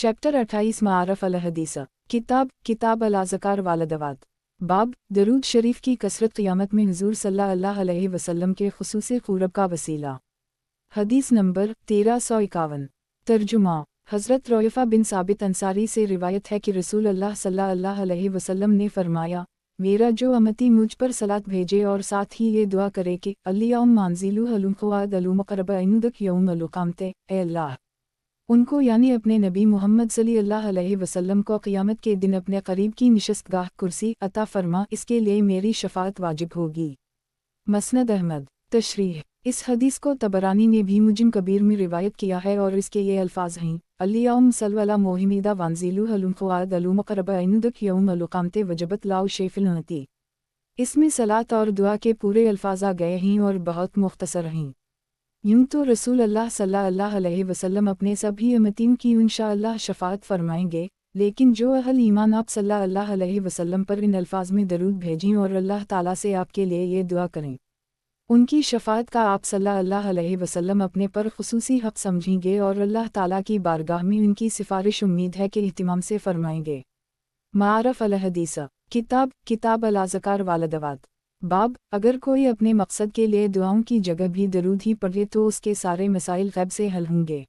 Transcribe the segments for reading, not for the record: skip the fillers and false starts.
Chapter 28 मारफ अल हदीस किताब अल अज़कार वालदवात बाब दरूद शरीफ की कसरत क़यामत में हुज़ूर सल्लल्लाहु अलैहि वसल्लम के ख़ुसूसी क़ुर्ब का वसीला। हदीस नंबर 1351। तर्जुमा हज़रत रोयफ़ा बिन साबित अंसारी से रिवायत है कि रसूल अल्लाह सल्लल्लाहु अलैहि वसल्लम ने फरमाया, मेरा जो अमती मुझ पर सलात भेजे और साथ ही ये दुआ करे कि अल्लियौम मांजिलु हलुमक़वाद अलुमक़रब इनुदक यौम अलुक़ामते, ए अल्लाह उनको यानी अपने नबी मोहम्मद सल्लल्लाहु अलैहि वसल्लम को क़यामत के दिन अपने करीब की निशस्तगाह कुर्सी अता फरमा, इसके लिए मेरी शफ़ाअत वाजिब होगी। मसनद अहमद। तशरीह इस हदीस को तबरानी ने भी मुजम कबीर में रिवायत किया है और इसके ये अल्फाज हैं, अल्लियौम सल्लल्ला मोहिमीदा वांजिलु हलुमक़वाद अलुमक़रब इनुदक यौम अलुक़ामते वजबत लाउ शेफ़िलनती। इसमें सलात और दुआ के पूरे अल्फाज आ गए हैं और बहुत मुख्तसर हैं। यूं तो रसूल अल्लाह सल्लल्लाहु अलैहि वसल्लम अपने सभी उम्मतीन की इंशाअल्लाह शफ़ाअत फरमाएंगे, लेकिन जो अहल ईमान आप सल्लल्लाहु अलैहि वसल्लम पर इन अल्फाज में दरूद भेजें और अल्लाह ताला से आपके लिए ये दुआ करें, उनकी शफ़ाअत का आप सल्लल्लाहु अलैहि वसल्लम अपने पर ख़ुसूसी हक़ समझेंगे और अल्लाह ताला की बारगाह में उनकी सिफारिश उम्मीद है कि इहतिमाम से फरमाएंगे। मारफ अल हदीस किताब अल अज़कार वालदवात बाब अगर कोई अपने मकसद के लिए दुआओं की जगह भी दरूद ही पढ़े तो उसके सारे मसाइल ग़ैब से हल होंगे।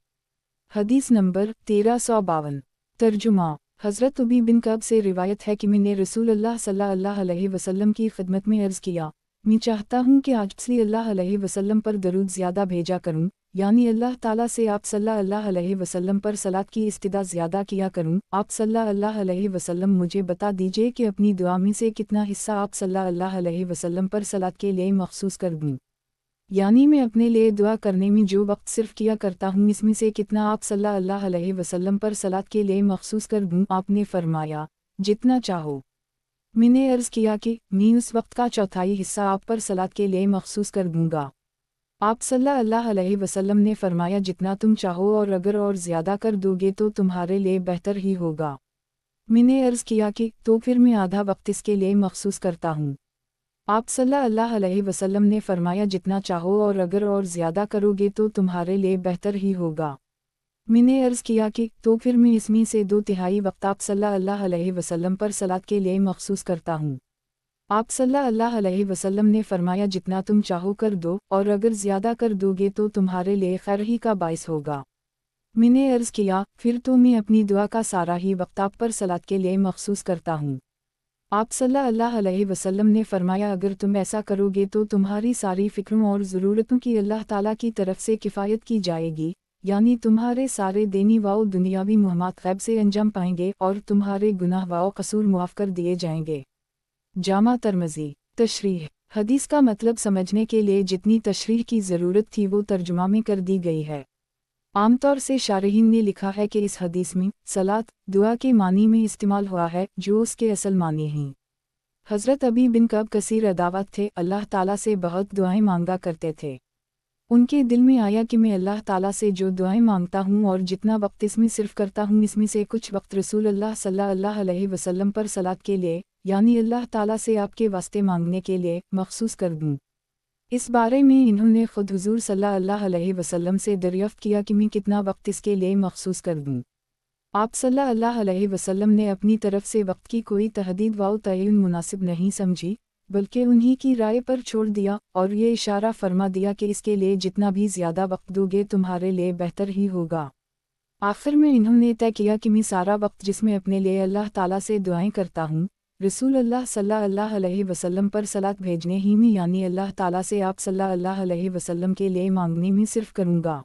हदीस नंबर 1352। तर्जुमा हज़रत उबी बिन कब से रिवायत है कि मैंने रसूल अल्लाह सल्लल्लाहु अलैहि वसल्लम की खिदमत में अर्ज़ किया, मैं चाहता हूँ कि आज सल्लल्लाहु अलैहि वसल्लम पर दरूद ज़्यादा भेजा करूँ, यानी अल्लाह ताला से आप सल्लल्लाहु अलैहि वसल्लम पर सलात की इस्तिदा ज़्यादा किया करूँ। आप सल्लल्लाहु अलैहि वसल्लम मुझे बता दीजिए कि अपनी दुआ में से कितना हिस्सा आप सल्लल्लाहु अलैहि वसल्लम पर सलात के लिए मखसूस कर दूँ, यानी मैं अपने लिए दुआ करने में जो वक्त सिर्फ किया करता हूँ इसमें से कितना आप सल्लल्लाहु अलैहि वसल्लम पर सलात के लिए मखसूस कर दूँ। आपने फरमाया, जितना चाहो। मैंने अर्ज़ किया कि मैं उस वक्त का चौथाई हिस्सा आप पर सलात के लिए मखसूस कर दूँगा। आप सल्लल्लाहु अलैहि वसल्लम ने फरमाया, जितना तुम चाहो और अगर और ज़्यादा कर दोगे तो तुम्हारे लिए बेहतर ही होगा। मैंने अर्ज़ किया कि तो फिर मैं आधा वक्त इसके लिए मखसूस करता हूँ। आप सल्लल्लाहु अलैहि वसल्लम ने फरमाया, जितना चाहो और अगर और ज़्यादा करोगे तो तुम्हारे लिए बेहतर ही होगा। मैंने अर्ज़ किया कि तो फिर मैं इसमें से 2/3 वक्त आप सल्लल्लाहु अलैहि वसल्लम पर सलात के लिए मखसूस करता हूँ। आप सल्लल्लाहु अलैहि वसल्लम ने फरमाया, जितना तुम चाहो कर दो और अगर ज़्यादा कर दोगे तो तुम्हारे लिए खैर ही का बाइस होगा। मैंने अर्ज़ किया, फिर तो मैं अपनी दुआ का सारा ही वक्त आप पर सलात के लिए मखसूस करता हूँ। आप सल्लल्लाहु अलैहि वसल्लम ने फरमाया, अगर तुम ऐसा करोगे तो तुम्हारी सारी फ़िक्रों और ज़रूरतों की अल्लाह ताला की तरफ से किफ़ायत की जाएगी, यानी तुम्हारे सारे देनी व दुनियावी मुहम्मत ग़ैब से अंजाम पाएंगे और तुम्हारे गुनाह व कसूर मुआफ़ कर दिए जाएंगे। जामा तरमज़ी। तशरीह हदीस का मतलब समझने के लिए जितनी तशरीह की ज़रूरत थी वो तर्जुमा में कर दी गई है। आमतौर से शारहीन ने लिखा है कि इस हदीस में सलात दुआ के मानी में इस्तेमाल हुआ है जो उसके असल मानी हैं। हज़रत अबी बिन कब कसीर अदावत थे, अल्लाह ताला से बहुत दुआएं मांगा करते थे। उनके दिल में आया कि मैं अल्लाह ताला से जो दुआएं मांगता हूँ और जितना वक्त इसमें सिर्फ करता हूँ इसमें से कुछ वक्त रसूल अल्लाह सल्लल्लाहु अलैहि वसल्लम पर सलात के लिए यानी अल्लाह ताला से आपके वास्ते मांगने के लिए मखसूस कर दूँ। इस बारे में इन्होंने ख़ुद हुज़ूर सल्लल्लाहु अलैहि वसल्लम से दरियाफ़्त किया कि मैं कितना वक्त इसके लिए मखसूस कर दूँ। आप सल्लल्लाहु अलैहि वसल्लम ने अपनी तरफ से वक्त की कोई तहदीद व तयन मुनासिब नहीं समझी, बल्कि उन्हीं की राय पर छोड़ दिया और ये इशारा फरमा दिया कि इसके लिए जितना भी ज़्यादा वक्त दोगे तुम्हारे लिए बेहतर ही होगा। आखिर में इन्होंने तय किया कि मैं सारा वक्त जिसमें अपने लिए अल्लाह ताला से दुआएं करता हूँ रसूल अल्लाह सल्लल्लाहु अलैहि वसल्लम पर सलात भेजने ही में यानी अल्लाह ताला से आप सल्लल्लाहु अलैहि वसल्लम के लिए मांगने में सिर्फ करूँगा।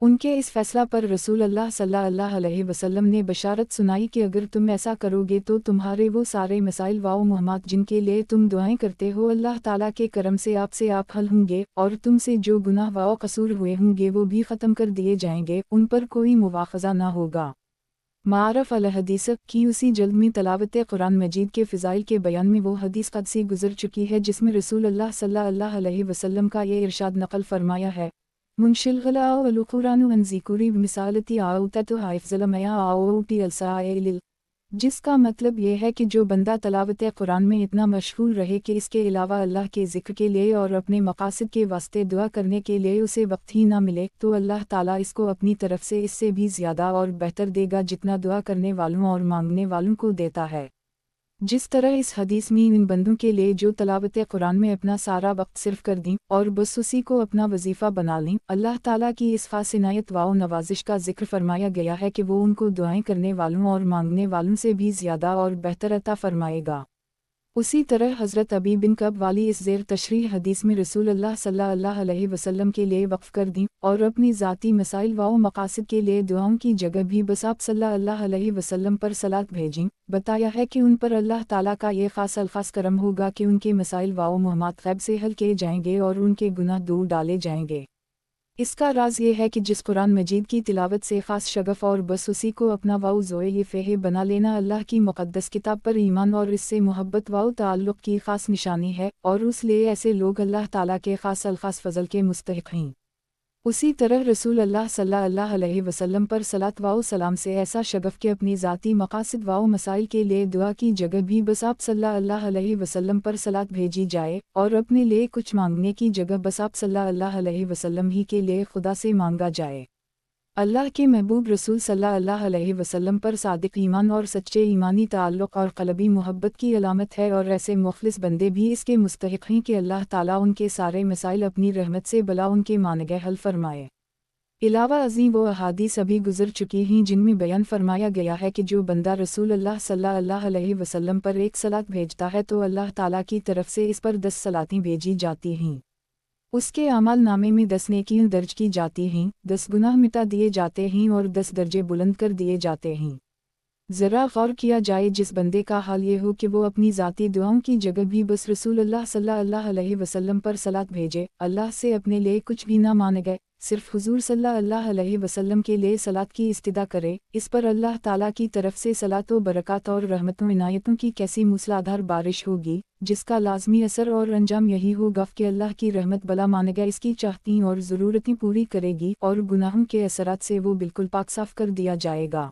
उनके इस फैसला पर रसूल अल्लाह सल्लल्लाहु अलैहि वसल्लम ने बशारत सुनाई कि अगर तुम ऐसा करोगे तो तुम्हारे वो सारे मसाइल व मुहम्मत जिनके लिए तुम दुआएं करते हो अल्लाह ताला के करम से आपसे आप हल होंगे और तुमसे जो गुनाह व कसूर हुए होंगे वो भी ख़त्म कर दिए जाएंगे, उन पर कोई मुआख़ज़ा ना होगा। मारफ अल हदीस की उसी जल्द में तलावत कुरान मजीद के फ़िज़ाइल के बयान में वो हदीस क़दसी गुज़र चुकी है जिसमें रसूल अल्लाह सल्लल्लाहु अलैहि वसल्लम का ये इरशाद नक़ल फरमाया है, मुनशिलगला वलुकुरानु अन ज़िकुरी मिसालती आउततु हाइफ़ ज़लमया आउटी अलसाइल جس کا مطلب یہ ہے کہ جو بندہ تلاوت قرآن میں اتنا مشغول رہے کہ اس کے علاوہ اللہ کے ذکر کے لیے اور اپنے مقاصد کے واسطے دعا کرنے کے لیے اسے وقت ہی نہ ملے، تو اللہ تعالیٰ اس کو اپنی طرف سے اس سے بھی زیادہ اور بہتر دے گا جتنا دعا کرنے والوں اور مانگنے والوں کو دیتا ہے۔ جس طرح اس حدیث میں ان بندوں کے لیے جو تلاوت قرآن میں اپنا سارا وقت صرف کر دیں اور بس اسی کو اپنا وظیفہ بنا لیں، اللہ تعالیٰ کی اس خاص عنایت و نوازش کا ذکر فرمایا گیا ہے کہ وہ ان کو دعائیں کرنے والوں اور مانگنے والوں سے بھی زیادہ اور بہتر عطا فرمائے گا۔ اسی طرح حضرت ابی بن کعب والی اس زیر تشریح حدیث میں رسول اللہ صلی اللہ علیہ وسلم کے لیے وقف کر دیں اور اپنی ذاتی مسائل و مقاصد کے لیے دعاؤں کی جگہ بھی بس آپ صلی اللہ علیہ وسلم پر صلاۃ بھیجیں۔ بتایا ہے کہ ان پر اللہ تعالیٰ کا یہ خاص الخاص کرم ہوگا کہ ان کے مسائل و مہمات غیب سے حل کیے جائیں گے اور ان کے گناہ دور ڈالے جائیں گے۔ اس کا راز یہ ہے کہ جس قرآن مجید کی تلاوت سے خاص شغف اور بس اسی کو اپنا ذوق فہ بنا لینا اللہ کی مقدس کتاب پر ایمان اور اس سے محبت و تعلق کی خاص نشانی ہے، اور اس لیے ایسے لوگ اللہ تعالیٰ کے خاص الخاص فضل کے مستحق ہیں۔ اسی طرح رسول اللہ صلی اللہ علیہ وسلم پر صلاۃ و سلام سے ایسا شغف کہ اپنی ذاتی مقاصد و مسائل کے لیے دعا کی جگہ بھی بس آپ صلی اللہ علیہ وسلم پر صلاۃ بھیجی جائے، اور اپنے لیے کچھ مانگنے کی جگہ بس آپ صلی اللہ علیہ وسلم ہی کے لیے خدا سے مانگا جائے۔ اللہ کے محبوب رسول صلی اللہ علیہ وسلم پر صادق ایمان اور سچے ایمانی تعلق اور قلبی محبت کی علامت ہے، اور ایسے مخلص بندے بھی اس کے مستحق ہیں کہ اللہ تعالیٰ ان کے سارے مسائل اپنی رحمت سے بلا ان کے مانگے حل فرمائے۔ علاوہ ازیں وہ احادیث ابھی گزر چکی ہیں جن میں بیان فرمایا گیا ہے کہ جو بندہ رسول اللہ صلی اللہ علیہ وسلم پر ایک صلاۃ بھیجتا ہے تو اللہ تعالیٰ کی طرف سے اس پر 10 صلاتیں بھیجی جاتی ہیں۔ اس کے اعمال نامے میں 10 نیکیاں درج کی جاتی ہیں، 10 گناہ مٹا دیے جاتے ہیں اور 10 درجے بلند کر دیے جاتے ہیں۔ ذرا غور کیا جائے جس بندے کا حال یہ ہو کہ وہ اپنی ذاتی دعاؤں کی جگہ بھی بس رسول اللہ صلی اللہ علیہ وسلم پر صلاۃ بھیجے، اللہ سے اپنے لیے کچھ بھی نہ مانگے، صرف حضور صلی اللہ علیہ وسلم کے لیے صلاۃ کی استدعا کرے، اس پر اللہ تعالیٰ کی طرف سے صلاۃ و برکات اور رحمتوں عنایتوں کی کیسی موسلادھار بارش ہوگی، جس کا لازمی اثر اور انجام یہی ہوگا کہ اللہ کی رحمت بلا مانگے اس کی چاہتیں اور ضرورتیں پوری کرے گی، اور گناہوں کے اثرات سے وہ بالکل پاک صاف کر دیا جائے گا۔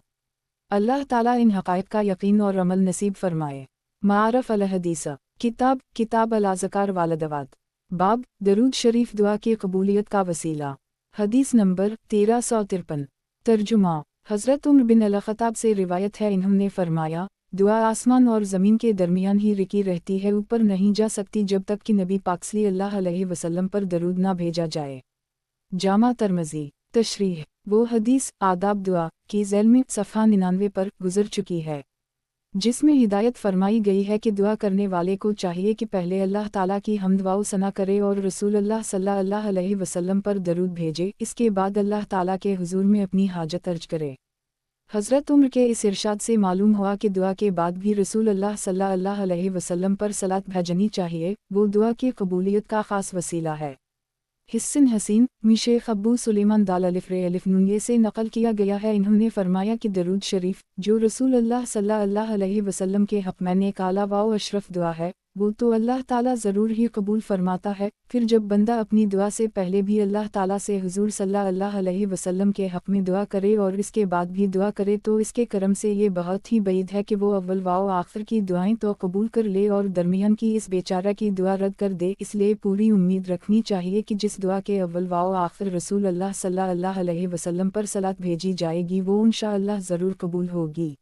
اللہ تعالیٰ ان حقائق کا یقین اور عمل نصیب فرمائے۔ معارف الحدیث کتاب الاذکار والدعوات، باب درود شریف دعا کی قبولیت کا وسیلہ۔ حدیث نمبر 1353۔ ترجمہ۔ حضرت عمر بن الخطاب سے روایت ہے، انہوں نے فرمایا، دعا آسمان اور زمین کے درمیان ہی رکی رہتی ہے، اوپر نہیں جا سکتی جب تک کہ نبی پاک صلی اللہ علیہ وسلم پر درود نہ بھیجا جائے۔ جامع ترمذی۔ تشریح۔ وہ حدیث آداب دعا کی ذیل میں صفحہ 99 پر گزر چکی ہے، جس میں ہدایت فرمائی گئی ہے کہ دعا کرنے والے کو چاہیے کہ پہلے اللہ تعالیٰ کی حمد و ثنا کرے اور رسول اللہ صلی اللہ علیہ وسلم پر درود بھیجے، اس کے بعد اللہ تعالیٰ کے حضور میں اپنی حاجت عرض کرے۔ حضرت عمر کے اس ارشاد سے معلوم ہوا کہ دعا کے بعد بھی رسول اللہ صلی اللہ علیہ وسلم پر صلاۃ بھیجنی چاہیے، وہ دعا کی قبولیت کا خاص وسیلہ ہے۔ حسن حسین شیخ ابو سلیمان دال الف نون سے نقل کیا گیا ہے، انہوں نے فرمایا کہ درود شریف جو رسول اللہ صلی اللہ علیہ وسلم کے حق میں نیک اعلیٰ و اشرف دعا ہے، وہ تو اللہ تعالیٰ ضرور ہی قبول فرماتا ہے، پھر جب بندہ اپنی دعا سے پہلے بھی اللہ تعالیٰ سے حضور صلی اللہ علیہ وسلم کے حق میں دعا کرے اور اس کے بعد بھی دعا کرے تو اس کے کرم سے یہ بہت ہی بعید ہے کہ وہ اول و آخر کی دعائیں تو قبول کر لے اور درمیان کی اس بیچارہ کی دعا رد کر دے، اس لیے پوری امید رکھنی چاہیے کہ جس دعا کے اول و آخر رسول اللہ صلی اللہ علیہ وسلم پر صلاۃ بھیجی جائے گی وہ انشاءاللہ ضرور قبول ہوگی۔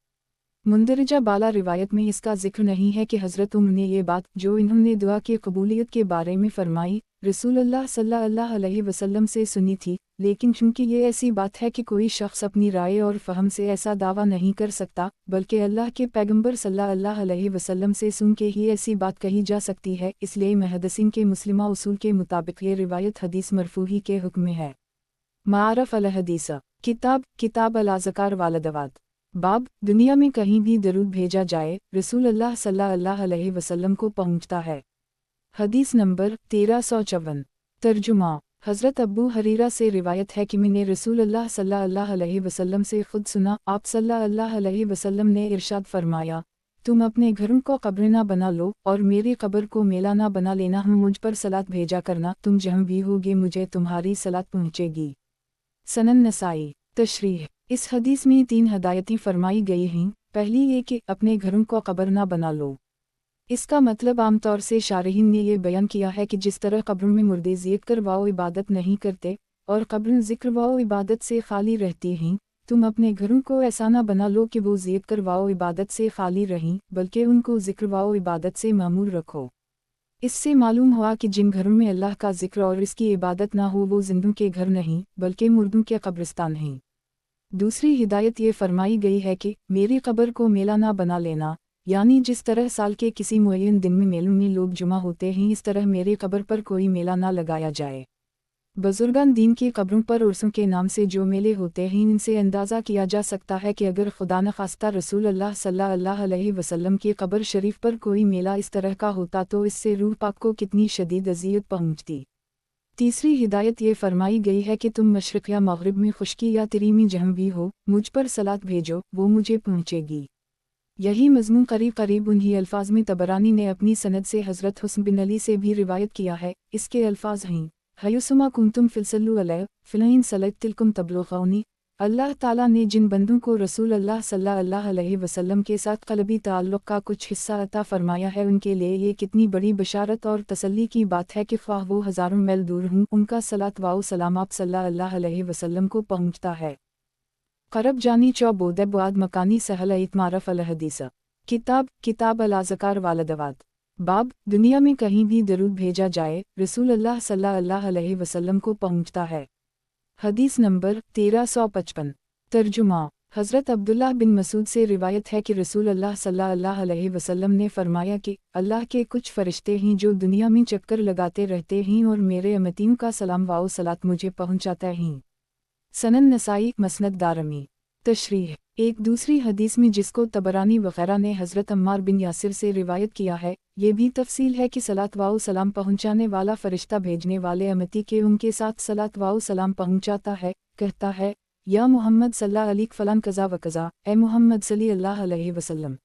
مندرجہ بالا روایت میں اس کا ذکر نہیں ہے کہ حضرت عمر نے یہ بات جو انہوں نے دعا کی قبولیت کے بارے میں فرمائی رسول اللہ صلی اللہ علیہ وسلم سے سنی تھی، لیکن چونکہ یہ ایسی بات ہے کہ کوئی شخص اپنی رائے اور فہم سے ایسا دعویٰ نہیں کر سکتا، بلکہ اللہ کے پیغمبر صلی اللہ علیہ وسلم سے سن کے ہی ایسی بات کہی جا سکتی ہے، اس لیے محدثین کے مسلمہ اصول کے مطابق یہ روایت حدیث مرفوعی کے حکم میں ہے۔ معارف الحدیث کتاب الاذکار والدعوات، باب دنیا میں کہیں بھی درود بھیجا جائے رسول اللہ صلی اللہ علیہ وسلم کو پہنچتا ہے۔ حدیث نمبر 1354۔ ترجمہ۔ حضرت ابو حریرہ سے روایت ہے کہ میں نے رسول اللہ صلی اللہ علیہ وسلم سے خود سنا، آپ صلی اللہ علیہ وسلم نے ارشاد فرمایا، تم اپنے گھروں کو قبر نہ بنا لو اور میری قبر کو میلہ نہ بنا لینا، ہم مجھ پر صلاۃ بھیجا کرنا، تم جہاں بھی ہوگے مجھے تمہاری صلاۃ پہنچے گی۔ سنن نسائی۔ تشریح۔ اس حدیث میں 3 ہدایتیں فرمائی گئی ہیں، पहली ये कि अपने घरों को कब्र ना बना लो। इसका मतलब आम तौर से शारहीन ने यह बयान किया है कि जिस तरह कब्रों में मुर्दे ज़िक्र कर वाओ इबादत नहीं करते और कब्रें ज़िक्र वाओ इबादत से खाली रहती हैं, तुम अपने घरों को ऐसा ना बना लो कि वो ज़िक्र वाओ इबादत से खाली रहें, बल्कि उनको ज़िक्र वाओ इबादत से मामूर रखो। इससे मालूम हुआ कि जिन घरों में अल्लाह का ज़िक्र और इसकी इबादत ना हो वो जिंदों के घर नहीं बल्कि मुर्दों के कब्रिस्तान हैं। दूसरी हिदायत ये फरमाई गई है कि मेरी कब्र को मेला ना बना लेना, यानी जिस तरह साल के किसी मुअय्यन दिन में मेलों में लोग जुमा होते हैं इस तरह मेरी कब्र पर कोई मेला ना लगाया जाए। बुजुर्गान दीन की कब्रों पर उर्सों के नाम से जो मेले होते हैं इनसे अंदाज़ा किया जा सकता है कि अगर खुदा न खास्ता रसूल अल्लाह सल्लल्लाहु अलैहि वसल्लम की कब्र शरीफ पर कोई मेला इस तरह का होता तो इससे रूह पाक को कितनी शदीद अज़ियत पहुँचती। तीसरी हिदायत ये फरमाई गई है कि तुम मशरिक़ या मग़रिब में खुश्की या तिरीमी जहाँ भी हो मुझ पर सलात भेजो, वो मुझे पहुँचेगी। यही मज़मून करीब करीब उन्हीं अल्फाज में तबरानी ने अपनी सनद से हज़रत हुस्न बिन अली से भी रिवायत किया है। इसके अल्फाज हैं, हयुसुमा कुंतुम फिलसल्लु अलैहि फ़िलइन सलतिलकुम तबलुग़ूनी। अल्लाह ताला ने जिन बंदों को रसूल अल्लाह सल्लल्लाहु अलैहि वसल्लम के साथ क़ल्बी ताल्लुक़ का कुछ हिस्सा अता फ़रमाया है उनके लिए ये कितनी बड़ी बशारत और तसल्ली की बात है कि ख्वाह वो हज़ारों मैल दूर हों उनका सलात व सलाम आप सल्लल्लाहु अलैहि वसल्लम को पहुँचता है। क़रब जानी चौबोद बुआद मकानी सहल इतमारफ़ अल हदीस। किताब अल अज़कार वालदवात। बाब, दुनिया में कहीं भी दरूद भेजा जाए रसूल अल्लाह सल्लल्लाहु अलैहि वसल्लम को पहुँचता है। हदीस नंबर 1355। तर्जुमा। हज़रत अब्दुल्लाह बिन मसूद से रिवायत है कि रसूल अल्लाह सल्लल्लाहु अलैहि वसल्लम ने फरमाया कि अल्लाह के कुछ फ़रिश्ते हैं जो दुनिया में चक्कर लगाते रहते हैं और मेरे अमतियों का सलाम वाओ सलात मुझे पहुँचाते हैं। सनन नसाई मसनद दारमी। तशरीह। एक दूसरी हदीस में जिसको तबरानी वग़ैरह ने हज़रत अम्मार बिन यासिर से रिवायत किया है, ये भी तफसील है कि सलात वाओ सलाम पहुँचाने वाला फ़रिश्ता भेजने वाले अमती के उनके साथ सलात वाओ सलाम पहुँचाता है, कहता है, या मोहम्मद सल्लल्लाहु अलैहि फ़लान कज़ा व कज़ा, ए मोहम्मद सल्लल्लाहु अलैहि वसल्लम,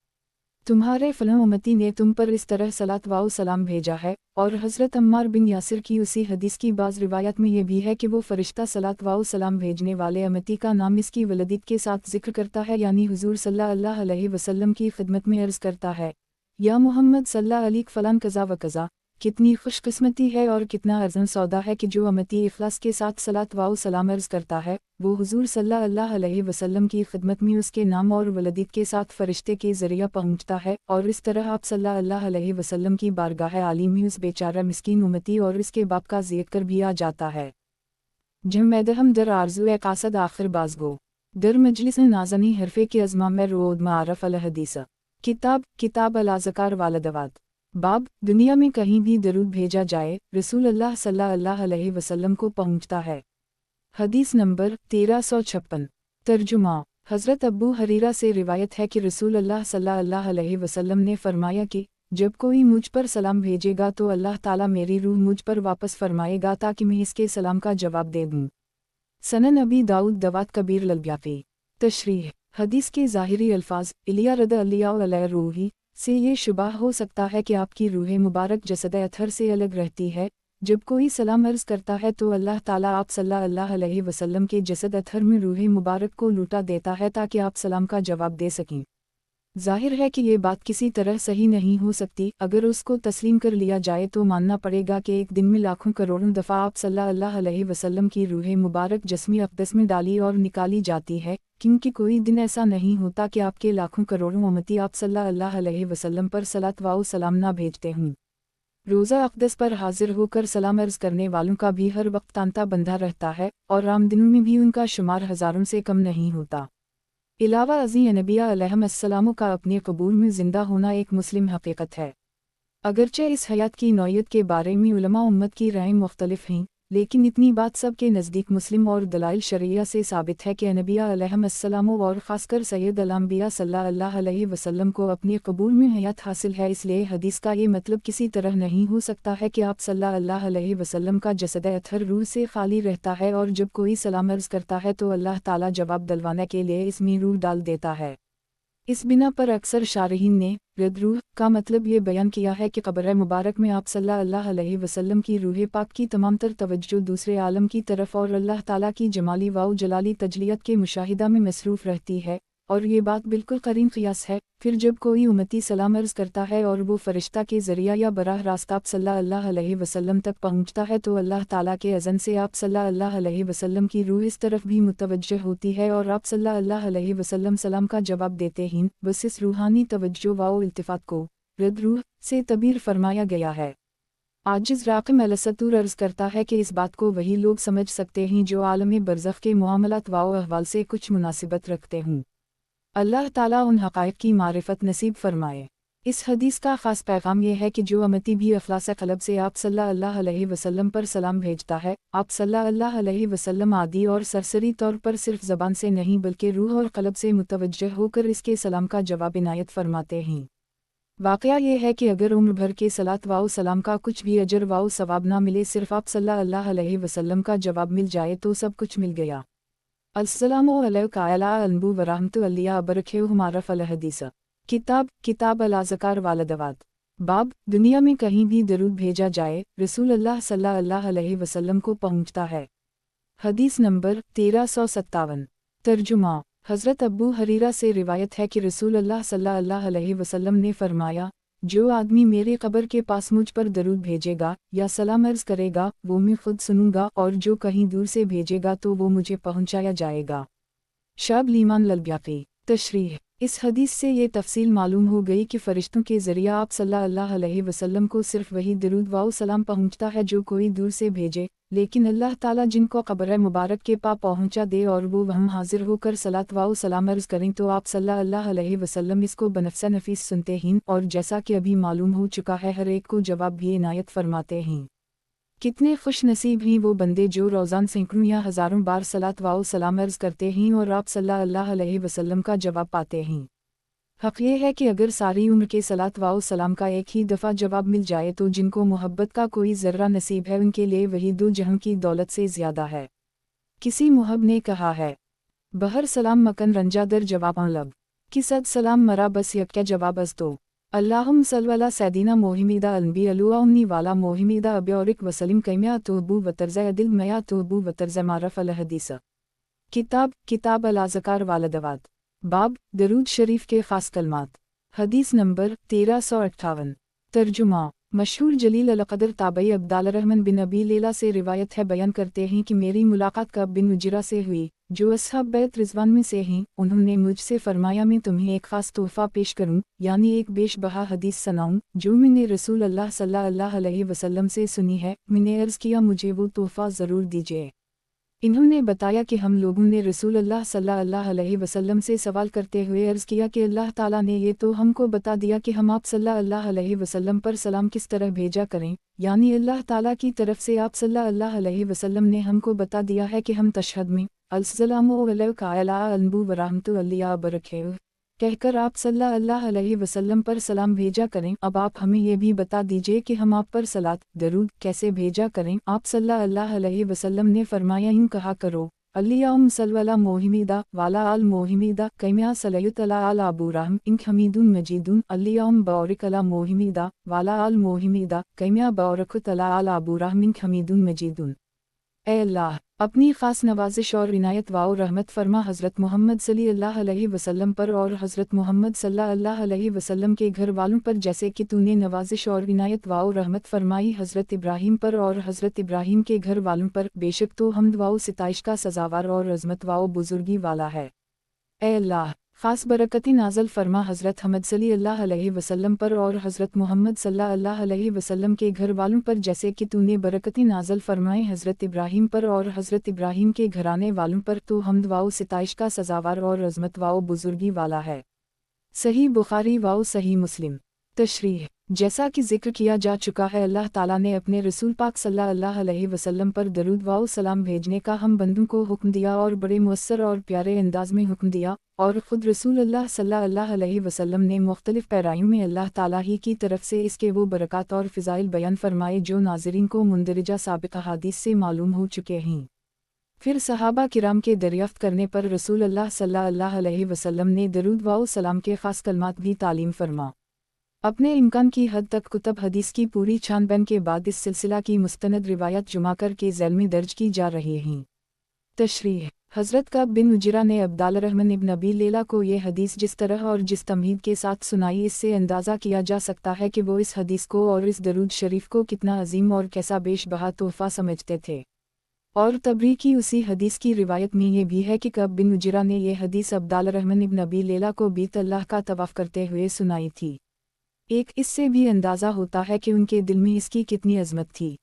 तुम्हारे फ़लाँ उम्मती ने तुम पर इस तरह सलात वाओ सलाम भेजा है। और हज़रत अम्मार बिन यासिर की उसी हदीस की बाज़ रिवायत में ये भी है कि वो फ़रिश्ता सलात वाओ सलाम भेजने वाले अमती का नाम इसकी वलदित के साथ ज़िक्र करता है, यानी हुज़ूर सल्लल्लाहु अलैहि वसल्लम की खिदमत में अर्ज़ करता है, या मोहम्मद सल्लल्लाहु अलैहि फ़लान कज़ा व कज़ा। कितनी खुशकिस्मती है और कितना अर्ज़न सौदा है कि जो अमती इखलास के साथ सलात वाओ सलाम अर्ज़ करता है वो हुज़ूर सल्लल्लाहु अलैहि वसल्लम की खिदमत में उसके नाम और वलदित के साथ फ़रिश्ते के ज़रिया पहुँचता है और इस तरह आप सल्लल्लाहु अलैहि वसल्लम की बारगाह आली में उस बेचारा मिस्कीन उम्मती और इसके बाप का ज़िक्र भी आ जाता है। जमैदहम दर आरज़ू ए कासद आखिर बाज़गो दर मजलिस नाज़नी हरफ़े के अज़मा में रोद मारफ़ अल हदीस। किताब अल अज़कार वालदवात। बाब, दुनिया में कहीं भी दरूद भेजा जाए रसूल अल्लाह सल्लल्लाहु अलैहि वसल्लम को पहुँचता है। हदीस नंबर 1356। तर्जुमा। हज़रत अब्बू हरीरा से रिवायत है कि रसूल अल्लाह सल्लल्लाहु अलैहि वसल्लम ने फरमाया कि जब कोई मुझ पर सलाम भेजेगा तो अल्लाह ताला मेरी रूह मुझ पर वापस फरमाएगा ताकि मैं इसके सलाम का जवाब दे दूँ। सनन अबी दाऊद दवात कबीर ललब्याक़ी। तशरीह। हदीस के ज़ाहिरी अल्फाज इलिया रद अलिया अलैहि रूही से ये शुबा हो सकता है कि आपकी रूह मुबारक जसद अथर से अलग रहती है। जब कोई सलाम अर्ज़ करता है तो अल्लाह ताला आप सल्लल्लाहु अलैहि वसल्लम के जसद अथर में रूह मुबारक को लूटा देता है ताकि आप सलाम का जवाब दे सकें। ज़ाहिर है कि ये बात किसी तरह सही नहीं हो सकती। अगर उसको तस्लीम कर लिया जाए तो मानना पड़ेगा कि एक दिन में लाखों करोड़ों दफ़ा आप सल्लल्लाहु अलैहि वसल्लम की रूह मुबारक जिस्म अक़दस में डाली और निकाली जाती है, क्योंकि कोई दिन ऐसा नहीं होता कि आपके लाखों करोड़ों उम्मती आप सल्लल्लाहु अलैहि वसल्लम पर सलात वाओ सलाम ना भेजते हों। रोज़ा अक़दस पर हाजिर होकर सलाम अर्ज़ करने वालों का भी हर वक्त तांता बंधा रहता है और आम दिनों में भी उनका शुमार हज़ारों से कम नहीं होता। इलावा अज़ी नबिया अलैहिस्सलाम का अपने कबूल में ज़िंदा होना एक मुस्लिम हकीकत है। अगरचे इस हयात की नौयत के बारे में उलमा उम्मत की राय मुख्तलिफ हैं, लेकिन इतनी बात सब के नज़दीक मुस्लिम और दलाइल शरिया से साबित है कि नबिया अलैहिस्सलाम और ख़ासकर सैयद अल-अंबिया सल्लल्लाहु अलैहि वसल्लम को अपने कबूल में हयात हासिल है। इसलिए हदीस का ये मतलब किसी तरह नहीं हो सकता है कि आप सल्लल्लाहु अलैहि वसल्लम का जसद अथर रूह से खाली रहता है और जब कोई सलाम अर्ज़ करता है तो अल्लाह ताला जवाब दिलवाने के लिए इसमें रूह डाल देता है। इस बिना पर अक्सर शारहीन ने रद रूह का मतलब ये बयान किया है कि क़ब्र मुबारक में आप सल्लल्लाहु अलैहि वसल्लम की रूह पाक की तमाम तर तवज्जो दूसरे आलम की तरफ और अल्लाह ताला की जमाली व जलाली तजलियत के मुशाहिदा में मसरूफ़ रहती है। اور یہ بات بالکل قرین قیاس ہے۔ پھر جب کوئی امتی سلام عرض کرتا ہے اور وہ فرشتہ کے ذریعہ یا براہ راست آپ صلی اللہ علیہ وسلم تک پہنچتا ہے تو اللہ تعالیٰ کے اذن سے آپ صلی اللہ علیہ وسلم کی روح اس طرف بھی متوجہ ہوتی ہے اور آپ صلی اللہ علیہ وسلم سلام کا جواب دیتے ہیں۔ بس اس روحانی توجہ و التفات کو رد روح سے تعبیر فرمایا گیا ہے۔ عاجز راقم السطور عرض کرتا ہے کہ اس بات کو وہی لوگ سمجھ سکتے ہیں جو عالم برزخ کے معاملات و احوال سے کچھ مناسبت رکھتے ہوں۔ اللہ تعالیٰ ان حقائق کی معرفت نصیب فرمائے۔ اس حدیث کا خاص پیغام یہ ہے کہ جو امتی بھی اخلاص قلب سے آپ صلی اللہ علیہ وسلم پر سلام بھیجتا ہے، آپ صلی اللہ علیہ وسلم عادی اور سرسری طور پر صرف زبان سے نہیں بلکہ روح اور قلب سے متوجہ ہو کر اس کے سلام کا جواب عنایت فرماتے ہیں۔ واقعہ یہ ہے کہ اگر عمر بھر کے صلاۃ و سلام کا کچھ بھی اجر و ثواب نہ ملے، صرف آپ صلی اللہ علیہ وسلم کا جواب مل جائے تو سب کچھ مل گیا۔ السلام علیکم انبو ورحمۃ اللہ وبرکاتہ۔ معرف الحدیث کتاب الاذکار والدعوات۔ باب دنیا میں کہیں بھی درود بھیجا جائے رسول اللہ صلی اللہ علیہ وسلم کو پہنچتا ہے۔ حدیث نمبر 1357۔ ترجمہ۔ حضرت ابو ہریرہ سے روایت ہے کہ رسول اللہ صلی اللہ علیہ وسلم نے فرمایا، جو آدمی میرے قبر کے پاس مجھ پر درود بھیجے گا یا سلام عرض کرے گا وہ میں خود سنوں گا، اور جو کہیں دور سے بھیجے گا تو وہ مجھے پہنچایا جائے گا۔ شعب الایمان للبیاقی۔ تشریح۔ اس حدیث سے یہ تفصیل معلوم ہو گئی کہ فرشتوں کے ذریعہ آپ صلی اللہ علیہ وسلم کو صرف وہی درود و سلام پہنچتا ہے جو کوئی دور سے بھیجے، لیکن اللہ تعالیٰ جن کو قبر مبارک کے پاس پہنچا دے اور وہ وہاں حاضر ہو کر صلاۃ و سلام عرض کریں تو آپ صلی اللہ علیہ وسلم اس کو بنفس نفیس سنتے ہیں، اور جیسا کہ ابھی معلوم ہو چکا ہے ہر ایک کو جواب بھی عنایت فرماتے ہیں۔ کتنے خوش نصیب ہیں وہ بندے جو روزانہ سینکڑوں یا ہزاروں بار صلاۃ و سلام عرض کرتے ہیں اور آپ صلی اللہ علیہ وسلم کا جواب پاتے ہیں۔ حق یہ ہے کہ اگر ساری عمر کے صلاۃ و سلام کا ایک ہی دفعہ جواب مل جائے تو جن کو محبت کا کوئی ذرہ نصیب ہے ان کے لیے وہی دو جہاں کی دولت سے زیادہ ہے۔ کسی محب نے کہا ہے، بہر سلام مکن رنجا در جواب لب کی صد سلام مرا بس یکیا جواب از تو اللہم صل علی سیدنا محمد النبی علوہ امنی والا محمد ابیورک وسلم کیمیا توبو و طرز دل میا توبو و طرز معرف الحدیث۔ کتاب الاذکار والدعوات۔ باب درود شریف کے خاص کلمات۔ حدیث نمبر 1358۔ ترجمہ۔ مشہور جلیل القدر تابعی عبداللہ الرحمن بن ابی لیلہ سے روایت ہے، بیان کرتے ہیں کہ میری ملاقات کعب بن عجرہ سے ہوئی جو اصحاب بیت رضوان میں سے ہیں۔ انہوں نے مجھ سے فرمایا میں تمہیں ایک خاص تحفہ پیش کروں، یعنی ایک بیش بہا حدیث سناؤں جو میں نے رسول اللہ صلی اللہ علیہ وسلم سے سنی ہے۔ میں نے عرض کیا مجھے وہ تحفہ ضرور دیجیے۔ انہوں نے بتایا کہ ہم لوگوں نے رسول اللہ صلی اللہ علیہ وسلم سے سوال کرتے ہوئے عرض کیا کہ اللہ تعالیٰ نے یہ تو ہم کو بتا دیا کہ ہم آپ صلی اللہ علیہ وسلم پر سلام کس طرح بھیجا کریں، یعنی اللہ تعالیٰ کی طرف سے آپ صلی اللہ علیہ وسلم نے ہم کو بتا دیا ہے کہ ہم تشہد میں السلام علیکم انبو ورحمۃ اللہ وبرکاتہ کہہ کر آپ صلی اللہ علیہ وسلم پر سلام بھیجا کریں۔ اب آپ ہمیں یہ بھی بتا دیجئے کہ ہم آپ پر صلاۃ درود کیسے بھیجا کریں۔ آپ صلی اللہ علیہ وسلم نے فرمایا یوں کہا کرو، اللہم صل علی محمد وعلی آل محمد کما صلیت علی ابراہیم انک حمید مجید، اللہم بارک علی محمد وعلی آل محمد کما بارکت علی ابراہیم انک حمید مجید۔ اے اللہ اپنی خاص نوازش اور عنایت و رحمت فرما حضرت محمد صلی اللہ علیہ وسلم پر اور حضرت محمد صلی اللہ علیہ وسلم کے گھر والوں پر، جیسے کہ تو نے نوازش اور عنایت و رحمت فرمائی حضرت ابراہیم پر اور حضرت ابراہیم کے گھر والوں پر، بے شک تو حمد و ستائش کا سزاوار اور عظمت و بزرگی والا ہے۔ اے اللہ خاص برکتی نازل فرما حضرت حمد صلی اللہ علیہ وسلم پر اور حضرت محمد صلی اللہ علیہ وسلم کے گھر والوں پر، جیسے کہ تو نے برکتی نازل فرمائے حضرت ابراہیم پر اور حضرت ابراہیم کے گھرانے والوں پر، تو حمد و ستائش کا سزاوار اور عظمت و بزرگی والا ہے۔ صحیح بخاری و صحیح مسلم۔ تشریح۔ جیسا کہ ذکر کیا جا چکا ہے، اللہ تعالیٰ نے اپنے رسول پاک صلی اللہ علیہ وسلم پر درود و سلام بھیجنے کا ہم بندوں کو حکم دیا اور بڑے مؤثر اور پیارے انداز میں حکم دیا، اور خود رسول اللہ صلی اللہ علیہ وسلم نے مختلف پیرایوں میں اللہ تعالیٰ ہی کی طرف سے اس کے وہ برکات اور فضائل بیان فرمائے جو ناظرین کو مندرجہ سابقہ حدیث سے معلوم ہو چکے ہیں۔ پھر صحابہ کرام کے دریافت کرنے پر رسول اللہ صلی اللہ علیہ وسلم نے درود و سلام کے خاص کلمات بھی تعلیم فرما۔ اپنے امکان کی حد تک کتب حدیث کی پوری چھان بین کے بعد اس سلسلہ کی مستند روایت جمع کر کے ذیل میں درج کی جا رہی ہیں۔ تشریح۔ हज़रत कअब बिन उजरा ने अब्दुर्रहमान इब्न अबी लैला को ये हदीस जिस तरह और जिस तमहीद के साथ सुनाई, इससे अंदाज़ा किया जा सकता है कि वो इस हदीस को और इस दरूद शरीफ को कितना अजीम और कैसा बेशबहा तोहफ़ा समझते थे। और तबरी की उसी हदीस की रिवायत में ये भी है कि कअब बिन उजरा ने यह हदीस अब्दुर्रहमान इब्न अबी लैला को बीत अल्लाह का तवाफ़ करते हुए सुनाई थी। इससे भी अंदाज़ा होता है कि उनके दिल में इसकी कितनी अज़मत थी।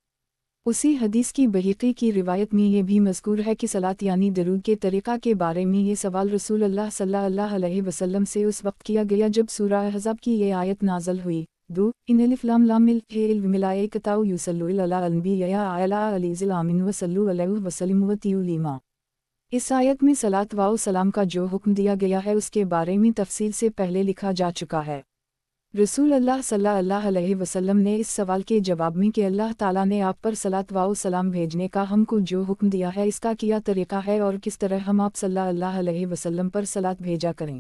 उसी हदीस की बहीक़ी की रिवायत में ये भी मज़कूर है कि सलात यानी दरूद के तरीक़ा के बारे में ये सवाल रसूल अल्लाह सल्लल्लाहु अलैहि वसल्लम से उस वक्त किया गया जब सूरह अहज़ाब की ये आयत नाज़िल हुई। इन अलिफ लाम लाम मलाइकतु युसल्लूना अला अन्बिया अला अलीज़िल आमिन व सल्लू अलैहि वसल्लिमु व तस्लीमा। इस आयत में सलात व सलाम का जो हुक्म दिया गया है उसके बारे में तफसील से पहले लिखा जा चुका है। रसूल अल्लाह सल्लल्लाहु अलैहि वसल्लम ने इस सवाल के जवाब में कि अल्लाह ताला ने आप पर सलात व सलाम भेजने का हमको जो हुक्म दिया है इसका क्या तरीक़ा है और किस तरह हम आप सल्लल्लाहु अलैहि वसल्लम पर सलात भेजा करें।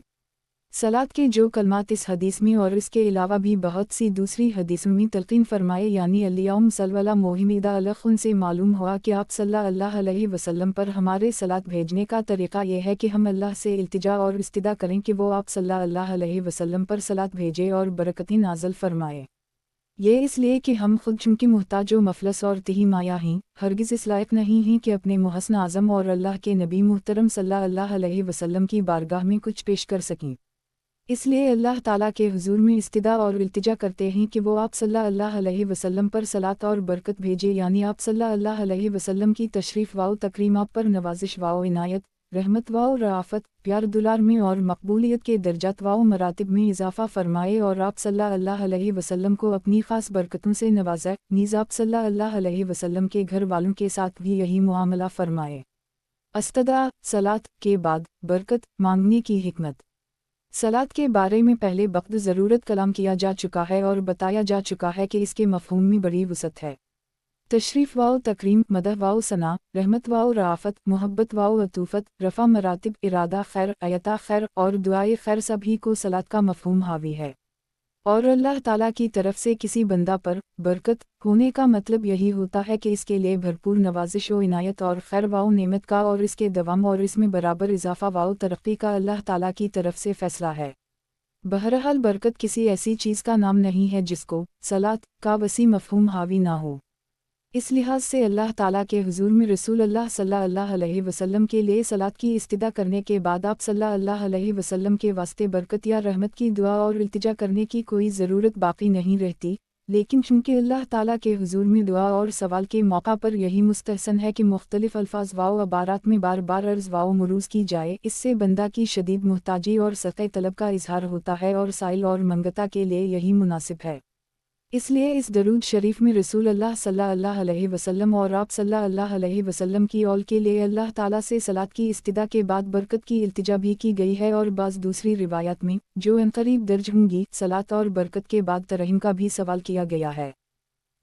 सलात के जो कलमात इस हदीस में और इसके अलावा भी बहुत सी दूसरी हदीसों में तलक़ीन फरमाए यानी अल्लाहुम्मा सल्लि अला मुहम्मद अलैहि उनसे मालूम हुआ कि आप सल्लल्लाहु अलैहि वसल्लम पर हमारे सलात भेजने का तरीक़ा यह है कि हम अल्लाह से इल्तिजा और इस्तिदा करें कि वो आप सल्लल्लाहु अलैहि वसल्लम पर सलात भेजे और बरकतें नाज़िल फरमाए। ये इसलिए कि हम खुद चूँकि मुहताज व मफलस और तिही माया हैं, हरगिज़ इस लायक नहीं हैं कि अपने मुहस्न आज़म और अल्लाह के नबी मुहतरम सल्लल्लाहु अलैहि वसल्लम की बारगाह में कुछ पेश कर सकें। इसलिए अल्लाह ताला के हुजूर में इस्तिदा और इल्तिजा करते हैं कि वो आप सल्लल्लाहु अलैहि वसल्लम पर सलात और बरकत भेजे यानी आप सल्लल्लाहु अलैहि वसल्लम की तशरीफ़ व तकरीम आप पर नवाजिश व इनायत, रहमत व रआफ़त, प्यार दुलार में और मकबूलियत के दर्जात व मरातिब में इजाफ़ा फरमाए और आप सल्लल्लाहु अलैहि वसल्लम को अपनी ख़ास बरकतों से नवाज़े। नीज़ आप सल्लल्लाहु अलैहि वसल्लम के घर वालों के साथ भी यही मुआमला फरमाए। अस्तदा सलात के बाद बरकत मांगने की हिकमत। सलात के बारे में पहले वक्त ज़रूरत कलाम किया जा चुका है और बताया जा चुका है कि इसके मफ़हूम में बड़ी वसअत है। तशरीफ़ व तकरीम, मदह व सना, रहमत व रआफ़त, मोहब्बत व अतूफ़त, रफ़ा मरातिब, इरादा खैर, अयता खैर और दुआए खैर सभी को सलात का मफ़हूम हावी है। और अल्लाह ताला की तरफ से किसी बंदा पर बरकत होने का मतलब यही होता है कि इसके लिए भरपूर नवाजिश व इनायत और खैर व नेमत का और इसके दवाम और इसमें बराबर इजाफ़ा व तरक्की का अल्लाह ताला की तरफ से फ़ैसला है। बहरहाल बरकत किसी ऐसी चीज़ का नाम नहीं है जिसको सलात का वसी मफ़हूम हावी ना हो। इस लिहाज से अल्लाह ताला के हुजूर में रसूल अल्लाह सल्लल्लाहु अलैहि वसल्लम के लिए सलात की इस्तिदा करने के बाद आप सल्लल्लाहु अलैहि वसल्लम के वास्ते बरकत या रहमत की दुआ और इल्तिजा करने की कोई ज़रूरत बाकी नहीं रहती। लेकिन चूँकि अल्लाह ताला के हुजूर में दुआ और सवाल के मौका पर यही मुस्तहसन है कि मुख्तलिफ़ अल्फाज व अबारात में बार बार अर्ज़ व मरूज़ की जाए, इससे बंदा की शदीद मुहताजी और सक़े तलब का इजहार होता है और साइल और मंगता के लिए यही मुनासिब है। इसलिए इस दरूद शरीफ में रसूल अल्लाह सल्लल्लाहु अलैहि वसल्लम और आप सल्लल्लाहु अलैहि वसल्लम की औल के लिए अल्लाह ताला से सलात की इस्तिदा के बाद बरकत की इल्तिजा भी की गई है और बाज़ दूसरी रिवायत में जो अनक़रीब दर्ज होंगी सलात और बरकत के बाद तरहीम का भी सवाल किया गया है।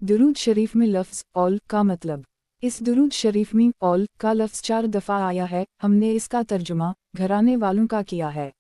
दरूद शरीफ में लफ्ज़ औल का मतलब। इस दरूद शरीफ में औल का लफ्ज़ 4 दफ़ा आया है। हमने इसका तर्जुमा घराने वालों का किया है।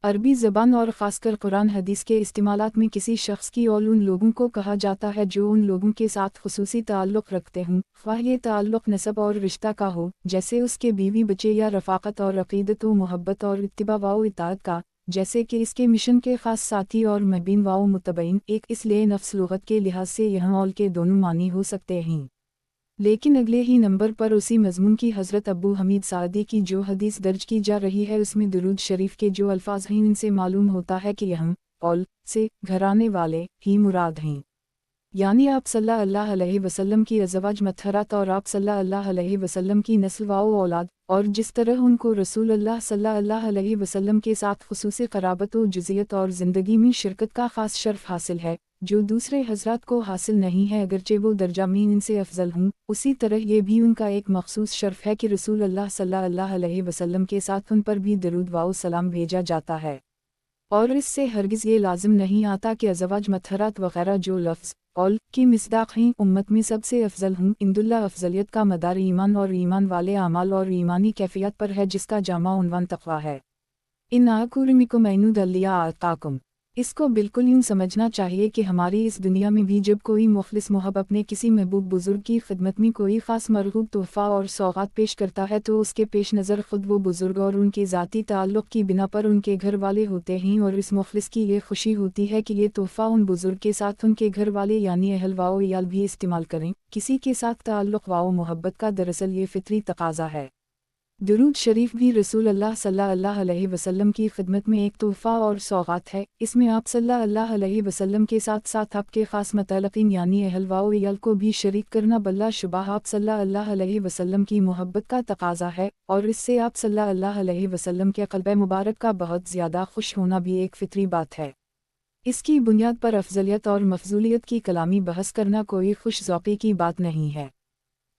अरबी ज़बान और ख़ासकर कुरान हदीस के इस्तेमालात में किसी शख्स की औल उन लोगों को कहा जाता है जो उन लोगों के साथ ख़ुसूसी ताल्लुक़ रखते हों, ख्वाह ये ताल्लुक़ नसब और रिश्ता का हो, जैसे उसके बीवी बच्चे या रफ़ाक़त और अक़ीदत व मोहब्बत और इत्तिबा व इताअत का, जैसे कि इसके मिशन के ख़ास साथी और महबीन व मुतबईन। इसलिए नफ्स लुग़त के लिहाज से यहाँ औल के दोनों मानी हो सकते हैं। लेकिन अगले ही नंबर पर उसी मज़मून की हज़रत अबू हमीद सादी की जो हदीस दर्ज की जा रही है उसमें दुरूद शरीफ के जो अल्फाज हैं इनसे मालूम होता है कि यहाँ औल से घराने वाले ही मुराद हैं, यानी आप सल्लल्लाहु अलैहि वसल्लम की अज़वाज मतहरात और आप सल्लल्लाहु अलैहि वसल्लम की नस्ल व औलाद, और जिस तरह उनको रसूल अल्लाह सल्लल्लाहु अलैहि वसल्लम के साथ ख़ुसूसी क़राबत व जुज़ियत और ज़िंदगी में शिरकत का ख़ास शर्फ हासिल है जो दूसरे हज़रात को हासिल नहीं है, अगरचे वो दर्जा में इनसे अफजल हूँ। उसी तरह ये भी उनका एक मखसूस शर्फ है कि रसूल अल्लाह सल्लल्लाहु अलैहि वसल्लम के साथ उन पर भी दरूद व सलाम भेजा जाता है। और इससे हरगिज़ ये लाजिम नहीं आता कि अज़वाज मतहरात वग़ैरह जो लफ्ज़ औल की मिस्दाक़ हैं उम्मत में सबसे अफजल हूँ। इंदुल्ला अफजलियत का मदार ईमान और ईमान वाले आमाल और ईमानी कैफियत पर है जिसका जामा उन्वान तक़वा है। इन आकुरमिकुम ऐनुद अल्लिया आताकुम। اس کو بالکل یوں سمجھنا چاہیے کہ ہماری اس دنیا میں بھی جب کوئی مخلص محب اپنے کسی محبوب بزرگ کی خدمت میں کوئی خاص مرغوب تحفہ اور سوغات پیش کرتا ہے تو اس کے پیش نظر خود وہ بزرگ اور ان کے ذاتی تعلق کی بنا پر ان کے گھر والے ہوتے ہیں، اور اس مخلص کی یہ خوشی ہوتی ہے کہ یہ تحفہ ان بزرگ کے ساتھ ان کے گھر والے یعنی اہل و عیال بھی استعمال کریں۔ کسی کے ساتھ تعلق و محبت کا دراصل یہ فطری تقاضا ہے۔ درود شریف بھی رسول اللہ صلی اللہ علیہ وسلم کی خدمت میں ایک تحفہ اور سوغات ہے۔ اس میں آپ صلی اللہ علیہ وسلم کے ساتھ ساتھ آپ کے خاص متعلقین یعنی اہل و عیال کو بھی شریک کرنا بلا شبہ آپ صلی اللہ علیہ وسلم کی محبت کا تقاضا ہے، اور اس سے آپ صلی اللہ علیہ وسلم کے قلب مبارک کا بہت زیادہ خوش ہونا بھی ایک فطری بات ہے۔ اس کی بنیاد پر افضلیت اور مفضولیت کی کلامی بحث کرنا کوئی خوش ذوقی کی بات نہیں ہے۔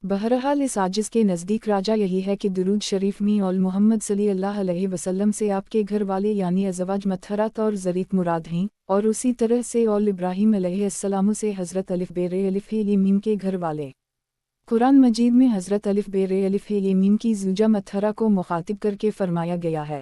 بہرحال اس عاجز کے نزدیک راجہ یہی ہے کہ درود شریف میں اول محمد صلی اللہ علیہ وسلم سے آپ کے گھر والے یعنی ازواج مطہرات اور ذریت مراد ہیں، اور اسی طرح سے اول ابراہیم علیہ السلام سے حضرت الف بیر الف ہے میم کے گھر والے۔ قرآن مجید میں حضرت الف بیر الف ہے میم کی زوجہ مطہرہ کو مخاطب کر کے فرمایا گیا ہے،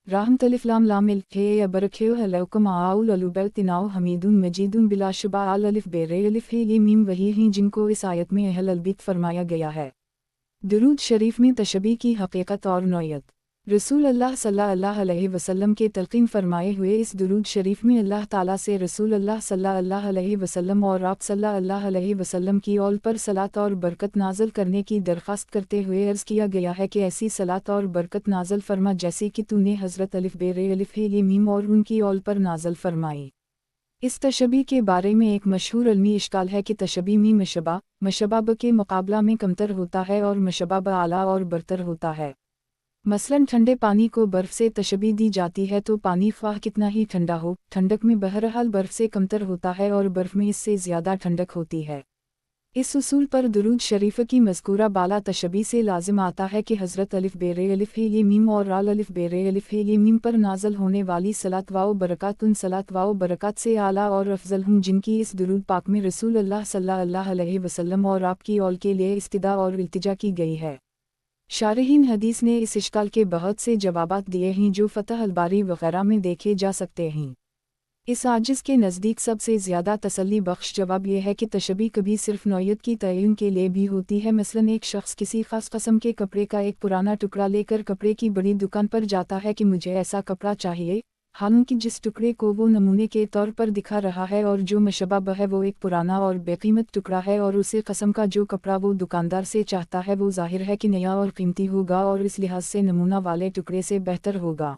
رحمت الف لام لام الف برکھیو علیکم آؤل البیتناؤ حمیدun مجیدun بلا شبہ آل الف بیر الف ہے میم وہی ہیں جن کو اس آیت میں اہل البیت فرمایا گیا ہے۔ درود شریف میں تشبیہ کی حقیقت اور نوعیت۔ رسول اللہ صلی اللہ علیہ وسلم کے تلقین فرمائے ہوئے اس درود شریف میں اللہ تعالیٰ سے رسول اللہ صلی اللہ علیہ وسلم اور آپ صلی اللہ علیہ وسلم کی اول پر صلاۃ اور برکت نازل کرنے کی درخواست کرتے ہوئے عرض کیا گیا ہے کہ ایسی صلاۃ اور برکت نازل فرما جیسی کہ تو نے حضرت الف بیر الف ہے میم اور ان کی اول پر نازل فرمائی۔ اس تشبیہ کے بارے میں ایک مشہور علمی اشکال ہے کہ تشبیہ میں مشبہ ب کے مقابلہ میں کمتر ہوتا ہے اور مشبہ ب اعلیٰ اور برتر ہوتا ہے۔ مثلاً ٹھنڈے پانی کو برف سے تشبیہ دی جاتی ہے تو پانی خواہ کتنا ہی ٹھنڈا ہو، ٹھنڈک میں بہرحال برف سے کمتر ہوتا ہے اور برف میں اس سے زیادہ ٹھنڈک ہوتی ہے۔ اس اصول پر درود شریف کی مذکورہ بالا تشبیہ سے لازم آتا ہے کہ حضرت الف بیر الف ہے میم اور آل الف بیر الف ہے میم پر نازل ہونے والی صلاۃ و برکات ان صلاۃ و برکات سے اعلیٰ اور افضل ہوں جن کی اس درود پاک میں رسول اللہ صلی اللہ علیہ وسلم اور آپ کی اول کے لیے استدعا اور التجا کی گئی ہے۔ شارحین حدیث نے اس اشکال کے بہت سے جوابات دیے ہیں جو فتح الباری وغیرہ میں دیکھے جا سکتے ہیں۔ اس عاجز کے نزدیک سب سے زیادہ تسلی بخش جواب یہ ہے کہ تشبیہ کبھی صرف نوعیت کی تعین کے لیے بھی ہوتی ہے۔ مثلاً ایک شخص کسی خاص قسم کے کپڑے کا ایک پرانا ٹکڑا لے کر کپڑے کی بڑی دکان پر جاتا ہے کہ مجھے ایسا کپڑا چاہیے، حالانکہ جس ٹکڑے کو وہ نمونے کے طور پر دکھا رہا ہے اور جو مشبہ ب ہے وہ ایک پرانا اور بے قیمت ٹکڑا ہے، اور اسی قسم کا جو کپڑا وہ دکاندار سے چاہتا ہے وہ ظاہر ہے کہ نیا اور قیمتی ہوگا اور اس لحاظ سے نمونہ والے ٹکڑے سے بہتر ہوگا۔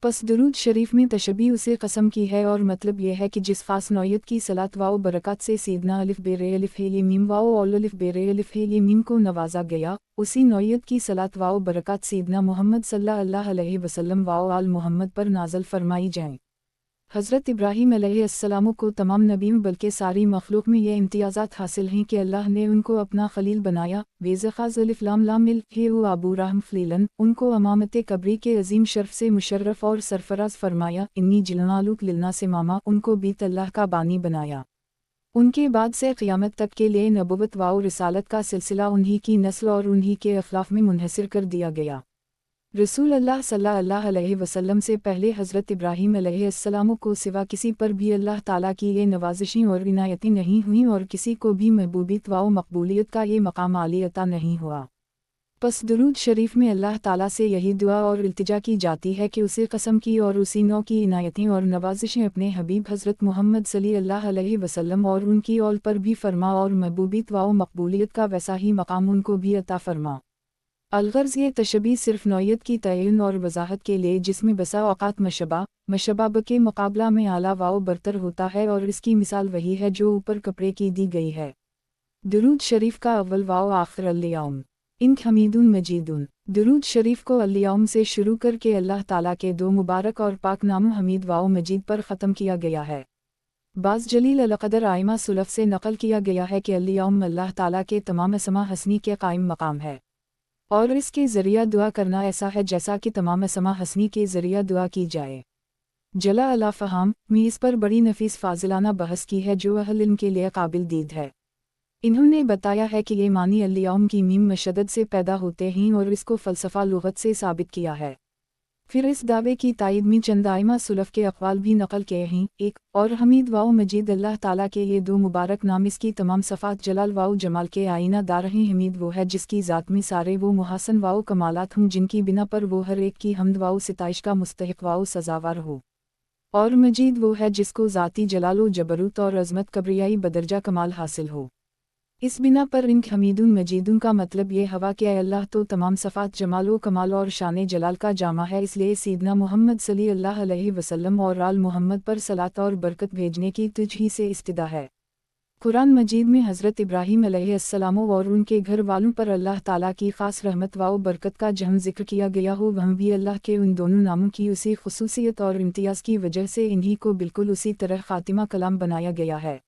پس درود شریف میں تشبیہ اسی قسم کی ہے، اور مطلب یہ ہے کہ جس خاص نوعیت کی صلاۃ و برکات سے سیدنا الف بیر الف ہے میم و اول الف بیر الف ہے میم کو نوازا گیا، اسی نوعیت کی صلاۃ و برکات سیدنا محمد صلی اللہ علیہ وسلم و آل محمد پر نازل فرمائی جائیں۔ حضرت ابراہیم علیہ السلام کو تمام نبیوں بلکہ ساری مخلوق میں یہ امتیازات حاصل ہیں کہ اللہ نے ان کو اپنا خلیل بنایا، بیزخاز الف لام لام الہ ابو رحم فلیلن، ان کو امامت قبری کے عظیم شرف سے مشرف اور سرفراز فرمایا، انی جلنالوک للنا سے ماما، ان کو بیت اللہ کا بانی بنایا۔ ان کے بعد سے قیامت تک کے لیے نبوت و رسالت کا سلسلہ انہی کی نسل اور انہی کے اخلاف میں منحصر کر دیا گیا۔ رسول اللہ صلی اللہ علیہ وسلم سے پہلے حضرت ابراہیم علیہ السلام کو سوا کسی پر بھی اللہ تعالیٰ کی یہ نوازشیں اور عنایتیں نہیں ہوئیں، اور کسی کو بھی محبوبیت و مقبولیت کا یہ مقام عالی عطا نہیں ہوا۔ پس درود شریف میں اللہ تعالیٰ سے یہی دعا اور التجا کی جاتی ہے کہ اسی قسم کی اور اسی نوع کی عنایتیں اور نوازشیں اپنے حبیب حضرت محمد صلی اللہ علیہ وسلم اور ان کی اول پر بھی فرما، اور محبوبیت و مقبولیت کا ویسا ہی مقام ان کو بھی عطا فرما۔ الغرض یہ تشبیہ صرف نوعیت کی تعین اور وضاحت کے لیے جس میں بسا اوقات مشبہ ب کے مقابلہ میں اعلیٰ و برتر ہوتا ہے، اور اس کی مثال وہی ہے جو اوپر کپڑے کی دی گئی ہے۔ درود شریف کا اول و آخر الیوم انک حمیدun مجیدun۔ درود شریف کو الیوم سے شروع کر کے اللہ تعالیٰ کے دو مبارک اور پاک ناموں حمید و مجید پر ختم کیا گیا ہے۔ بعض جلیل القدر ائمہ سلف سے نقل کیا گیا ہے کہ الیوم اللہ تعالیٰ کے تمام اسماء حسنی کے قائم مقام ہے، اور اس کے ذریعہ دعا کرنا ایسا ہے جیسا کہ تمام اسماء حسنی کے ذریعہ دعا کی جائے۔ جلا اللہ فہام میں اس پر بڑی نفیس فاضلانہ بحث کی ہے جو اہل علم کے لیے قابل دید ہے۔ انہوں نے بتایا ہے کہ یہ معنی الیوم کی میم مشدد سے پیدا ہوتے ہیں، اور اس کو فلسفہ لغت سے ثابت کیا ہے۔ फिर इस दावे की तायद में चंद आइमा सुलफ के अक़वाल भी नकल किए हैं। एक और हमीद वाओ मजीद अल्लाह ताला के ये दो मुबारक नाम इसकी तमाम सफ़ात जलाल वाओ जमाल के आईना दार हैं। हमीद वो है जिसकी ज़ात में सारे वो मुहसन वाओ कमालात हों जिनकी बिना पर वो हर एक की हम्द वाओ सिताइश का मुस्तहिक़ वाओ सज़ावार हो। और मजीद वो है जिसको ज़ाती जलालो जबरूत और अज़मत कब्रियाई बदरजा कमाल हासिल हो। इस बिना पर इन हमीदुन मजीदुन का मतलब ये हवा कि अल्लाह तो तमाम सफ़ात जमालो कमाल और शान जलाल का जामा है, इसलिए सीदना मोहम्मद सल्लल्लाहु अलैहि वसल्लम और आल मोहम्मद पर सलात और बरकत भेजने की तुझ ही से इस्तिदा है। कुरान मजीद में हज़रत इब्राहीम अलैहिस्सलाम और उनके घर वालों पर अल्लाह ताला की ख़ास रहमत व बरकत का जहम जिक्र किया गया हो, वह भी अल्लाह के उन दोनों नामों की उसी खुसूसियत और इम्तियाज़ की वजह से इन्हीं को बिल्कुल उसी तरह ख़ातिमा कलाम बनाया गया है।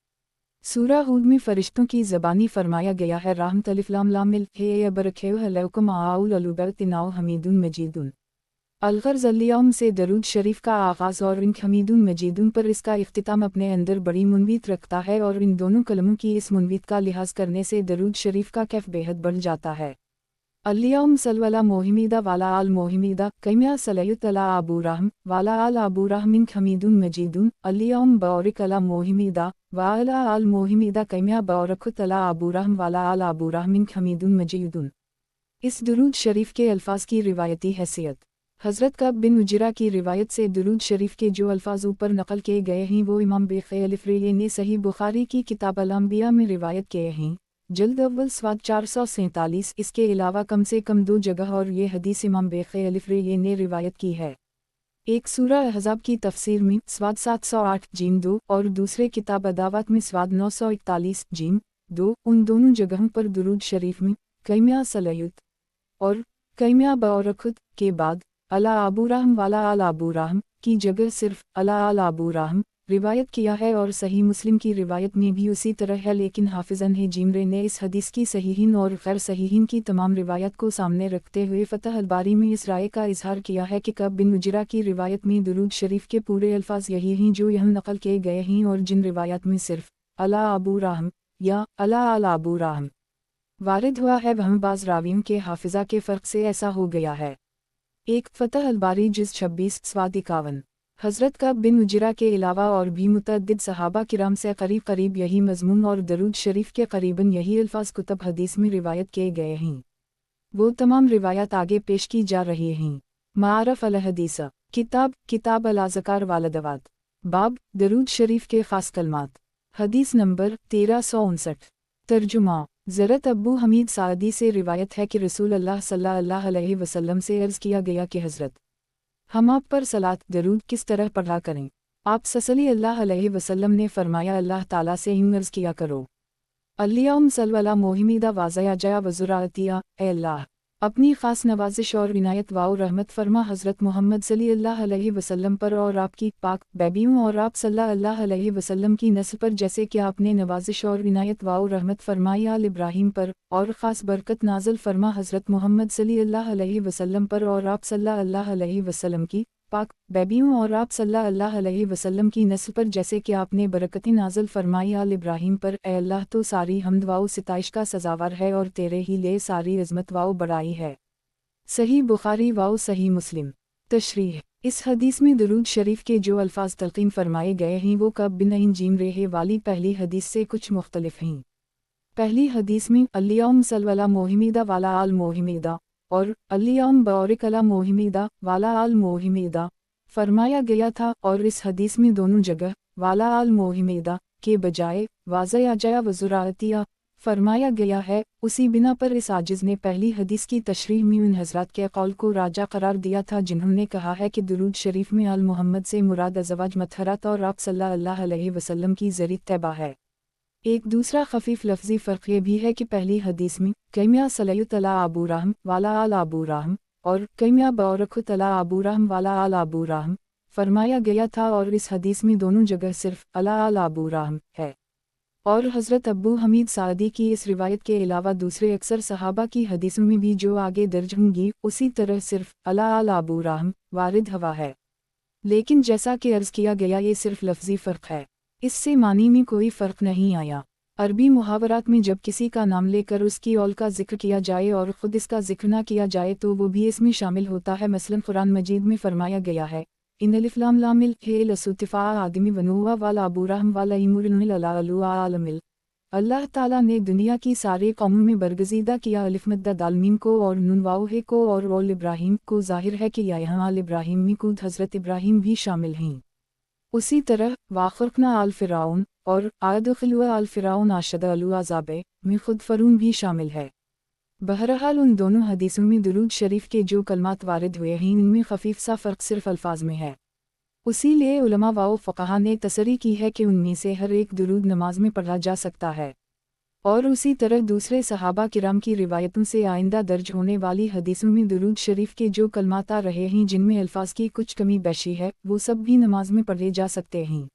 सूरा हूद में फ़रिश्तों की ज़बानी फरमाया गया है रहमत अलिफ लाम लाम मिल हे बरखेव अलैकुम आउल अलुबतिनाओ हमीदुन मजीदुन। अलगर्ज़ अल्लियौम से दरूद शरीफ का आगाज़ और इन हमीदुन मजीदुन पर इसका इख्तिताम अपने अंदर बड़ी मुनवीत रखता है और इन दोनों कलमों की इस मुनवीत का लिहाज करने से दरूद शरीफ का कैफ बेहद बढ़ जाता है। अल्लियौम सल्वला मोहिमीदा वाला आल मोहिमीदा कैमिया सलयुत अला अबू रहम वाला आल अबू रहमिन हमीदुन मजीदुन अल्लियौम बारिक अला मोहिमीदा वाला आल मोहिमीदा कैमिया बारकुत अला अबू रहम वाला आल अबू रहमिन हमीदुन मजीदुन। इस दुरूद शरीफ के अल्फाज की रिवायती हैसियत। हज़रत कब बिन उजरा की रिवायत से दुरूद शरीफ के जो अल्फाज ऊपर नकल किए गए हैं वो इमाम बेखैलिफ़्री ने सही बुखारी की किताब अल-अंबिया में रिवायत किए हैं, जल्द अव्वल स्वाद 447। इसके अलावा कम से कम दो जगह और ये हदीस इमाम बेखैलिफ़्री ने रिवायत की है। एक सूरा अहज़ाब की तफसीर में स्वाद 708 जीम 2 और दूसरे किताब अदावत में स्वाद 941 जीम 2। उन दोनों जगहों पर दुरूद शरीफ में कैमिया सलयुत और कैमिया बारकुत के बाद अला अबू रहम वाला आल अबू रहम की जगह सिर्फ अला आल अबू रहम रिवायत किया है और सही मुस्लिम की रिवायत में भी उसी तरह है। लेकिन हाफिज़न जिमरे ने इस हदीस की सहीहीन और गैर सहीहीन की तमाम रिवायत को सामने रखते हुए फ़तह अल-बारी में इस राय का इजहार किया है कि कब बिन उजरा की रिवायत में दुरूद शरीफ के पूरे अल्फाज यही हैं जो यहाँ नकल किए गए हैं और जिन रिवायत में सिर्फ अला अबू रहम या अला आल अबू रहम वारिद हुआ है वह बाज़ रावियों के हाफिज़ा के फ़र्क से ऐसा हो गया है। एक फ़तह अल-बारी जिज़ 26 स्वाद 51। हज़रत कब बिन उजरा के अलावा और भी मुतअद्दिद सहाबा किराम से करीब यही मज़मून और दरूद शरीफ के करीबन यही अल्फाज कुतुब हदीस में रिवायत किए गए हैं। वो तमाम रिवायत आगे पेश की जा रही हैं। मारफ़ अल हदीसा किताब अल अज़कार वालदवात बाब दरूद शरीफ के ख़ास कलमात। हदीस नंबर 1359। तर्जुमा ज़रत अब्बू हमीद सादी से रिवायत है कि रसूल अल्लाह सल्लल्लाहु अलैहि वसल्लम से अर्ज़ किया गया कि हज़रत हम आप पर सलात दरूद किस तरह पढ़ा करें। आप सल्लल्लाहु अलैहि वसल्लम ने फरमाया अल्लाह ताला से यूं अर्ज़ किया करो अल्लियौम सल्वला मोहिमीदा वाज़या जया वज़ुरातिया, ए अल्लाह अपनी ख़ास नवाजिश और इनायत वाओ रहमत फरमा हज़रत मोहम्मद सल्लल्लाहु अलैहि वसल्लम पर और आपकी पाक बेबियों और आप सल्लल्लाहु अलैहि वसल्लम की नस्ल पर जैसे कि आपने नवाजिश और इनायत वाओ रहमत फरमाई आल इब्राहीम पर, और ख़ास बरकत नाज़िल फरमा हज़रत मोहम्मद सल्लल्लाहु अलैहि वसल्लम पर और आप सल्लल्लाहु अलैहि वसल्लम की पाक बेबियों और आप सल्लल्लाहु अलैहि वसल्लम की नस्ल पर जैसे कि आपने बरकतें नाज़िल फरमाई आल इब्राहीम पर। ए अल्लाह तो सारी हम्द वाओ सिताइश का सज़ावर है और तेरे ही लिए सारी इज़्ज़त वाओ बड़ाई है। सही बुखारी वाओ सही मुस्लिम। तशरीह इस हदीस में दरूद शरीफ के जो अल्फाज तलक़ीन फरमाए गए हैं वो कब बिन जीम रेहे वाली पहली हदीस से कुछ मुख्तलिफ हैं। पहली हदीस में अल्लियौम सल्वला मोहिमीदा वाला आल मोहिमीदा और अल्लियौम बारिक अला मोहिमीदा वाला आल मोहिमीदा फरमाया गया था, और इस हदीस में दोनों जगह वाला आल मोहिमीदा के बजाय वाज़या जया वज़ुरातिया फरमाया गया है। उसी बिना पर इस आजिज़ ने पहली हदीस की तशरीह में उन हज़रात के कौल को राजा करार दिया था जिन्होंने कहा है कि दुरूद शरीफ में आल मोहम्मद से मुराद अज़वाज मतहरत और आप सल्लल्लाहु अलैहि वसल्लम की ज़री तैबा है। एक दूसरा खफीफ लफ्ज़ी फ़र्क ये भी है कि पहली हदीस में कैमिया सलयुत अला अबू रहम वाला आल अबू रहम और कैमिया बारकुत अला अबू रहम वाला आल अबू रहम फरमाया गया था, और इस हदीस में दोनों जगह सिर्फ अला आल अबू रहम है। और हज़रत अब्बू हमीद सादी की इस रिवायत के अलावा दूसरे अक्सर सहाबा की हदीसों में भी जो आगे दर्ज होंगी उसी तरह सिर्फ अला आल अबू रहम वारिद हवा है। लेकिन जैसा कि अर्ज़ किया गया ये सिर्फ लफ्ज़ी फ़र्क है, इससे मानी में कोई फ़र्क नहीं आया। अरबी मुहावरात में जब किसी का नाम लेकर उसकी औल का जिक्र किया जाए और ख़ुद इसका जिक्र ना किया जाए तो वो भी इसमें शामिल होता है। मसलन कुरान मजीद में फरमाया गया है, इन अलिफ लाम लामिल हे लसुतिफ़ा आदमी वनुवा वाला अबू रहम वाला इमुरनिल आलमिल। अल्लाह ताला ने दुनिया की सारे कौमों में बरगज़ीदा किया अलिफ मद्दा दाल मीम को और नून वाव हे को और औल इब्राहिम को। ज़ाहिर है कि यहाँ आल इब्राहिम में खुद हज़रत इब्राहिम भी शामिल हैं। उसी तरह वाखरकना आल फ़िरऔन और आदखिलु आल फ़िरऔन आशद अलु अज़ाबे में खुद फ़रून भी शामिल है। बहरहाल उन दोनों हदीसों में दुरूद शरीफ के जो कलमात वारिद हुए हैं इनमें खफीफ सा फ़र्क सिर्फ अल्फाज में है। उसी लिए उलमा व फ़क़हा ने तसरी की है कि उनमें से हर एक दुरूद नमाज में पढ़ा जा सकता है। और उसी तरह दूसरे सहाबा किराम की रिवायतों से आइंदा दर्ज होने वाली हदीसों में दुरूद शरीफ के जो कलमात आ रहे हैं जिनमें अल्फाज की कुछ कमी बेशी है वो सब भी नमाज में पढ़े जा सकते हैं।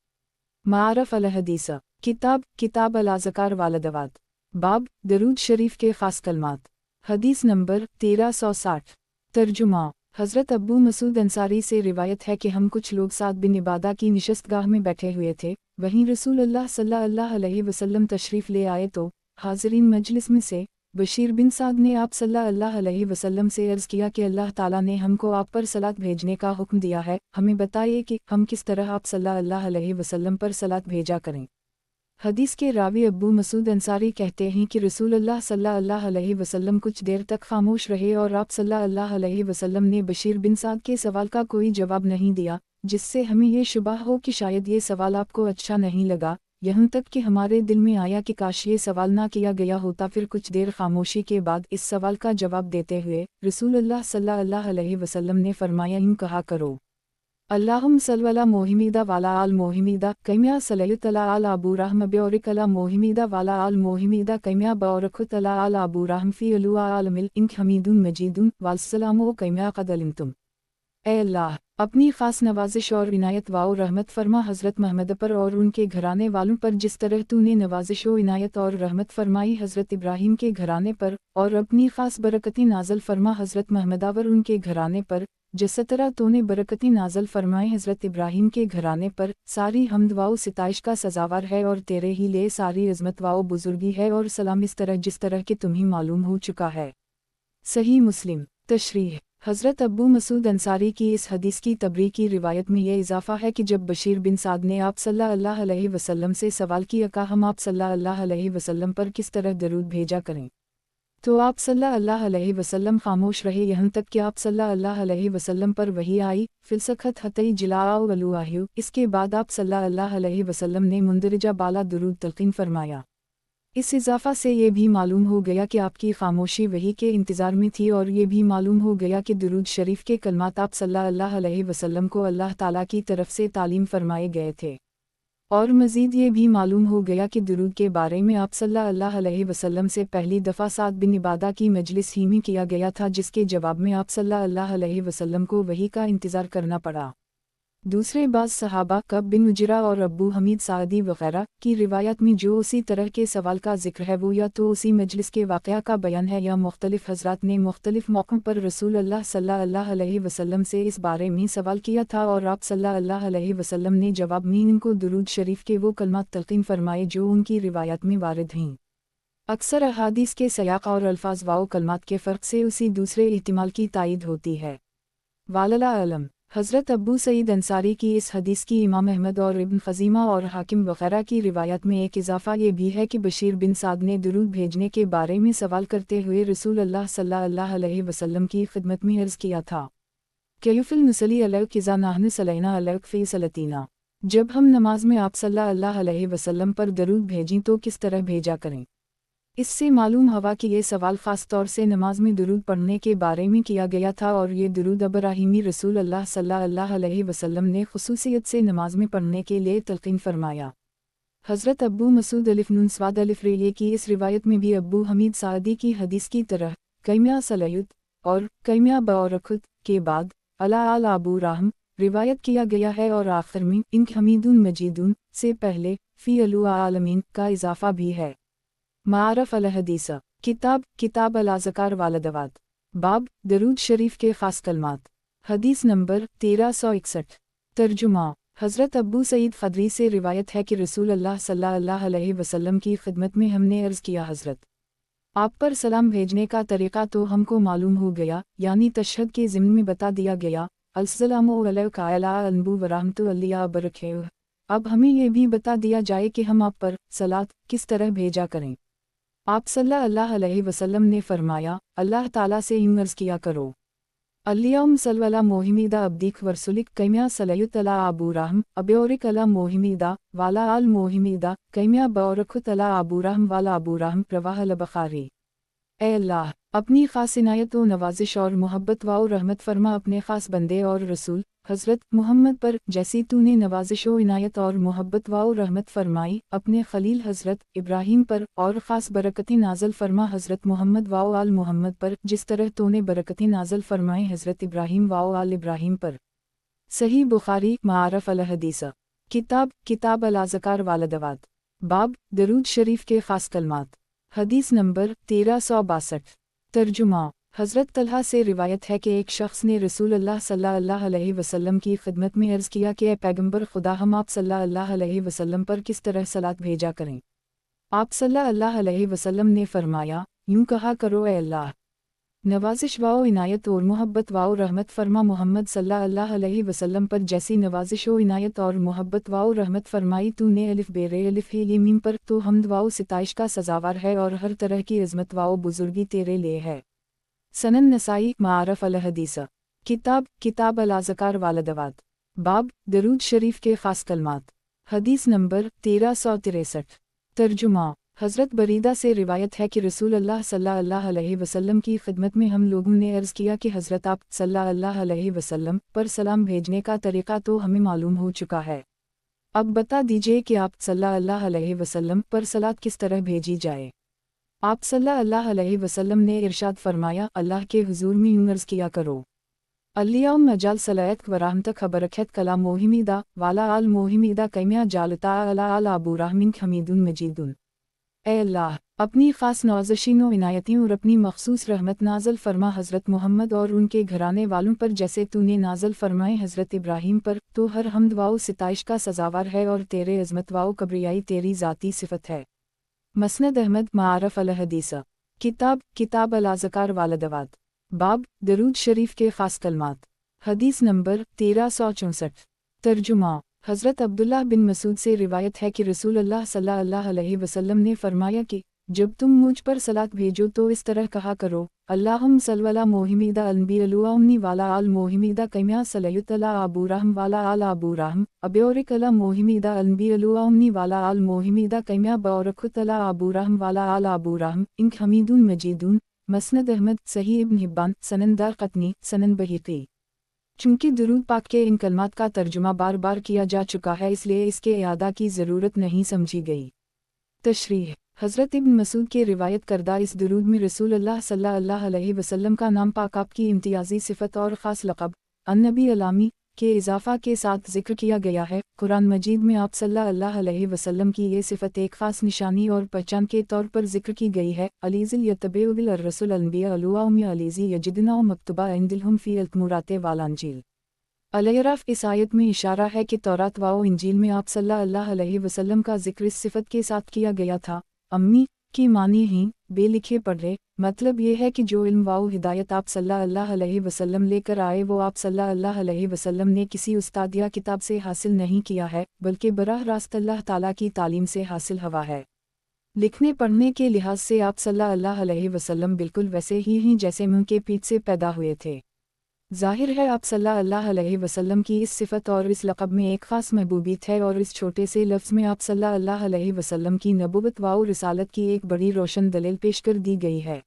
मारफ अल हदीस किताब अल अज़कार वालदवात बाब दरूद शरीफ के ख़ास कलमात। हदीस नंबर 1360। तर्जुमा हज़रत अब्बू मसूद अंसारी से रिवायत है कि हम कुछ लोग साद बिन इबादा की निशस्तगाह में बैठे हुए थे, वहीं रसूलुल्लाह सल्लल्लाहु अलैहि वसल्लम तशरीफ़ ले आए तो हाज़रीन मजलिस में से बशीर बिन साद ने आप सल्लल्लाहु अलैहि वसल्लम से अर्ज़ किया कि अल्लाह ताला ने हमको आप पर सलात भेजने का हुक्म दिया है, हमें बताइए कि हम किस तरह आप सल्लल्लाहु अलैहि वसल्लम पर सलात भेजा करें। हदीस के रावी अब्बू मसूद अंसारी कहते हैं कि रसूलुल्लाह सल्लल्लाहु अलैहि वसल्लम कुछ देर तक खामोश रहे और आप सल्लल्लाहु अलैहि वसल्लम ने बशीर बिन साद के सवाल का कोई जवाब नहीं दिया, जिससे हमें ये शुबा हो कि शायद ये सवाल आपको अच्छा नहीं लगा। यहाँ तक कि हमारे दिल में आया कि काश ये सवाल ना किया गया होता। फिर कुछ देर खामोशी के बाद इस सवाल का जवाब देते हुए रसूलुल्लाह सल्लल्लाहु अलैहि वसल्लम ने फरमाया, यूं कहा करो, अल्लाहुम्म सल्लि अला मोहम्मद वाला आल मोहम्मद कैमिया सल्लल्लाहु तआला अला अबू रहम बौरिक अला मोहम्मद वाला आल मोहम्मद कैमिया बौरक तआला अला अबू रहम फी अलुआ आलमिल इन हमीदुन मजीदुन वस्सलामु कैमिया क़द अलिमतुम। ए अल्लाह, अपनी ख़ास नवाजिश और इनायत व रहमत फरमा हज़रत महमद पर और उनके घराने वालों पर जिस तरह तूने नवाजिश व इनायत और रहमत फरमाई हज़रत इब्राहीम के घराने पर, और अपनी ख़ास बरकती नाज़ल फरमा हज़रत महमद और उनके घराने पर जिस तरह तूने बरकती नाज़ल फरमाई हज़रत इब्राहीम के घराने पर। सारी हम्द व सिताइश का सज़ावर है और तेरे ही लिए सारी इज़्ज़त व बुज़ुर्गी है और सलाम इस तरह जिस तरह कि तुम्हें मालूम हो चुका है। सही मुस्लिम। तशरीह हज़रत अब्बू मसूद अंसारी की इस हदीस की तबरी की रिवायत में यह इजाफ़ा है कि जब बशीर बिन साद ने आप सल्लल्लाहु अलैहि वसल्लम से सवाल किया कि हम आप सल्लल्लाहु अलैहि वसल्लम पर किस तरह दरूद भेजा करें, तो आप सल्लल्लाहु अलैहि वसल्लम खामोश रहे यहाँ तक कि आप सल्लल्लाहु अलैहि वसल्लम पर वही आई फिलसखत हतई जिलाओ वलुआहु। इसके बाद आप सल्लल्लाहु अलैहि वसल्लम ने मुंदरजा बाला दरूद तलकीन फरमाया। इस इजाफ़ा से ये भी मालूम हो गया कि आपकी खामोशी वही के इंतज़ार में थी और ये भी मालूम हो गया कि दुरूद शरीफ के कलमात आप सल्लल्लाहु अलैहि वसल्लम को अल्लाह ताला की तरफ से तालीम फरमाए गए थे। और मज़ीद ये भी मालूम हो गया कि दुरूद के बारे में आप सल्लल्लाहु अलैहि वसल्लम से पहली दफ़ा साद बिन इबादा की मजलिस ही में किया गया था, जिसके जवाब में आप सल्लल्लाहु अलैहि वसल्लम को वही का इंतज़ार करना पड़ा। दूसरे बाज़ सहाबा कब बिन उजरा और अब्बू हमीद सादी वग़ैरह की रिवायत में जो उसी तरह के सवाल का जिक्र है वो या तो उसी मजलिस के वाक़या का बयान है या मुख्तलिफ़ हज़रात ने मुख्तलिफ़ मौक़ों पर रसूलुल्लाह सल्लल्लाहु अलैहि वसल्लम से इस बारे में सवाल किया था और आप सल्लल्लाहु अलैहि वसल्लम ने जवाब में इनको दुरूद शरीफ के वो कलमात तलक़ीन फरमाए जो उनकी रिवायत में वारिद हैं। अक्सर अहादीस के सयाक़ और अल्फाज व कलमात के फ़र्क से उसी दूसरे इहतिमाल की तायीद होती है। वालला अलम हज़रत अब्बू सईद अंसारी की इस हदीस की इमाम अहमद और इब्न ख़ज़ीमा और हाकिम वग़ैरह की रिवायत में एक इजाफ़ा ये भी है कि बशीर बिन साद ने दुरूद भेजने के बारे में सवाल करते हुए रसूलुल्लाह सल्लल्लाहु अलैहि वसल्लम की खिदमत में अर्ज़ किया था, कयुफ़िल नुसली अलैक इज़ा नहनु सलैना अलैक फ़ी सलतीना, जब हम नमाज में आप सल्लल्लाहु अलैहि वसल्लम पर दरूद भेजें तो किस तरह भेजा करें। इससे मालूम हुआ कि ये सवाल ख़ास तौर से नमाज में दुरूद पढ़ने के बारे में किया गया था और ये दुरूद इब्राहीमी रसूलुल्लाह सल्लल्लाहु अलैहि वसल्लम ने ख़ुसूसियत से नमाज में पढ़ने के लिए तलक़ीन फरमाया। हज़रत अब्बू मसूद अलिफ नून स्वाद अलिफ रे की इस रिवायत में भी अब्बू हमीद सादी की हदीस की तरह कैमिया सलयुत और कैमिया बौरखुत के बाद अला आल अबू रहम रिवायत किया गया है और आखिर में इन हमीदुन मजीदुन से पहले फ़ी अलुआ आलमीन का इजाफ़ा भी है। मारफ अल हदीस किताब अल अज़कार वालदवात बाब दरूद शरीफ के ख़ास कलमात। हदीस नंबर 1361। तर्जुमा हज़रत अबू सईद ख़दरी से रिवायत है कि रसूल अल्लाह सल्लल्लाहु अलैहि वसल्लम की खिदमत में हमने अर्ज़ किया, हज़रत आप पर सलाम भेजने का तरीक़ा तो हमको मालूम हो गया, यानी तशहद के ज़िम्न में बता दिया गया, अस्सलामु अलैका अला अनबु व रहमतुल्लाहि व बरकातुहू। अब हमें ये भी बता दिया जाए कि हम आप पर सलात किस तरह भेजा करें। आप सल्लल्लाहु अलैहि वसल्लम ने फरमाया, अल्लाह ताला से यूं अर्ज़ किया करो, अल्लियम सल्वला मोहिमीदा अब्दीक वरसुलिक कैमिया सलयुत अला अबू रहम अब्योरिक अला मोहिमीदा वाला आल मोहिमीदा कैमिया बौरखुत अला अबू रहम वाला अबू रहम प्रवाह अल बखारी। ए अल्लाह, अपनी ख़ास इनायत व नवाजिश और मोहब्बत व रहमत फरमा अपने ख़ास बंदे और रसूल हज़रत मुहम्मद पर, जैसी तूने नवाजिश व इनायत और मोहब्बत व रहमत फरमाई अपने खलील हज़रत इब्राहीम पर, और ख़ास बरकतें नाज़ल फरमा हज़रत मोहम्मद व आल मोहम्मद पर, जिस तरह तूने बरकतें नाज़ल फरमाई हज़रत इब्राहीम व आल इब्राहीम पर। सही बुखारी मारफ अल हदीस किताब अल अज़कार वालदवात बाब दरूद शरीफ के ख़ास कलमात। हदीस नंबर 1362। तर्जुमा। हज़रत तलहा से रिवायत है कि एक शख्स ने रसूल अल्लाह सल्लल्लाहु अलैहि वसल्लम की खिदमत में अर्ज़ किया कि ए पैगंबर खुदा, हम आप सल्लल्लाहु अलैहि वसल्लम पर किस तरह सलात भेजा करें। आप सल्लल्लाहु अलैहि वसल्लम ने फरमाया, यूं कहा करो, ए अल्लाह, नवाजिश व इनायत और मोहब्बत व रहमत फरमा मोहम्मद सल्लल्लाहु अलैहि वसल्लम पर, जैसी नवाजिश व इनायत और मोहब्बत व रहमत फरमाई तूने अलिफ बेरे अलिफ ही मीम पर, तो हम्द व सिताइश का सजावार है और हर तरह की इज़्ज़त व बुजुर्गी तेरे लिए है। सनन नसाई मारफ अल हदीस किताब अल अज़कार वालदवात बाब दरूद शरीफ के ख़ास कलमात। हदीस नंबर 1363। तर्जुमा। हज़रत बरीदा से रिवायत है कि रसूल अल्लाह सल्लल्लाहु अलैहि वसल्लम की खिदमत में हम लोगों ने अर्ज़ किया कि हज़रत आप सल्लल्लाहु अलैहि वसल्लम पर सलाम भेजने का तरीक़ा तो हमें मालूम हो चुका है, अब बता दीजिए कि आप सल्लल्लाहु अलैहि वसल्लम पर सलात किस तरह भेजी जाए। आप सल्लल्लाहु अलैहि वसल्लम ने इरशाद फरमाया, अल्लाह के हुजूर में यूं अर्ज़ किया करो, अल्लियम मजाल सलायत वराहमतक बरकत कला मोहिमीदा वाला आल मोहिमीदा कैमिया जालता अला आल अबू रहमिन हमीदुन मजीदुन। ए अल्लाह, अपनी ख़ास नवाज़िशों व इनायतियों और अपनी मखसूस रहमत नाज़ल फरमा हज़रत मोहम्मद और उनके घराने वालों पर, जैसे तूने नाज़ल फरमाए हज़रत इब्राहीम पर, तो हर हम्द व सिताइश का सजावार है और तेरे अज़मत व कब्रियाई तेरी ज़ाती सिफ़त है। मसनद अहमद मारफ अल हदीस किताब अल अज़कार वालदवात बाब दरूद शरीफ के ख़ास कलमात। हदीस नंबर 1364। तर्जुमा। हज़रत अब्दुल्लाह बिन मसूद से रिवायत है कि रसूल अल्लाह सल्लल्लाहु अलैहि वसल्लम ने फरमाया कि जब तुम मुझ पर सलात भेजो तो इस तरह कहा करो, अल्लाहुम्म सल्लि मोहिमीदा अनबी अलुआमनी वाला आल मोहिमीदा कैमिया सलयुत अला अबू रहम वाला आल अबू रहम अब्योरिक अला मोहिमीदा अनबी अलुआमनी वाला आल मोहिमीदा कैमिया बौरखुत अला अबू रहम वाला आल अबू रहम इंक हमीदुन मजीदुन। मसनद अहमद सही इब्न हिब्बान सनन दारक़ुतनी सनन बहीक़ी। चूँकि दुरूद पाक के इन कलमात का तर्जुमा बार बार किया जा चुका है, इसलिए इसके इआदा की ज़रूरत नहीं समझी गई। तशरीह। हज़रत इब्न मसूद के रिवायत करदा इस दुरूद में रसूल अल्लाह सल्लल्लाहु अलैहि वसल्लम का नाम पाक, आपकी इम्तियाज़ी सिफ़त और ख़ास लक़ब अन्नबी अलामी के इजाफ़ा के साथ ज़िक्र किया गया है। कुरान मजीद में आप सल्लल्लाहु अलैहि वसल्लम की ये सिफ़त एक ख़ास निशानी और पहचान के तौर पर ज़िक्र की गई है। अलीज़िल यतबेउल रसूल अनबिया अलुआम अलीज़ी यजिदना मकतुबा इंदिलहुम फ़ी अल-तौरात वल इंजील। अल-अराफ़। इस आयत में इशारा है कि तौरात व इंजील में आप सल्लल्लाहु अलैहि वसल्लम का ज़िक्र इस सिफ़त के साथ किया गया था। अम्मी की मानी ही बेलिखे पढ़े, मतलब ये है कि जो इल्म व हिदायत आप सल्लल्लाहु अलैहि वसल्लम लेकर आए वो आप सल्लल्लाहु अलैहि वसल्लम ने किसी उस्ताद या किताब से हासिल नहीं किया है, बल्कि बराह रास्त अल्लाह ताला की तालीम से हासिल हुआ है। लिखने पढ़ने के लिहाज से आप सल्लल्लाहु अलैहि वसल्लम बिल्कुल वैसे ही हैं जैसे मुँह के पीठ से पैदा हुए थे। ज़ाहिर है आप सल्लल्लाहु अलैहि वसल्लम की इस सिफ़त और इस लक़ब में एक ख़ास महबूबियत है, और इस छोटे से लफ्ज़ में आप सल्लल्लाहु अलैहि वसल्लम की नबूवत व रिसालत की एक बड़ी रोशन दलील पेश कर दी गई है।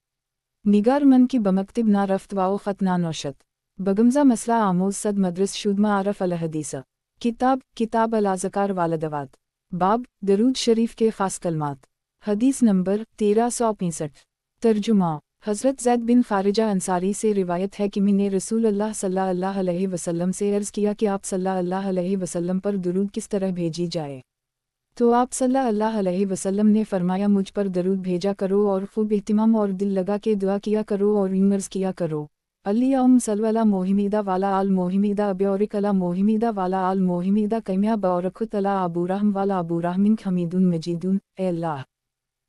निगार मन की बमकतिब ना रफ्त व ख़त ना नौशत बगमज़ा मसला आमोज़ सद मदरस शुद मारफ अल हदीस किताब अल अज़कार वालदवात बाब दरूद शरीफ के ख़ास कलमात। हदीस नंबर 1365। तर्जुमा। हज़रत ज़ैद बिन ख़ारिजा अंसारी से रिवायत है कि मैंने रसूल अल्लाह सल्लल्लाहु अलैहि वसल्लम से अर्ज़ किया कि आप सल्लल्लाहु अलैहि वसल्लम पर दुरूद किस तरह भेजी जाए। तो आप सल्लल्लाहु अलैहि वसल्लम ने फरमाया, मुझ पर दरूद भेजा करो और खूब एहतिमाम और दिल लगा के दुआ किया करो और यूं अर्ज़ किया करो, अलियाम सलवला मोहिमीदा वाला आल मोहिमीदा अब्योरिकला मोहिमीदा वाला आल मोहिमीदा कैमिया बौरखुतला अबूराहम वाला अबूराहमिन हमीदुन मजीदुन ए अल्लाह।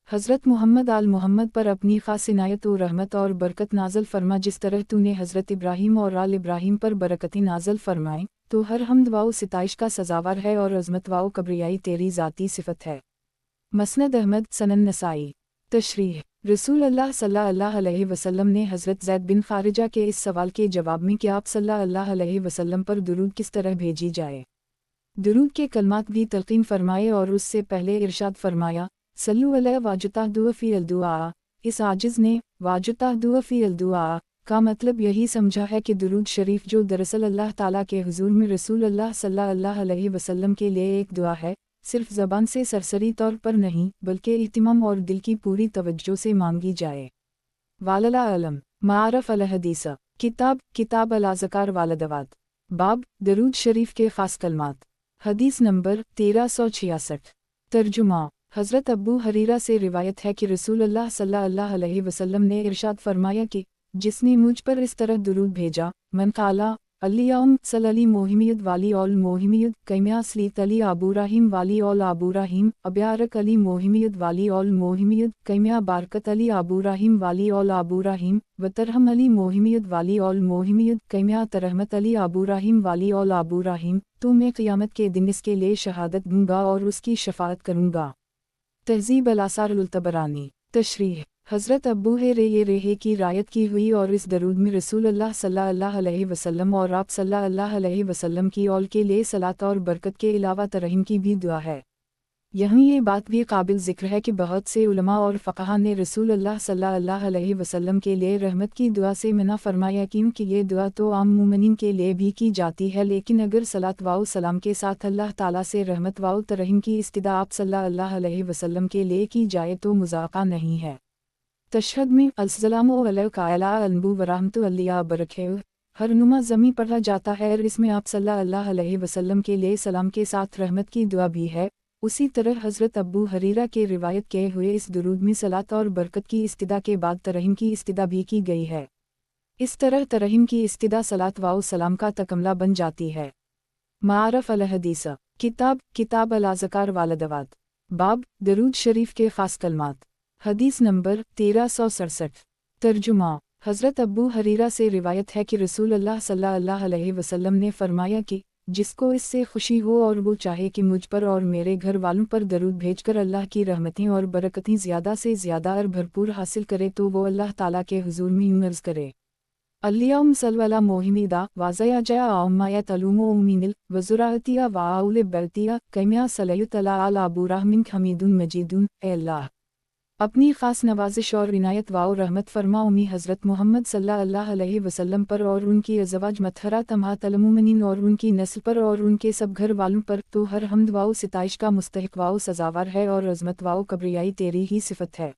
हज़रत मोहम्मद आल मोहम्मद पर अपनी ख़ास इनायत और रहमत और बरकत नाज़ल फरमा, जिस तरह तूने हज़रत इब्राहीम और आल इब्राहीम पर बरकती नाज़ल फरमाई, तो हर हम्द व सिताइश का सज़ावर है और अज़मत व कब्रियाई तेरी ज़ाती सिफ़त है। मसनद अहमद सनन नसाई। तशरीह। रसूल अल्लाह सल्लल्लाहु अलैहि वसल्लम ने हज़रत ज़ैद बिन खारिजा के इस सवाल के जवाब में कि आप सल्लल्लाहु अलैहि वसल्लम पर दुरूद किस तरह भेजी जाए, दुरूद के कलमात भी तलक़ीन फरमाए और उससे पहले इरशाद फरमाया, सल्लु अलैहि वाजुताहदु फ़ी अल-दुआ। इस आजिज़ ने वाजुताहदु फ़ी अल-दुआ का मतलब यही समझा है कि दुरूद शरीफ जो दरअसल अल्लाह ताला के हुज़ूर में रसूल अल्लाह सल्लल्लाहु अलैहि वसल्लम के लिए एक दुआ है, सिर्फ ज़बान से सरसरी तौर पर नहीं बल्कि इहतिमाम और दिल की पूरी तवज्जो से मांगी जाए। वालला अलम। मारफ अल हदीस। किताब अल अज़कार वालदवात। बाब दरूद शरीफ के ख़ास कलमात। हदीस नंबर 1366। तर्जुमा। हज़रत अबू हरीरा से रिवायत है कि रसूल अल्लाह सल्लल्लाहु अलैहि वसल्लम ने इरशाद फरमाया कि जिसने मुझ पर इस तरह दुरूद भेजा, मन काला अलियाम सलली मोहिमियत वाली औल मोहिमियत कैमिया सलीत अली अबूराहिम वाली औल अबूराहिम अब्यारक अली मोहिमियत वाली औल मोहिमियत कैमिया बारकत अली अबूराहिम वाली औल अबूराहिम वतरहम अली मोहिमियत वाली औल मोहिमियत कैमिया तरहमत अली अबूराहिम वाली औल अबूराहिम, तो मैं क़यामत के दिन इसके लिए शहादत दूंगा और उसकी शफाअत करूंगा। तहज़ीब अल-आसार अल-तबरानी। तशरीह। हज़रत अबू हुरैरा की रायत की हुई और इस दरूद में रसूल अल्लाह सल्लल्लाहु अलैहि वसल्लम और आप सल्लल्लाहु अलैहि वसल्लम की औल के लिए सलात और बरकत के अलावा तरहीम की भी दुआ है। यहीं ये बात भी काबिल ज़िक्र है कि बहुत से उलमा और फ़क़हा ने रसूल अल्लाह सल्लल्लाहु अलैहि वसल्लम के लिए रहमत की दुआ से मना फरमाया, क्योंकि ये दुआ तो आम मुमिनीन के लिए भी की जाती है, लेकिन अगर सलात व सलाम के साथ अल्लाह ताला से रहमत व तरहीम की इस्तिदा आप सल्लल्लाहु अलैहि वसल्लम के लिए की जाए तो मुज़ाक़ा नहीं है। तशहद में अस्सलामु अलैका अला अनबु व रहमतुल्लाहि बरकatuह हर नुमा ज़मी पढ़ा जाता है और इसमें आप सल्लल्लाहु अलैहि वसल्लम के लिए सलाम के साथ रहमत की दुआ भी है। उसी तरह हज़रत अबू हरीरा के रिवायत किए हुए इस दुरूद में सलात और बरकत की इस्तिदा के बाद तरहीम की इस्तिदा भी की गई है। इस तरह तरहीम की इस्तिदा सलात व सलाम का तकमला बन जाती है। मारफ अल हदीस। किताब अल अज़कार वालदवात। बाब दरूद शरीफ के ख़ास कलमात। हदीस नंबर 1367। तर्जुमा। हज़रत अबू हरीरा से रिवायत है कि रसूल अल्लाह सल्लल्लाहु अलैहि वसल्लम ने फरमाया कि जिसको इससे खुशी हो और वो चाहे कि मुझ पर और मेरे घर वालों पर दरूद भेजकर अल्लाह की रहमतें और बरकतें ज़्यादा से ज़्यादा और भरपूर हासिल करे तो वो अल्लाह ताला के हुज़ूर में यूं अर्ज़ करे, अल्लियाम सल्वला मोहिमीदा वाज़या जया आम्मायत अलूमो उमीनिल वज़ुरातिया वाउल बरतिया कैमिया सलयुत अला आल अबूराहमिन हमीदुन मजीदुन ए अल्लाह। अपनी ख़ास नवाजिश और इनायत व रहमत फरमा उम्मी हज़रत मोहम्मद सल्लल्लाहु अलैहि वसल्लम पर और उनकी अज़वाज मतहरा तमात अलमुमिनीन और उनकी नस्ल पर और उनके सब घर वालों पर, तो हर हम्द व सिताइश का मुस्तहिक़ व सज़ावर है और अज़मत व कब्रियाई तेरी ही सिफ़त है।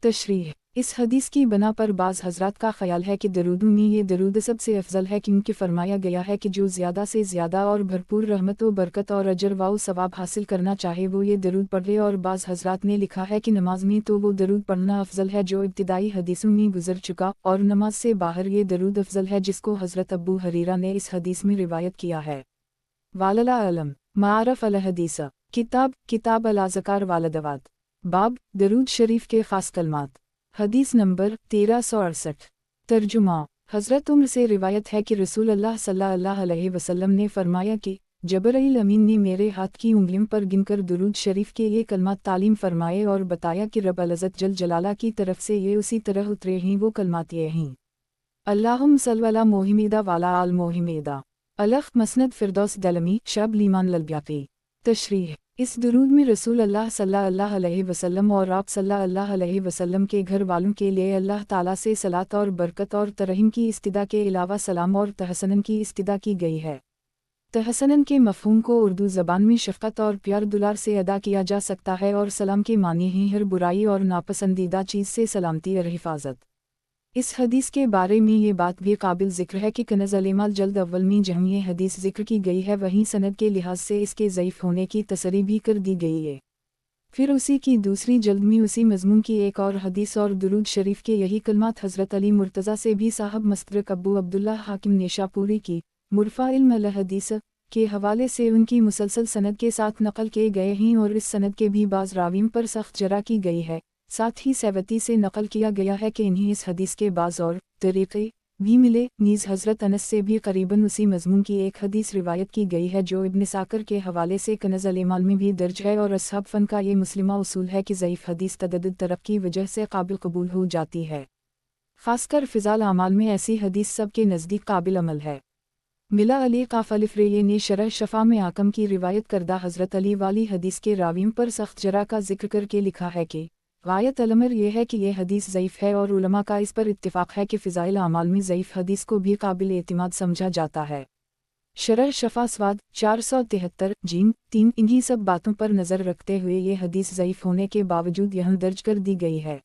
तशरीह। इस हदीस की बना पर बाज़ हज़रात का ख़याल है कि दरूदों में ये दरूद सबसे अफजल है, क्योंकि फरमाया गया है कि जो ज़्यादा से ज़्यादा और भरपूर रहमत व बरकत और अजर व सवाब हासिल करना चाहे वो ये दरूद पढ़े। और बाज़ हज़रात ने लिखा है कि नमाज में तो वो दरूद पढ़ना अफजल है जो इब्तिदाई हदीसों में गुजर चुका, और नमाज से बाहर ये दरूद अफजल है जिसको हज़रत अबू हरीरा ने इस हदीस में रिवायत किया है। वालला अलम। मारफ अल हदीस। किताब अल अज़कार वालदवात। बाब दरूद शरीफ के ख़ास कलमात। हदीस नंबर 1368। तर्जुमा। हज़रत उम्र से रिवायत है कि रसूल अल्लाह सल्लल्लाहु अलैहि वसल्लम ने फरमाया कि जबरील अमीन ने मेरे हाथ की उंगलियों पर गिनकर दुरूद शरीफ के ये कलमात तालीम फरमाए और बताया कि रब अल-इज़्ज़त जल जलाला की तरफ से ये उसी तरह उतरे हैं। वो कलमात ये हैं, अल्लाहुम्मा सल्लि अला मोहिमीदा वाला आल मोहिमीदा। अलख मसनद फिरदौस दलमी शब लीमान ललब्याकी। तशरीह। इस दुरूद में रसूल अल्लाह सल्लल्लाहु अलैहि वसल्लम और आप सल्लल्लाहु अलैहि वसल्लम के घर वालों के लिए अल्लाह ताला से सलात और बरकत और तरहीम की इस्तिदा के अलावा सलाम और तहसनन की इस्तिदा की गई है। तहसनन के मफ़हूम को उर्दू ज़बान में शफ़क़त और प्यार दुलार से अदा किया जा सकता है, और सलाम के मानी हैं हर बुराई और नापसंदीदा चीज़ से सलामती और हिफाजत। इस हदीस के बारे में ये बात भी काबिल ज़िक्र है कि कनज़ अल-इमाल जल्द अव्वल में जहाँ ये हदीस ज़िक्र की गई है वहीं सनद के लिहाज से इसके ज़ईफ़ होने की तसरी भी कर दी गई है। फिर उसी की दूसरी जल्द में उसी मज़मून की एक और हदीस और दुरूद शरीफ के यही कलमात हज़रत अली मुर्तज़ा से भी साहब मस्तदरक अबू अब्दुल्ला हाकिम नेशापुरी की मुरफ़ा इल्म अल हदीस के हवाले से उनकी मुसलसल सनद के साथ नकल किए गए हैं और इस सनद के भी बाज़ रावियों पर सख्त जरा की गई है। साथ ही सैवती से नकल किया गया है कि इन्हें इस हदीस के बाज़ और तरीक़े भी मिले। नीज़ हज़रत अनस से भी करीबन उसी मज़मून की एक हदीस रिवायत की गई है जो इब्न साकर के हवाले से कनज़ अल-ईमान में भी दर्ज है और असहाब फ़न का ये मुस्लिमा उसूल है कि ज़ईफ़ हदीस तदद्दुद तरक़ की वजह से काबिल कबूल हो जाती है। ख़ासकर फ़िज़ाल अमाल में ऐसी हदीस सब के नज़दीक काबिल अमल है। मिला अली काफ़लिफ़्रेये ने शरह शफ़ा में आकम की रिवायत करदा हज़रत अली वाली हदीस के रावियों पर सख्त जरा का ज़िक्र करके लिखा है कि गायत अल-अमर यह है कि यह हदीस ज़ईफ़ है और उलमा का इस पर इत्तिफ़ाक़ है कि फ़िज़ाइल अमाल में ज़ईफ़ हदीस को भी काबिल एतिमाद समझा जाता है। शरह शफ़ा स्वाद 473 जीम 3 इन्हीं सब बातों पर नज़र रखते हुए ये हदीस ज़ईफ़ होने के बावजूद यहाँ दर्ज कर दी गई है।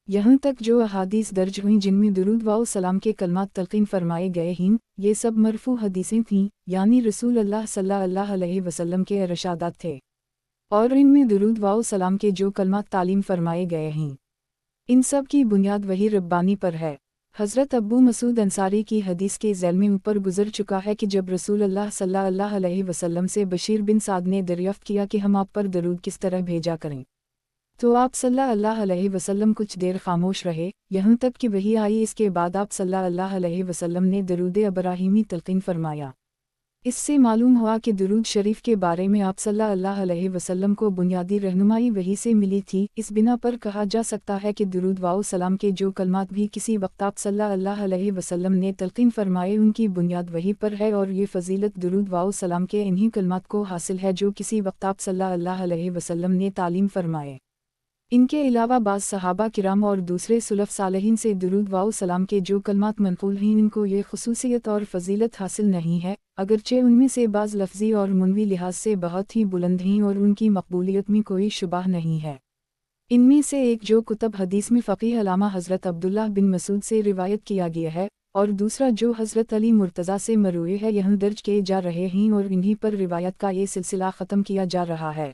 यहाँ तक जो अहादीस दर्ज हुई जिनमें दुरूद व सलाम के कलमात तलक़ीन फरमाए गए हैं, ये सब मरफ़ू हदीसें थीं, यानी रसूल अल्लाह सल्लल्लाहु अलैहि वसल्लम के इरशादात थे। और इनमें दुरूद व सलाम के जो कलमात तालीम फरमाए गए हैं, इन सब की बुनियाद वही रब्बानी पर है। हज़रत अबू मसूद अंसारी की हदीस के ज़ैल में ऊपर गुज़र चुका है कि जब रसूल अल्लाह सल्लल्लाहु अलैहि वसल्लम से बशीर बिन साद ने दरियाफ़्त किया कि हम आप पर दरूद किस तरह भेजा करें, तो आप सल्लल्लाहु अलैहि वसल्लम कुछ देर खामोश रहे, यहाँ तक कि वही आई। इसके बाद आप सल्लल्लाहु अलैहि वसल्लम ने दरूद इब्राहीमी तलक़ीन फरमाया। इससे मालूम हुआ कि दुरूद शरीफ के बारे में आप सल्लल्लाहु अलैहि वसल्लम को बुनियादी रहनुमाई वही से मिली थी। इस बिना पर कहा जा सकता है कि दुरूद व सलाम के जो कलमात भी किसी वक्त आप सल्लल्लाहु अलैहि वसल्लम ने तलक़ीन फरमाए उनकी बुनियाद वही पर है और ये फ़जीलत दुरूद व सलाम के इन्हीं कलमात को हासिल है जो किसी वक्त आप सल्लल्लाहु अलैहि वसल्लम ने तालीम फरमाए। इनके अलावा बाज़ सहाबा किराम और दूसरे सुलफ़ सालहीन से दुरूद व सलाम के जो कलमात मनक़ूल हैं इनको ये ख़ुसूसियत और फ़जीलत हासिल नहीं है, अगरचे उनमें से बाज़ लफ्ज़ी और मुनवी लिहाज से बहुत ही बुलंद हैं और उनकी मकबूलियत में कोई शुबह नहीं है। इनमें से एक जो कुतुब हदीस में फ़क़ीह अल्लामा हज़रत अब्दुल्लाह बिन मसूद से रिवायत किया गया है और दूसरा जो हज़रत अली मुर्तज़ा से मरवी है, यहाँ दर्ज किए जा रहे हैं और इन्हीं पर रिवायत का ये सिलसिला ख़त्म किया जा रहा है।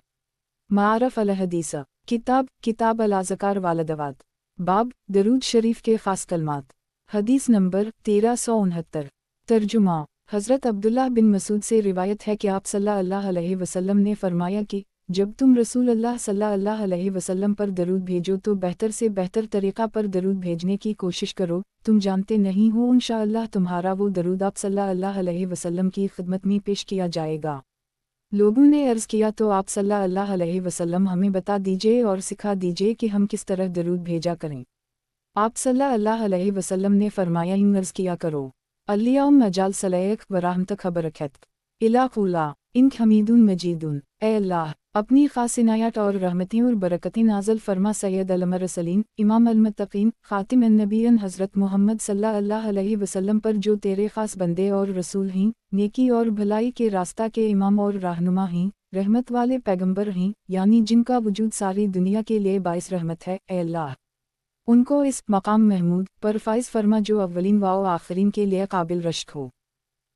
मारफ़ अल हदीस किताब अल अज़कार वालदवात बाब दरूद शरीफ के ख़ास कलमात। हदीस नंबर 1369। तर्जुमा हज़रत अब्दुल्लाह बिन मसूद से रिवायत है कि आप सल्लल्लाहु अलैहि वसल्लम ने फरमाया कि जब तुम रसूल अल्लाह सल्लल्लाहु अलैहि वसल्लम पर दरूद भेजो तो बेहतर से बेहतर तरीक़ा पर दरूद भेजने की कोशिश करो। तुम जानते नहीं हो इंशाअल्लाह तुम्हारा वो दरूद आप सल्लल्लाहु अलैहि वसल्लम की खिदमत में पेश किया जाएगा। लोगों ने अर्ज़ किया तो आप सल्लल्लाहु अलैहि वसल्लम हमें बता दीजिए और सिखा दीजिए कि हम किस तरह दरूद भेजा करें। आप सल्लल्लाहु अलैहि वसल्लम ने फरमाया यूं अर्ज़ किया करो, अल्लियौम मजाल सलैक व रहमतक खबरकत इला क़ुला इन हमीदुन मजीदुन। ए अल्लाह अपनी ख़ास इनायत और रहमतें और बरकतें नाज़िल फरमा सैयद अल-मुरसलीन इमाम अल-मुत्तक़ीन ख़ातिम अन-नबिय्यीन हज़रत मोहम्मद सल्लल्लाहु अलैहि वसल्लम पर जो तेरे ख़ास बंदे और रसूल हैं, नेकी और भलाई के रास्ता के इमाम और रहनुमा हैं, रहमत वाले पैगंबर हैं, यानी जिनका वजूद सारी दुनिया के लिए बाइस रहमत है। ए अल्लाह उनको इस मकाम महमूद पर फ़ाइज़ फरमा जो अव्वलीन व आखिरीन के लिए काबिल रश्क हो।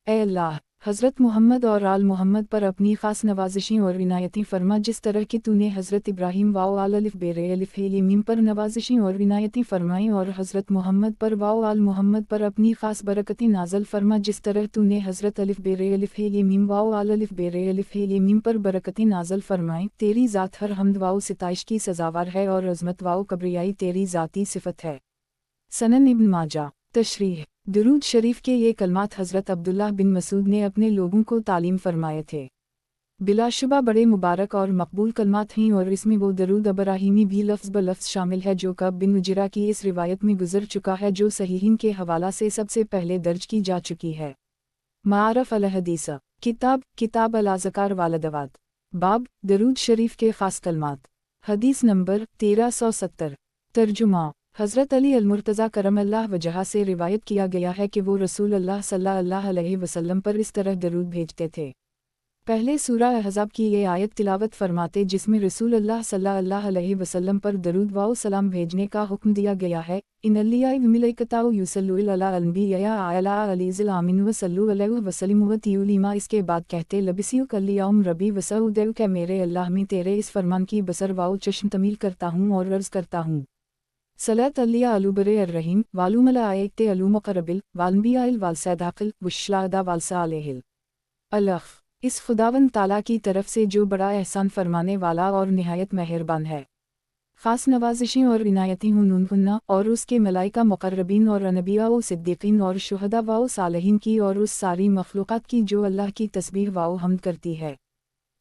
ए अल्लाह हज़रत मोहम्मद और आल मोहम्मद पर अपनी ख़ास नवाज़िशें और इनायतें फ़रमा जिस तरह कि तूने हज़रत इब्राहीम वाओ आल अलिफ़ बेरे अलिफ़ हे मीम पर नवाज़िशें और इनायतें फ़रमाईं और हज़रत मोहम्मद पर वाओ आल मोहम्मद पर अपनी ख़ास बरकतें नाज़िल फ़रमा जिस तरह तूने हज़रत अलिफ़ बेरे अलिफ़ हे मीम वाओ आल अलिफ़ बेरे अलिफ़ हे मीम पर बरकतें नाज़िल फ़रमाएँ। तेरी ज़ात हर हम्द वाओ सिताइश की सज़ावार है और अज़मत वाओ कब्रियाई तेरी ज़ाती सिफ़त है। सनन इब्न माजा तशरीह दुरूद शरीफ के ये कलमात हज़रत अब्दुल्लाह बिन मसूद ने अपने लोगों को तालीम फरमाए थे। बिलाशुबा बड़े मुबारक और मकबूल कलमात हैं और इसमें वो दरूद इब्राहीमी भी लफ्ज़ ब लफ्ज़ शामिल है जो कब बिन उजरा की इस रिवायत में गुज़र चुका है जो सहीहीन के हवाला से सबसे पहले दर्ज की जा चुकी है। मारफ़ अल हदीस किताब अल अज़कार वालदवात बाब दरूद शरीफ के ख़ास कलमात। हदीस नंबर 1370। तर्जुमा हज़रत अली अल-मुर्तज़ा करमल्लाहु वजह से रिवायत किया गया है कि वो रसूल अल्लाह सल्लल्लाहु अलैहि वसल्लम पर इस तरह दरूद भेजते थे। پہلے سورہ احزاب کی یہ آیت تلاوت فرماتے جس میں رسول اللہ صلی اللہ علیہ وسلم پر درود و سلام بھیجنے کا حکم دیا گیا ہے، ان اللہ و ملائکتہ یصلون علی الانبیاء علی ذی الآمین وصلوا علیہ وسلم وتیولیما۔ اس کے بعد کہتے لبسیک الیوم ربی وسعودیو کہ میرے اللہ میں تیرے اس فرمان کی بصر و چشم تمیل کرتا ہوں اور عرض کرتا ہوں۔ صلاۃ علیہ علوبر الرحیم والوم الائیت علومقربل والانبیاء والصداقل والشہداء والصالحین۔ الخ اس خداوند تعالیٰ کی طرف سے جو بڑا احسان فرمانے والا اور نہایت مہربان ہے، خاص نوازشیں اور عنایتیں ہنہ اور اس کے ملائکہ مقربین اور انبیاء و صدیقین اور شہداء و صالحین کی اور اس ساری مخلوقات کی جو اللہ کی تسبیح و حمد کرتی ہے،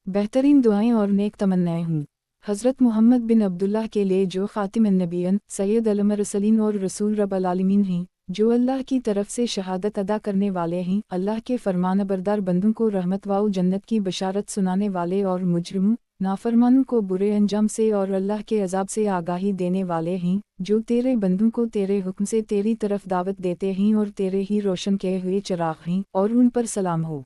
بہترین دعائیں اور نیک تمنائیں ہوں حضرت محمد بن عبداللہ کے لیے جو خاتم النبیین، سید المرسلین اور رسول رب العالمین ہیں، جو اللہ کی طرف سے شہادت ادا کرنے والے ہیں، اللہ کے فرمان بردار بندوں کو رحمت و جنت کی بشارت سنانے والے اور مجرموں نافرمانوں کو برے انجام سے اور اللہ کے عذاب سے آگاہی دینے والے ہیں، جو تیرے بندوں کو تیرے حکم سے تیری طرف دعوت دیتے ہیں اور تیرے ہی روشن کیے ہوئے چراغ ہیں، اور ان پر سلام ہو۔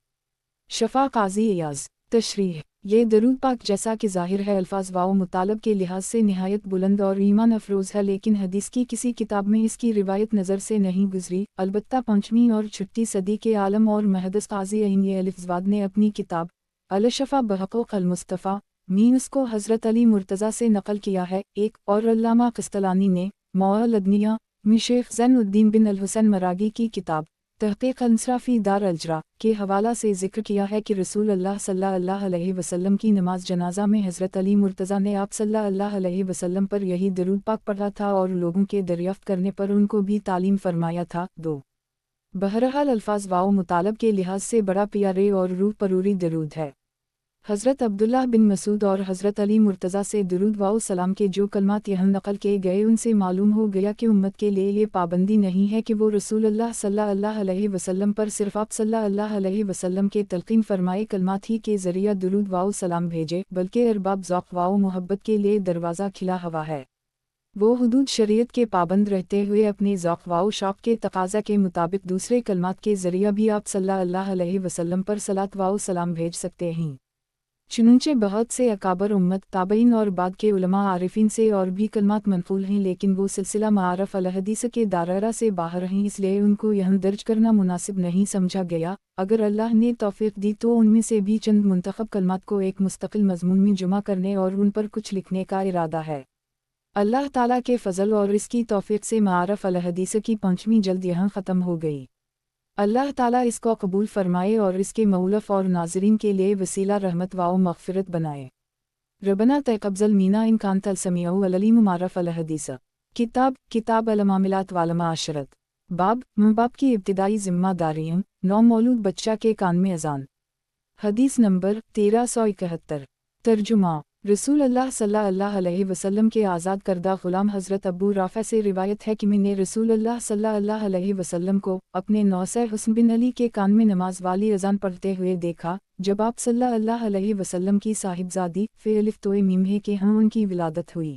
شفا قاضی ایاز۔ تشریح۔ یہ درود پاک جیسا کہ ظاہر ہے الفاظ و مطالب کے لحاظ سے نہایت بلند اور ایمان افروز ہے، لیکن حدیث کی کسی کتاب میں اس کی روایت نظر سے نہیں گزری، البتہ 5ویں اور 6 صدی کے عالم اور محدث قاضی عین الفزواد نے اپنی کتاب الشفا بحقوق المصطفیٰ میں اس کو حضرت علی مرتضیٰ سے نقل کیا ہے، ایک اور علامہ قسطلانی نے موضوع الدنیا میں شیخ زین الدین بن الحسین مراغی کی کتاب تحقیق الانصراف فی دار الجرا کے حوالہ سے ذکر کیا ہے کہ رسول اللہ صلی اللہ علیہ وسلم کی نماز جنازہ میں حضرت علی مرتضیٰ نے آپ صلی اللہ علیہ وسلم پر یہی درود پاک پڑھا تھا اور لوگوں کے دریافت کرنے پر ان کو بھی تعلیم فرمایا تھا۔ 2 بہرحال الفاظ و مطالب کے لحاظ سے بڑا پیارے اور روح پروری درود ہے۔ حضرت عبداللہ بن مسعود اور حضرت علی مرتضیٰ سے درود و سلام کے جو کلمات یہاں نقل کیے گئے ان سے معلوم ہو گیا کہ امت کے لیے یہ پابندی نہیں ہے کہ وہ رسول اللہ صلی اللہ علیہ وسلم پر صرف آپ صلی اللہ علیہ وسلم کے تلقین فرمائے کلمات ہی کے ذریعہ درود و سلام بھیجے، بلکہ ارباب ذوق و محبت کے لیے دروازہ کھلا ہوا ہے۔ وہ حدود شریعت کے پابند رہتے ہوئے اپنے ذوق و شوق کے تقاضا کے مطابق دوسرے کلمات کے ذریعہ بھی آپ صلی اللہ علیہ وسلم پر صلاۃ و سلام بھیج سکتے ہیں۔ چنانچہ بہت سے اکابر امت تابعین اور بعد کے علماء عارفین سے اور بھی کلمات منقول ہیں، لیکن وہ سلسلہ معارف الحدیث کے دائرہ سے باہر ہیں، اس لیے ان کو یہاں درج کرنا مناسب نہیں سمجھا گیا۔ اگر اللہ نے توفیق دی تو ان میں سے بھی چند منتخب کلمات کو ایک مستقل مضمون میں جمع کرنے اور ان پر کچھ لکھنے کا ارادہ ہے۔ اللہ تعالیٰ کے فضل اور اس کی توفیق سے معارف الحدیث کی 5ویں جلد یہاں ختم ہو گئی۔ اللہ تعالیٰ اس کو قبول فرمائے اور اس کے مؤلف اور ناظرین کے لیے وسیلہ رحمت و مغفرت بنائے۔ ربنا تقبل منا ان کانت السمیع العلیم۔ معارف الحدیث کتاب المعاملات والمعاشرت۔ باب کی ابتدائی ذمہ داریاں۔ مولود بچہ کے کان میں اذان۔ حدیث نمبر 1371۔ ترجمہ۔ رسول اللہ صلی اللہ علیہ وسلم کے آزاد کردہ غلام حضرت ابو رافع سے روایت ہے کہ میں نے رسول اللہ صلی اللہ علیہ وسلم کو اپنے نوسہ حسن بن علی کے کان میں نماز والی اذان پڑھتے ہوئے دیکھا، جب آپ صلی اللہ علیہ وسلم کی صاحبزادی فی الف توئے میم ہے کہ ہم ان کی ولادت ہوئی۔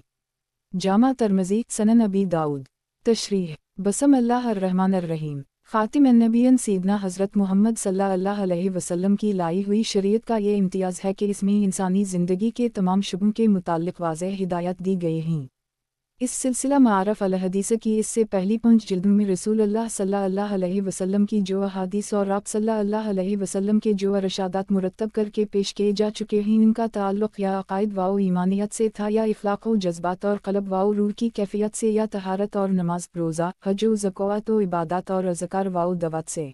جامع ترمذی سنن ابی داؤد۔ تشریح۔ بسم اللہ الرحمن الرحیم۔ خاتم النبیین سیدنا حضرت محمد صلی اللہ علیہ وسلم کی لائی ہوئی شریعت کا یہ امتیاز ہے کہ اس میں انسانی زندگی کے تمام شعبوں کے متعلق واضح ہدایات دی گئی ہیں۔ اس سلسلہ معارف الحدیث کی اس سے پہلی 5 جلدوں میں رسول اللہ صلی اللہ علیہ وسلم کی جو احادیث اور آپ صلی اللہ علیہ وسلم کے جو ارشادات مرتب کر کے پیش کیے جا چکے ہیں، ان کا تعلق یا عقائد و ایمانیات سے تھا، یا اخلاق و جذبات اور قلب و روح کی کیفیت سے، یا طہارت اور نماز، روزہ، حج و زکوٰۃ و عبادات اور اذکار و دعوات سے۔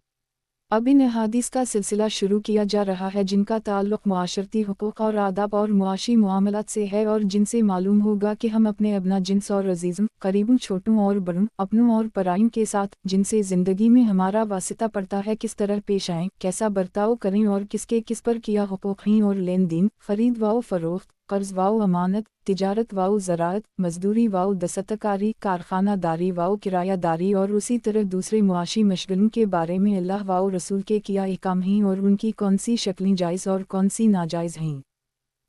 اب ان احادیث کا سلسلہ شروع کیا جا رہا ہے جن کا تعلق معاشرتی حقوق اور آداب اور معاشی معاملات سے ہے، اور جن سے معلوم ہوگا کہ ہم اپنے ابنا جنس اور عزیزوں، قریبوں، چھوٹوں اور بڑوں، اپنوں اور پرائیوں کے ساتھ جن سے زندگی میں ہمارا واسطہ پڑتا ہے کس طرح پیش آئیں، کیسا برتاؤ کریں، اور کس کے کس پر کیا حقوق ہیں، اور لین دین، خرید و فروخت، قرض و امانت، تجارت و زراعت، مزدوری و دستکاری، کارخانہ داری و کرایہ داری، اور اسی طرح دوسرے معاشی مشغلوں کے بارے میں اللہ و رسول کے کیا احکام ہیں اور ان کی کون سی شکلیں جائز اور کون سی ناجائز ہیں۔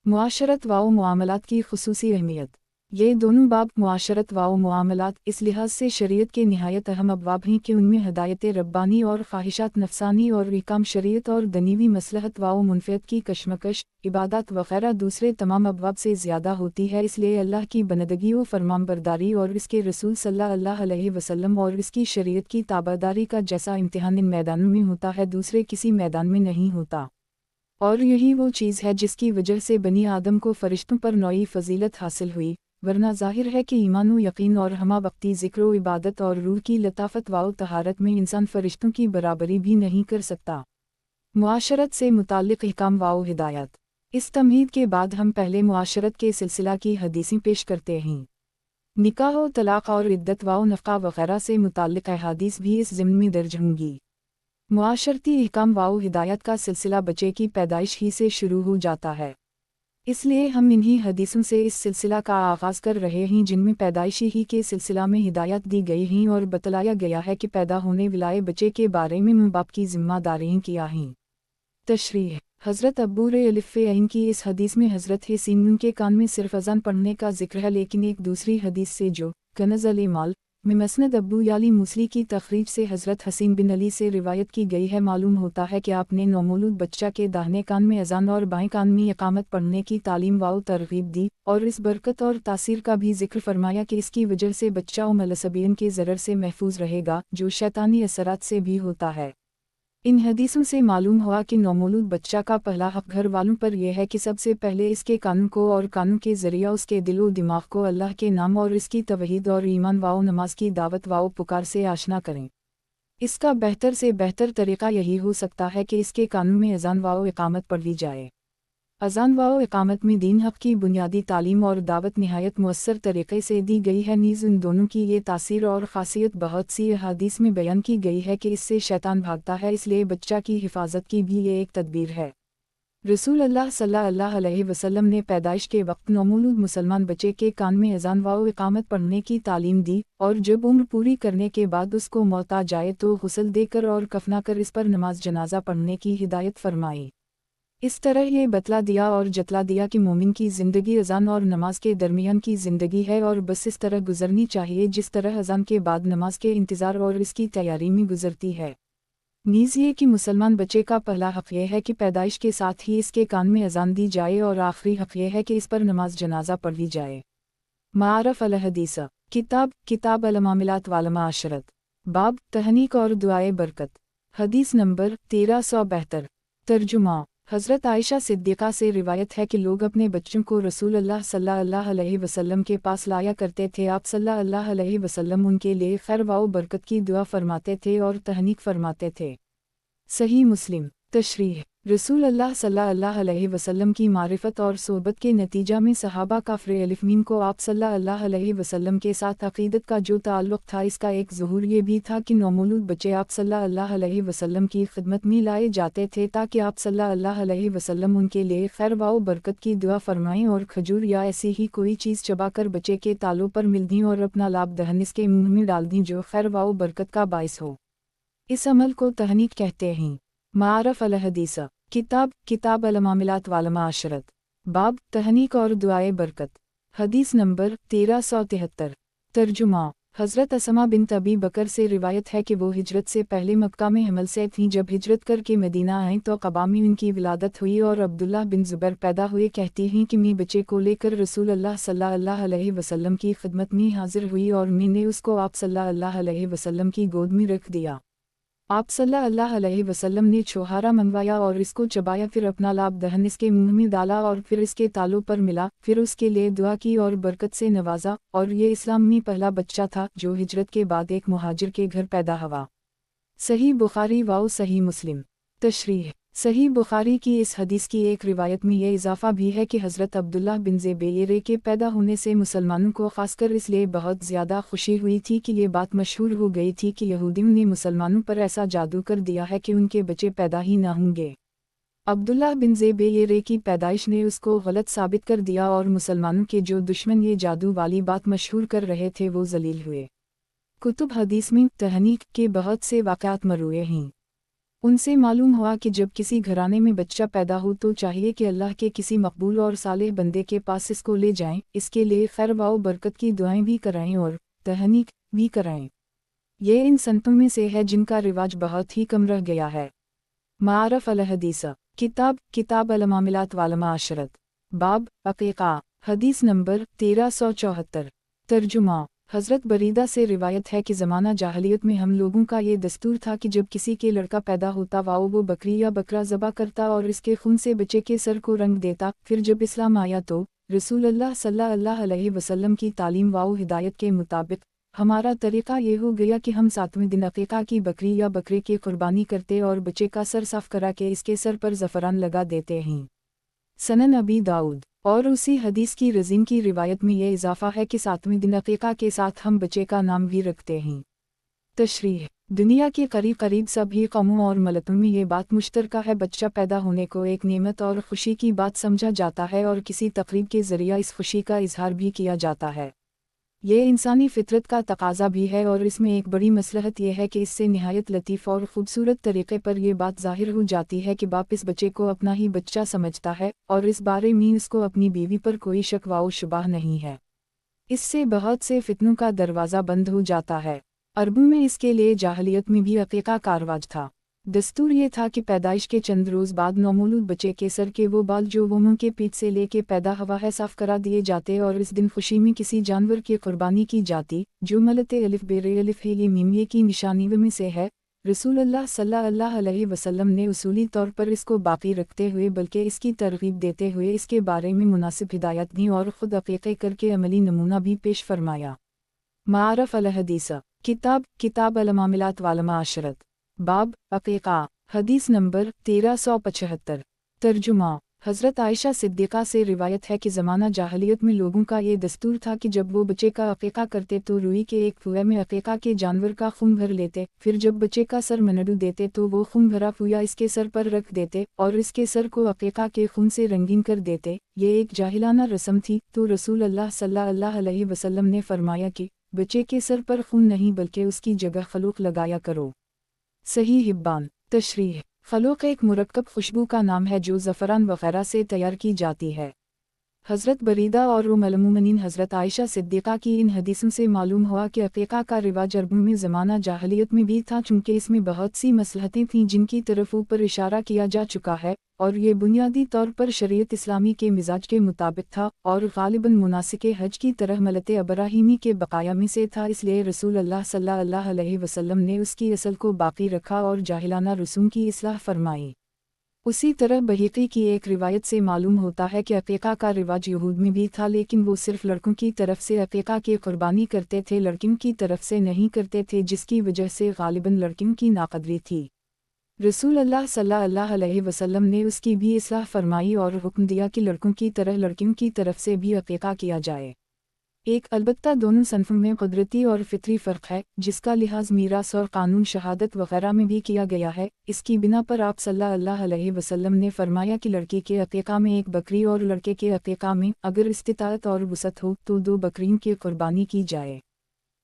معاشرت و معاملات کی خصوصی اہمیت۔ ये दोनों बाब मुआशरत व मुआमलात इस लिहाज से शरीयत के निहायत अहम अबवाब हैं कि उनमें हदायत रब्बानी और ख्वाहिशात नफसानी और इहकाम शरीयत और दनीवी मसलहत व मुनफ़ियत की कशमकश इबादत वग़ैरह दूसरे तमाम अबवाब से ज़्यादा होती है। इसलिए अल्लाह की बंदगी व फरमानबरदारी और इसके रसूल सल्लल्लाहु अलैहि वसल्लम और इसकी शरीयत की ताबेदारी का जैसा इम्तिहान इन मैदानों में होता है दूसरे किसी मैदान में नहीं होता। और यही वो चीज़ है जिसकी वजह से बनी आदम को फ़रिश्तों पर नौई फ़जीलत हासिल हुई, वरना ज़ाहिर है कि ईमान व यकीन और हमा वक्ती ज़िक्र व इबादत और रूह की लताफ़त व तहारत में इंसान फ़रिश्तों की बराबरी भी नहीं कर सकता। मुआशरत से मुताल्लिक़ अहकाम व हिदायत। इस तमहीद के बाद हम पहले मुआशरत के सिलसिला की हदीसें पेश करते हैं। निकाह व तलाक़ और इद्दत व नफ़क़ा वग़ैरह से मुताल्लिक़ अहादीस भी इस ज़िम्न में दर्ज होंगी। मुआशरती अहकाम व हिदायत का सिलसिला बच्चे की पैदाइश ही से शुरू हो जाता है, इसलिए हम इन्हीं हदीसों से इस सिलसिला का आगाज़ कर रहे हैं जिनमें पैदाइशी ही के सिलसिला में हिदायत दी गई हैं और बतलाया गया है कि पैदा होने वाले बच्चे के बारे में माँ बाप की ज़िम्मेदारियाँ क्या हैं। तशरीह हज़रत अबू रफ़ीअइन की इस हदीस में हज़रत हसीन के कान में सिर्फ अज़ान पढ़ने का जिक्र है, लेकिन एक दूसरी हदीस से जो कनज़ अल-माल में मसनद अबू याली मूसली की तखरीज से हज़रत हसीन बिन अली से रिवायत की गई है, मालूम होता है कि आपने नौमौलूद बच्चा के दाहिने कान में अज़ान और बाएं कान में इकामत पढ़ने की तालीम व तरगीब दी और इस बरकत और तासीर का भी जिक्र फरमाया कि इसकी वजह से बच्चा मलसबियन के ज़रर से महफूज रहेगा जो शैतानी असरात से भी होता है। इन हदीसों से मालूम हुआ कि नौमौलूद बच्चा का पहला हक़ घर वालों पर यह है कि सबसे पहले इसके कानों को और कानों के ज़रिया उसके दिलो दिमाग को अल्लाह के नाम और इसकी तवहीद और ईमान व नमाज की दावत व पुकार से आशना करें। इसका बेहतर से बेहतर तरीक़ा यही हो सकता है कि इसके कानों में अज़ान व इकामत पढ़ ली जाए। अज़ान व इकामत में दीन हक़ की बुनियादी तालीम और दावत निहायत मुअस्सर तरीक़े से दी गई है। नीज़ उन दोनों की ये तासीर और ख़ासियत बहुत सी अहादीस में बयान की गई है कि इससे शैतान भागता है, इसलिए बच्चा की हिफाजत की भी ये एक तदबीर है। रसूल अल्लाह सल्लल्लाहु अलैहि वसल्लम ने पैदाइश के वक्त नौमौलूद मुसलमान बच्चे के कान में अज़ान व इकामत पढ़ने की तालीम दी और जब उम्र पूरी करने के बाद उसको मौत आ जाए तो गुस्ल देकर और कफना कर इस पर नमाज जनाजा पढ़ने की हिदायत फरमाई। इस तरह ये बतला दिया और जतला दिया कि मोमिन की ज़िंदगी अज़ान और नमाज के दरमियान की ज़िंदगी है और बस इस तरह गुजरनी चाहिए जिस तरह अज़ान के बाद नमाज के इंतज़ार और इसकी तैयारी में गुजरती है। नीज़ ये कि मुसलमान बच्चे का पहला हक़ यह है कि पैदाइश के साथ ही इसके कान में अज़ान दी जाए और आखिरी हक़ यह है कि इस पर नमाज जनाजा पढ़ ली जाए। मारफ़ अल हदीस किताब अल मामिलात वाल माशरत बाब तहनीक और दुआए बरकत। हदीस नंबर 1372। तर्जुमा हज़रत आयशा सिद्दीक़ा से रिवायत है कि लोग अपने बच्चों को रसूल अल्लाह सल्लल्लाहु अलैहि वसल्लम के पास लाया करते थे। आप सल्लल्लाहु अलैहि वसल्लम उनके लिए खैर व बरकत की दुआ फरमाते थे और तहनीक फरमाते थे। सही मुस्लिम। तशरीह रसूल अल्लाह सल्लल्लाहु अलैहि वसल्लम की मारिफत और सोहबत के नतीजा में सहाबा काफ़िर अलिफ़मीन को आप सल्लल्लाहु अलैहि वसल्लम के साथ अक़ीदत का जो ताल्लुक़ था, इसका एक ज़ुहूर ये भी था कि नौमौलूद बच्चे आप सल्लल्लाहु अलैहि वसल्लम की खिदमत में लाए जाते थे ताकि आप सल्लल्लाहु अलैहि वसल्लम उनके लिए खैर व बरकत की दुआ फरमाएं और खजूर या ऐसी ही कोई चीज़ चबाकर बच्चे के तालों पर मिल दी और अपना लाभ दहन इसके मुँह में डाल दी जो खैर व बरकत का बाइस हो। इस अमल को तहनीक कहते हैं। मारफ़ अल हदीस किताब अल मामिलात वाल माशरत बाब तहनीक और दुआए बरकत। हदीस नंबर 1373। तर्जुमा हज़रत असमा बिन अबी बकर से रिवायत है कि वो हिजरत से पहले मक्का में हमल से थीं। जब हिजरत करके मदीना आईं तो क़बा में उनकी विलादत हुई और अब्दुल्लाह बिन ज़ुबैर पैदा हुए। कहती हैं कि मैं बच्चे को लेकर रसूल अल्लाह सल्लल्लाहु अलैहि वसल्लम की खिदमत में हाजिर हुई और मैंने उसको आप सल्लल्लाहु अलैहि वसल्लम की गोद में रख दिया। आप सल्लल्लाहु अलैहि वसल्लम ने छोहारा मंगवाया और इसको चबाया, फिर अपना लाभ दहन इसके मुंह में डाला और फिर इसके तालों पर मिला, फिर उसके लिए दुआ की और बरकत से नवाजा। और ये इस्लाम में पहला बच्चा था जो हिजरत के बाद एक मुहाजिर के घर पैदा हुआ। सही बुखारी व सही मुस्लिम। तशरीह सही बुखारी की इस हदीस की एक रिवायत में ये इजाफ़ा भी है कि हज़रत अब्दुल्लाह बिन ज़ुबैर के पैदा होने से मुसलमानों को ख़ासकर इसलिए बहुत ज़्यादा खुशी हुई थी कि ये बात मशहूर हो गई थी कि यहूदियों ने मुसलमानों पर ऐसा जादू कर दिया है कि उनके बच्चे पैदा ही ना होंगे। अब्दुल्लाह बिन ज़ुबैर की पैदाइश ने उसको गलत साबित कर दिया और मुसलमानों के जो दुश्मन ये जादू वाली बात मशहूर कर रहे थे वो ज़लील हुए। कुतुब हदीस में तहनीक के बहुत से वाक़यात मरवी हैं। ان سے معلوم ہوا کہ جب کسی گھرانے میں بچہ پیدا ہو تو چاہیے کہ اللہ کے کسی مقبول اور صالح بندے کے پاس اس کو لے جائیں، اس کے لیے خیر و برکت کی دعائیں بھی کرائیں اور تہنیت بھی کرائیں۔ یہ ان سنتوں میں سے ہے جن کا رواج بہت ہی کم رہ گیا ہے۔ معارف الحدیث کتاب المعاملات والمعاشرت، باب عقیقہ، حدیث نمبر 1374۔ ترجمہ۔ حضرت بریدہ سے روایت ہے کہ زمانہ جاہلیت میں ہم لوگوں کا یہ دستور تھا کہ جب کسی کے لڑکا پیدا ہوتا وہ بکری یا بکرا ذبح کرتا اور اس کے خون سے بچے کے سر کو رنگ دیتا۔ پھر جب اسلام آیا تو رسول اللہ صلی اللہ علیہ وسلم کی تعلیم و ہدایت کے مطابق ہمارا طریقہ یہ ہو گیا کہ ہم 7ویں دن عقیقہ کی بکری یا بکرے کی قربانی کرتے اور بچے کا سر صاف کرا کے اس کے سر پر زعفران لگا دیتے ہیں۔ سنن ابی داؤد۔ اور اسی حدیث کی رزین کی روایت میں یہ اضافہ ہے کہ 7ویں دن عقیقہ کے ساتھ ہم بچے کا نام بھی رکھتے ہیں۔ تشریح۔ دنیا کے قریب سبھی قوموں اور ملتوں میں یہ بات مشترکہ ہے، بچہ پیدا ہونے کو ایک نعمت اور خوشی کی بات سمجھا جاتا ہے اور کسی تقریب کے ذریعہ اس خوشی کا اظہار بھی کیا جاتا ہے۔ یہ انسانی فطرت کا تقاضا بھی ہے اور اس میں ایک بڑی مصلحت یہ ہے کہ اس سے نہایت لطیف اور خوبصورت طریقے پر یہ بات ظاہر ہو جاتی ہے کہ باپ اس بچے کو اپنا ہی بچہ سمجھتا ہے اور اس بارے میں اس کو اپنی بیوی پر کوئی شک و شبہ نہیں ہے۔ اس سے بہت سے فتنوں کا دروازہ بند ہو جاتا ہے۔ عربوں میں اس کے لیے جاہلیت میں بھی عقیقہ کا رواج تھا۔ دستور یہ تھا کہ پیدائش کے چند روز بعد نومولود بچے کے سر کے وہ بال جو وہ منہ کے پیٹ سے لے کے پیدا ہوا ہے صاف کرا دیے جاتے اور اس دن خوشی میں کسی جانور کی قربانی کی جاتی، جو ملت الف بیر الف ہے میمیے کی نشانی میں سے ہے۔ رسول اللہ صلی اللہ علیہ وسلم نے اصولی طور پر اس کو باقی رکھتے ہوئے بلکہ اس کی ترغیب دیتے ہوئے اس کے بارے میں مناسب ہدایت دی اور خود عقیقے کر کے عملی نمونہ بھی پیش فرمایا۔ معارف الحدیث کتاب المعاملات والمعاشرت، باب عقیقہ، حدیث نمبر 1375۔ ترجمہ۔ حضرت عائشہ صدیقہ سے روایت ہے کہ زمانہ جاہلیت میں لوگوں کا یہ دستور تھا کہ جب وہ بچے کا عقیقہ کرتے تو روئی کے ایک پویا میں عقیقہ کے جانور کا خون بھر لیتے، پھر جب بچے کا سر منڈو دیتے تو وہ خون بھرا پویا اس کے سر پر رکھ دیتے اور اس کے سر کو عقیقہ کے خون سے رنگین کر دیتے۔ یہ ایک جاہلانہ رسم تھی، تو رسول اللہ صلی اللہ علیہ وسلم نے فرمایا کہ بچے کے سر پر خون نہیں بلکہ اس کی جگہ خلوق لگایا کرو۔ صحیح حبان۔ تشریح۔ خلوق ایک مرکب خوشبو کا نام ہے جو زعفران وغیرہ سے تیار کی جاتی ہے۔ حضرت بریدہ اور ام المومنین حضرت عائشہ صدیقہ کی ان حدیثوں سے معلوم ہوا کہ عقیقہ کا رواج عربوں میں زمانہ جاہلیت میں بھی تھا، چونکہ اس میں بہت سی مصلحتیں تھیں جن کی طرف اوپر اشارہ کیا جا چکا ہے، اور یہ بنیادی طور پر شریعت اسلامی کے مزاج کے مطابق تھا اور غالباً مناسک حج کی طرح ملت ابراہیمی کے بقایا میں سے تھا، اس لیے رسول اللہ صلی اللہ علیہ وسلم نے اس کی اصل کو باقی رکھا اور جاہلانہ رسوم کی اصلاح فرمائی۔ اسی طرح بہقی کی ایک روایت سے معلوم ہوتا ہے کہ عقیقہ کا رواج یہود میں بھی تھا، لیکن وہ صرف لڑکوں کی طرف سے عقیقہ کی قربانی کرتے تھے، لڑکیوں کی طرف سے نہیں کرتے تھے، جس کی وجہ سے غالباً لڑکیوں کی ناقدری تھی۔ رسول اللہ صلی اللہ علیہ وسلم نے اس کی بھی اصلاح فرمائی اور حکم دیا کہ لڑکوں کی طرح لڑکیوں کی طرف سے بھی عقیقہ کیا جائے۔ البتہ دونوں صنفوں میں قدرتی اور فطری فرق ہے، جس کا لحاظ میراث اور قانون شہادت وغیرہ میں بھی کیا گیا ہے۔ اس کی بنا پر آپ صلی اللہ علیہ وسلم نے فرمایا کہ لڑکی کے عقیقہ میں ایک بکری اور لڑکے کے عقیقہ میں اگر استطاعت اور وسعت ہو تو 2 بکریوں کی قربانی کی جائے۔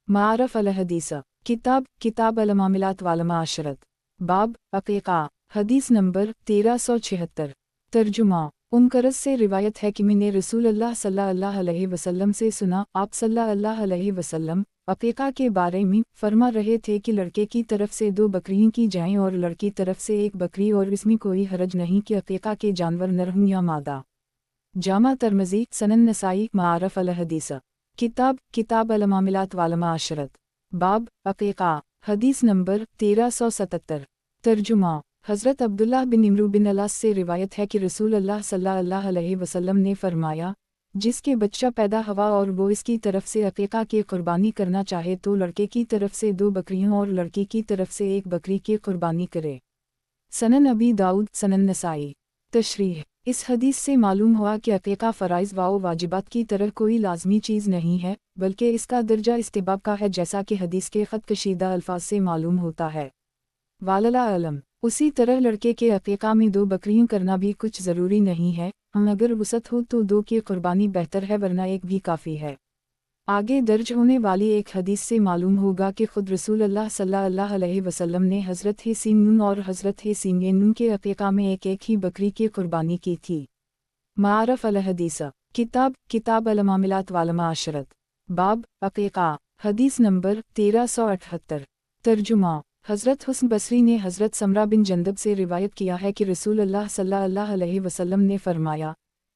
معارف الحدیث کتاب المعاملات والمعاشرت، باب عقیقہ، حدیث نمبر 1376۔ ترجمہ۔ قرظ سے روایت ہے کہ میں نے رسول اللہ صلی اللہ علیہ وسلم سے سنا، آپ صلی اللہ علیہ وسلم عقیقہ کے بارے میں فرما رہے تھے کہ لڑکے کی طرف سے 2 بکریاں کی جائیں اور لڑکی طرف سے 1 بکری، اور اس میں کوئی حرج نہیں کہ عقیقہ کے جانور نر ہوں یا مادہ۔ جامع ترمذی، سنن نسائی۔ معارف الحدیث کتاب المعاملات والمعاشرت، باب عقیقہ، حدیث نمبر 1377۔ ترجمہ۔ حضرت عبداللہ بن عمرو بن العاص سے روایت ہے کہ رسول اللہ صلی اللہ علیہ وسلم نے فرمایا، جس کے بچہ پیدا ہوا اور وہ اس کی طرف سے عقیقہ کی قربانی کرنا چاہے تو لڑکے کی طرف سے 2 بکریوں اور لڑکی کی طرف سے 1 بکری کی قربانی کرے۔ سنن ابی داؤد، سنن نسائی۔ تشریح۔ اس حدیث سے معلوم ہوا کہ عقیقہ فرائض و واجبات کی طرح کوئی لازمی چیز نہیں ہے، بلکہ اس کا درجہ استحباب کا ہے، جیسا کہ حدیث کے خط کشیدہ الفاظ سے معلوم ہوتا ہے۔ واللہ اعلم۔ اسی طرح لڑکے کے عقیقہ میں 2 بکریوں کرنا بھی کچھ ضروری نہیں ہے، اگر وسعت ہو تو 2 کی قربانی بہتر ہے، ورنہ 1 بھی کافی ہے۔ आगे दर्ज होने वाली एक हदीस से मालूम होगा कि खुद रसूल अल्लाह सल्लल्लाहु अलैहि वसल्लम ने हज़रत हिसीन नून और हज़रत हिसीन नून के अक़ीक़ा में एक एक ही बकरी की कुर्बानी की थी। मारफ़ अल हदीस किताब अल मामिलात वाल माशरत बाब अक़ीक़ा हदीस नंबर 1378। तर्जुमा हज़रत हुस्न बसरी ने हज़रत समरा बिन जंदब से रिवायत किया है कि रसूल अल्लाह सल्लल्लाहु अलैहि वसल्लम ने फरमाया,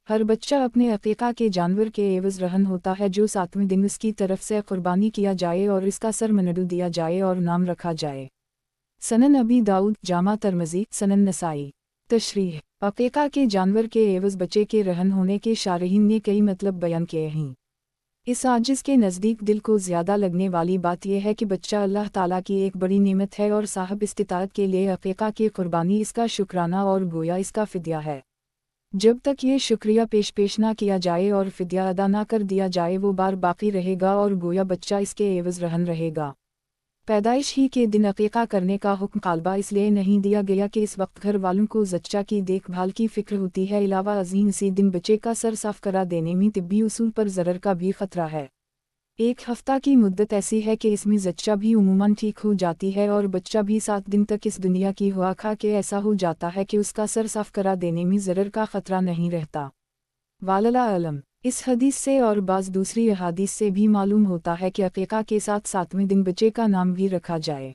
हर बच्चा अपने अक़ीक़ा के जानवर के एवज़ रहन होता है जो 7वें दिन उसकी तरफ से कुर्बानी किया जाए और इसका सर मनडू दिया जाए और नाम रखा जाए। सनन अबी दाऊद जामा तरमज़ी सनन नसाई। तशरीह अक़ीक़ा के जानवर के एवज़ बच्चे के रहन होने के शारहीन ने कई मतलब बयान किए हैं। इस आजिज़ के नज़दीक दिल को ज़्यादा लगने वाली बात यह है कि बच्चा अल्लाह ताला की एक बड़ी नेमत है और साहब इस्तिताअत के लिए अक़ीक़ा की कुर्बानी इसका शुक्राना और गोया इसका फ़िद्या है। जब तक ये शुक्रिया पेश ना किया जाए और फ़िद्या अदा ना कर दिया जाए वो बार बाकी रहेगा और गोया बच्चा इसके एवज़ रहन रहेगा। पैदाइश ही के दिन अक़ीक़ा करने का हुक्म क़ालबा इसलिए नहीं दिया गया कि इस वक्त घर वालों को ज़च्चा की देखभाल की फ़िक्र होती है। अलावा अज़ीम इसी दिन बच्चे का सर साफ़ करा देने में तिब्बी उसूल पर ज़रर का भी ख़तरा है। एक हफ़्ता की मुद्दत ऐसी है कि इसमें ज़च्चा भी उमूमन ठीक हो जाती है और बच्चा भी 7 दिन तक इस दुनिया की हुआ खा के ऐसा हो जाता है कि उसका सर साफ़ करा देने में ज़रर का ख़तरा नहीं रहता। वालला अलम इस हदीस से और बाज़ दूसरी अहादीस से भी मालूम होता है कि अक़ीक़ा के साथ 7वें दिन बच्चे का नाम भी रखा जाए।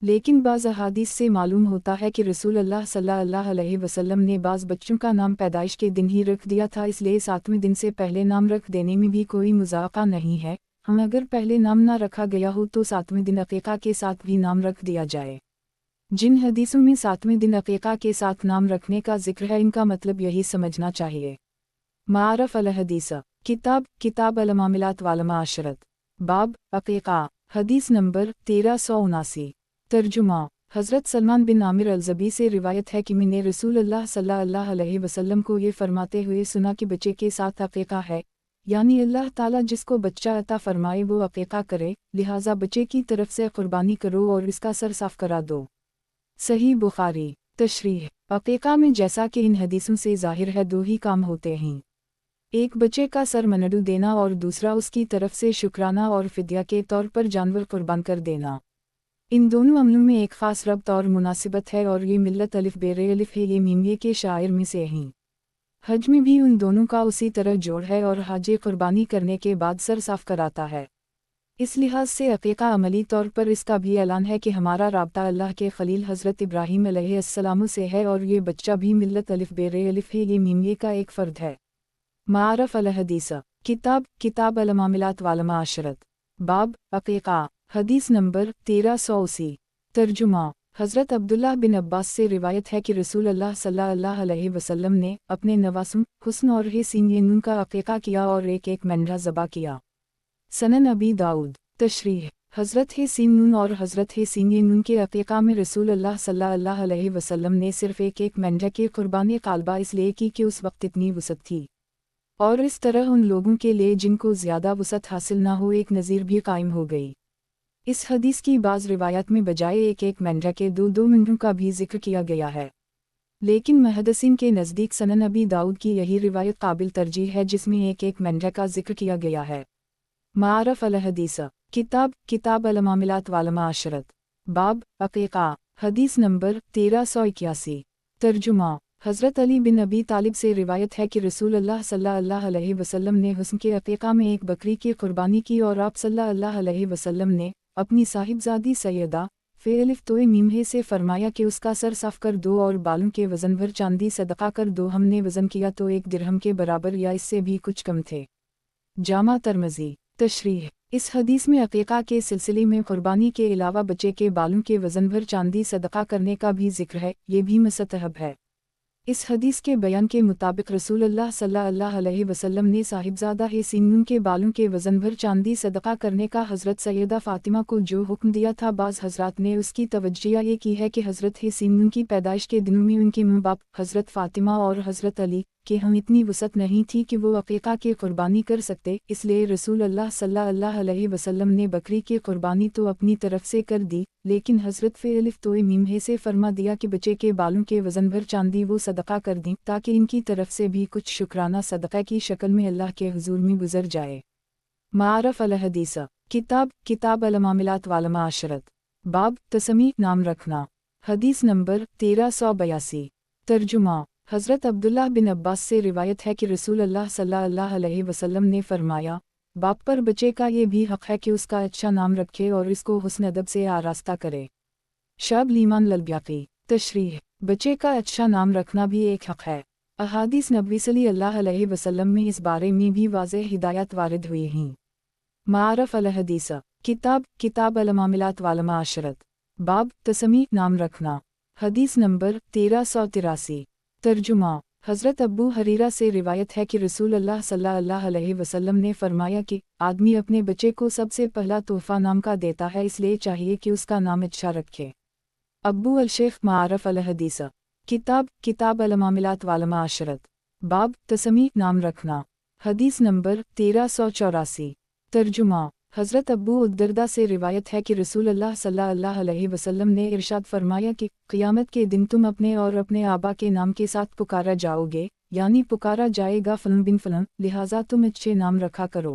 लेकिन बाज़ अहादीस से मालूम होता है कि रसूल अल्लाह सल्लल्लाहु अलैहि वसल्लम ने बाज़ बच्चों का नाम पैदाइश के दिन ही रख दिया था, इसलिए 7वें दिन से पहले नाम रख देने में भी कोई मुज़ाक़ा नहीं है। अगर पहले नाम ना रखा गया हो तो 7वें दिन अक़ीक़ा के साथ भी नाम रख दिया जाए। जिन हदीसों में 7वें दिन अक़ीक़ा के साथ नाम रखने का जिक्र है इनका मतलब यही समझना चाहिए। मारफ़ अल हदीस किताब अल मामिलात वाल माशरत बाब अक़ीक़ा हदीस नंबर 1379। तर्जुमा हज़रत सलमान बिन आमिर अल-ज़बी से रिवायत है कि मैंने रसूल अल्लाह सल्लल्लाहु अलैहि वसल्लम को ये फरमाते हुए सुना कि बच्चे के साथ अक़ीक़ा है, यानी अल्लाह ताला जिसको बच्चा अता फरमाए वो अक़ीक़ा करे, लिहाजा बच्चे की तरफ से कुर्बानी करो और इसका सर साफ़ करा दो। सही बुखारी। तशरीह अक़ीक़ा में जैसा कि इन हदीसों से ज़ाहिर है दो ही काम होते हैं, एक बच्चे का सर मनडू देना और दूसरा उसकी तरफ से शुक्राना और फ़िद्या के तौर पर जानवर कुर्बान कर देना। इन दोनों अमलों में एक ख़ास रब्त और मुनासिबत है और ये मिल्लत अलिफ बेरे अलिफ है ये मीमिये के शायर में से हैं। हज में भी उन दोनों का उसी तरह जोड़ है और हाजे कुर्बानी करने के बाद सर साफ़ कराता है। इस लिहाज से अक़ीक़ा अमली तौर पर इसका भी ऐलान है कि हमारा राब्ता अल्लाह के खलील हज़रत इब्राहीम अलैहिस्सलाम से है और ये बच्चा भी मिल्लत अलिफ बेरे अलिफ है ये मीमिये का एक फ़र्द है। मारफ़ अल हदीस किताब अल मामिलात वाल माशरत बाब अक़ीक़ा हदीस नंबर 1380। तर्जुमा हज़रत अब्दुल्लाह बिन अब्बास से रिवायत है कि रसूल अल्लाह सल्लल्लाहु अलैहि वसल्लम ने अपने नवासों हुस्न और हिसीन नून का अक़ीक़ा किया और एक एक मेंढा ज़बा किया। सनन अबी दाऊद। तशरीह हज़रत हिसीन नून और हज़रत हिसीन नून के अक़ीक़ा में रसूल अल्लाह सल्लल्लाहु अलैहि वसल्लम ने सिर्फ़ एक एक मेंढा की कुर्बानी क़ालबा इसलिए की कि उस वक्त इतनी वसअत थी और इस तरह उन लोगों के लिए जिनको ज़्यादा वसअत हासिल ना हो एक नज़ीर भी कायम हो गई। इस हदीस की बाज़ रिवायत में बजाय एक एक मेंढा के दो मेंढों का भी जिक्र किया गया है, लेकिन मुहद्दिसीन के नज़दीक सनन अबी दाऊद की यही रिवायत काबिल तरजीह है जिसमें एक एक मेंढा का जिक्र किया गया है। मारफ़ अल हदीस किताब अल मामिलात वाल माशरत बाब अक़ीक़ा हदीस नंबर 1381। तर्जुमा हज़रत अली बिन अबी तालिब से रिवायत है कि रसूल अल्लाह सल्लल्लाहु अलैहि वसल्लम ने हुस्न के अक़ीक़ा में एक बकरी की कुर्बानी की और आप सल्लल्लाहु अलैहि वसल्लम ने अपनी साहिबजादी सैयदा फ़ेअलिफ़ तोए मीमहे से फरमाया कि उसका सर साफ़ कर दो और बालों के वज़न भर चांदी सदका कर दो। हमने वज़न किया तो 1 दिरहम के बराबर या इससे भी कुछ कम थे। जामा तरमज़ी। तशरीह इस हदीस में अक़ीक़ा के सिलसिले में कुर्बानी के अलावा बच्चे के बालों के वज़न भर चांदी सदका करने का भी जिक्र है, ये भी मुस्तहब है। इस हदीस के बयान के मुताबिक रसूल अल्लाह सल्लल्लाहु अलैहि वसल्लम ने साहिबजादा हिसीन नून के बालों के वज़न भर चांदी सदका करने का हज़रत सैयदा फ़ातिमा को जो हुक्म दिया था, बाज़ हज़रात ने उसकी तवज्जो ये की है कि हज़रत हिसीन नून की पैदाइश के दिनों में उनके माँ बाप हज़रत फ़ातिमा और हज़रत अली के हम इतनी वसअत नहीं थी कि वो अक़ीक़ा की कुर्बानी कर सकते, इसलिए रसूल अल्लाह सल्लल्लाहु अलैहि वसल्लम ने बकरी की कुर्बानी तो अपनी तरफ से कर दी, लेकिन हज़रत फ़ेअलिफ़ तोए मीमहे से फरमा दिया कि बच्चे के बालों के वज़न भर चांदी वो सदका कर दी ताकि इनकी तरफ से भी कुछ शुक्राना सदक़ा की शक्ल में अल्लाह के हुज़ूर में गुज़र जाए। मारफ अल हदीस किताब अल मामिलात वाल माशरत बाब तसमी नाम रखना। हदीस नंबर 1382। तर्जुमा। हज़रत अब्दुल्लाह बिन अब्बास से रिवायत है कि रसूल अल्लाह सल्लल्लाहु अलैहि वसल्लम ने फरमाया, बाप पर बच्चे का ये भी हक़ है कि उसका अच्छा नाम रखे और इसको हुस्न अदब से आरास्ता करे। शब लीमान ललब्याकी। तशरीह। बच्चे का अच्छा नाम रखना भी एक हक़ है। अहादीस नबी सल्लल्लाहु अलैहि वसल्लम में इस बारे में भी वाज़ेह हिदायत वारिद हुई हैं। मारफ अल हदीस किताब अल मामिलात वाल माशरत बाब तसमी नाम रखना। हदीस नंबर 1383। तर्जुमा। हज़रत अब्बू हरीरा से रिवायत है कि रसूल अल्लाह सल्लल्लाहु अलैहि वसल्लम ने फरमाया कि आदमी अपने बच्चे को सबसे पहला तोहफ़ा नाम का देता है, इसलिए चाहिए कि उसका नाम अच्छा रखे। अब्बू अल शेख। मारफ अल हदीस किताब अल मामिलात वाल माशरत बाब तसमी नाम रखना। हदीस नंबर 1384। तर्जुमा। हज़रत अब्बू उद्दरदा से रिवायत है कि रसूल अल्लाह सल्लल्लाहु अलैहि वसल्लम ने इरशाद फरमाया कि क़यामत के दिन तुम अपने और अपने आबा के नाम के साथ पुकारा जाओगे, यानी पुकारा जाएगा फ़लन बिन फ़लन, लिहाजा तुम अच्छे नाम रखा करो।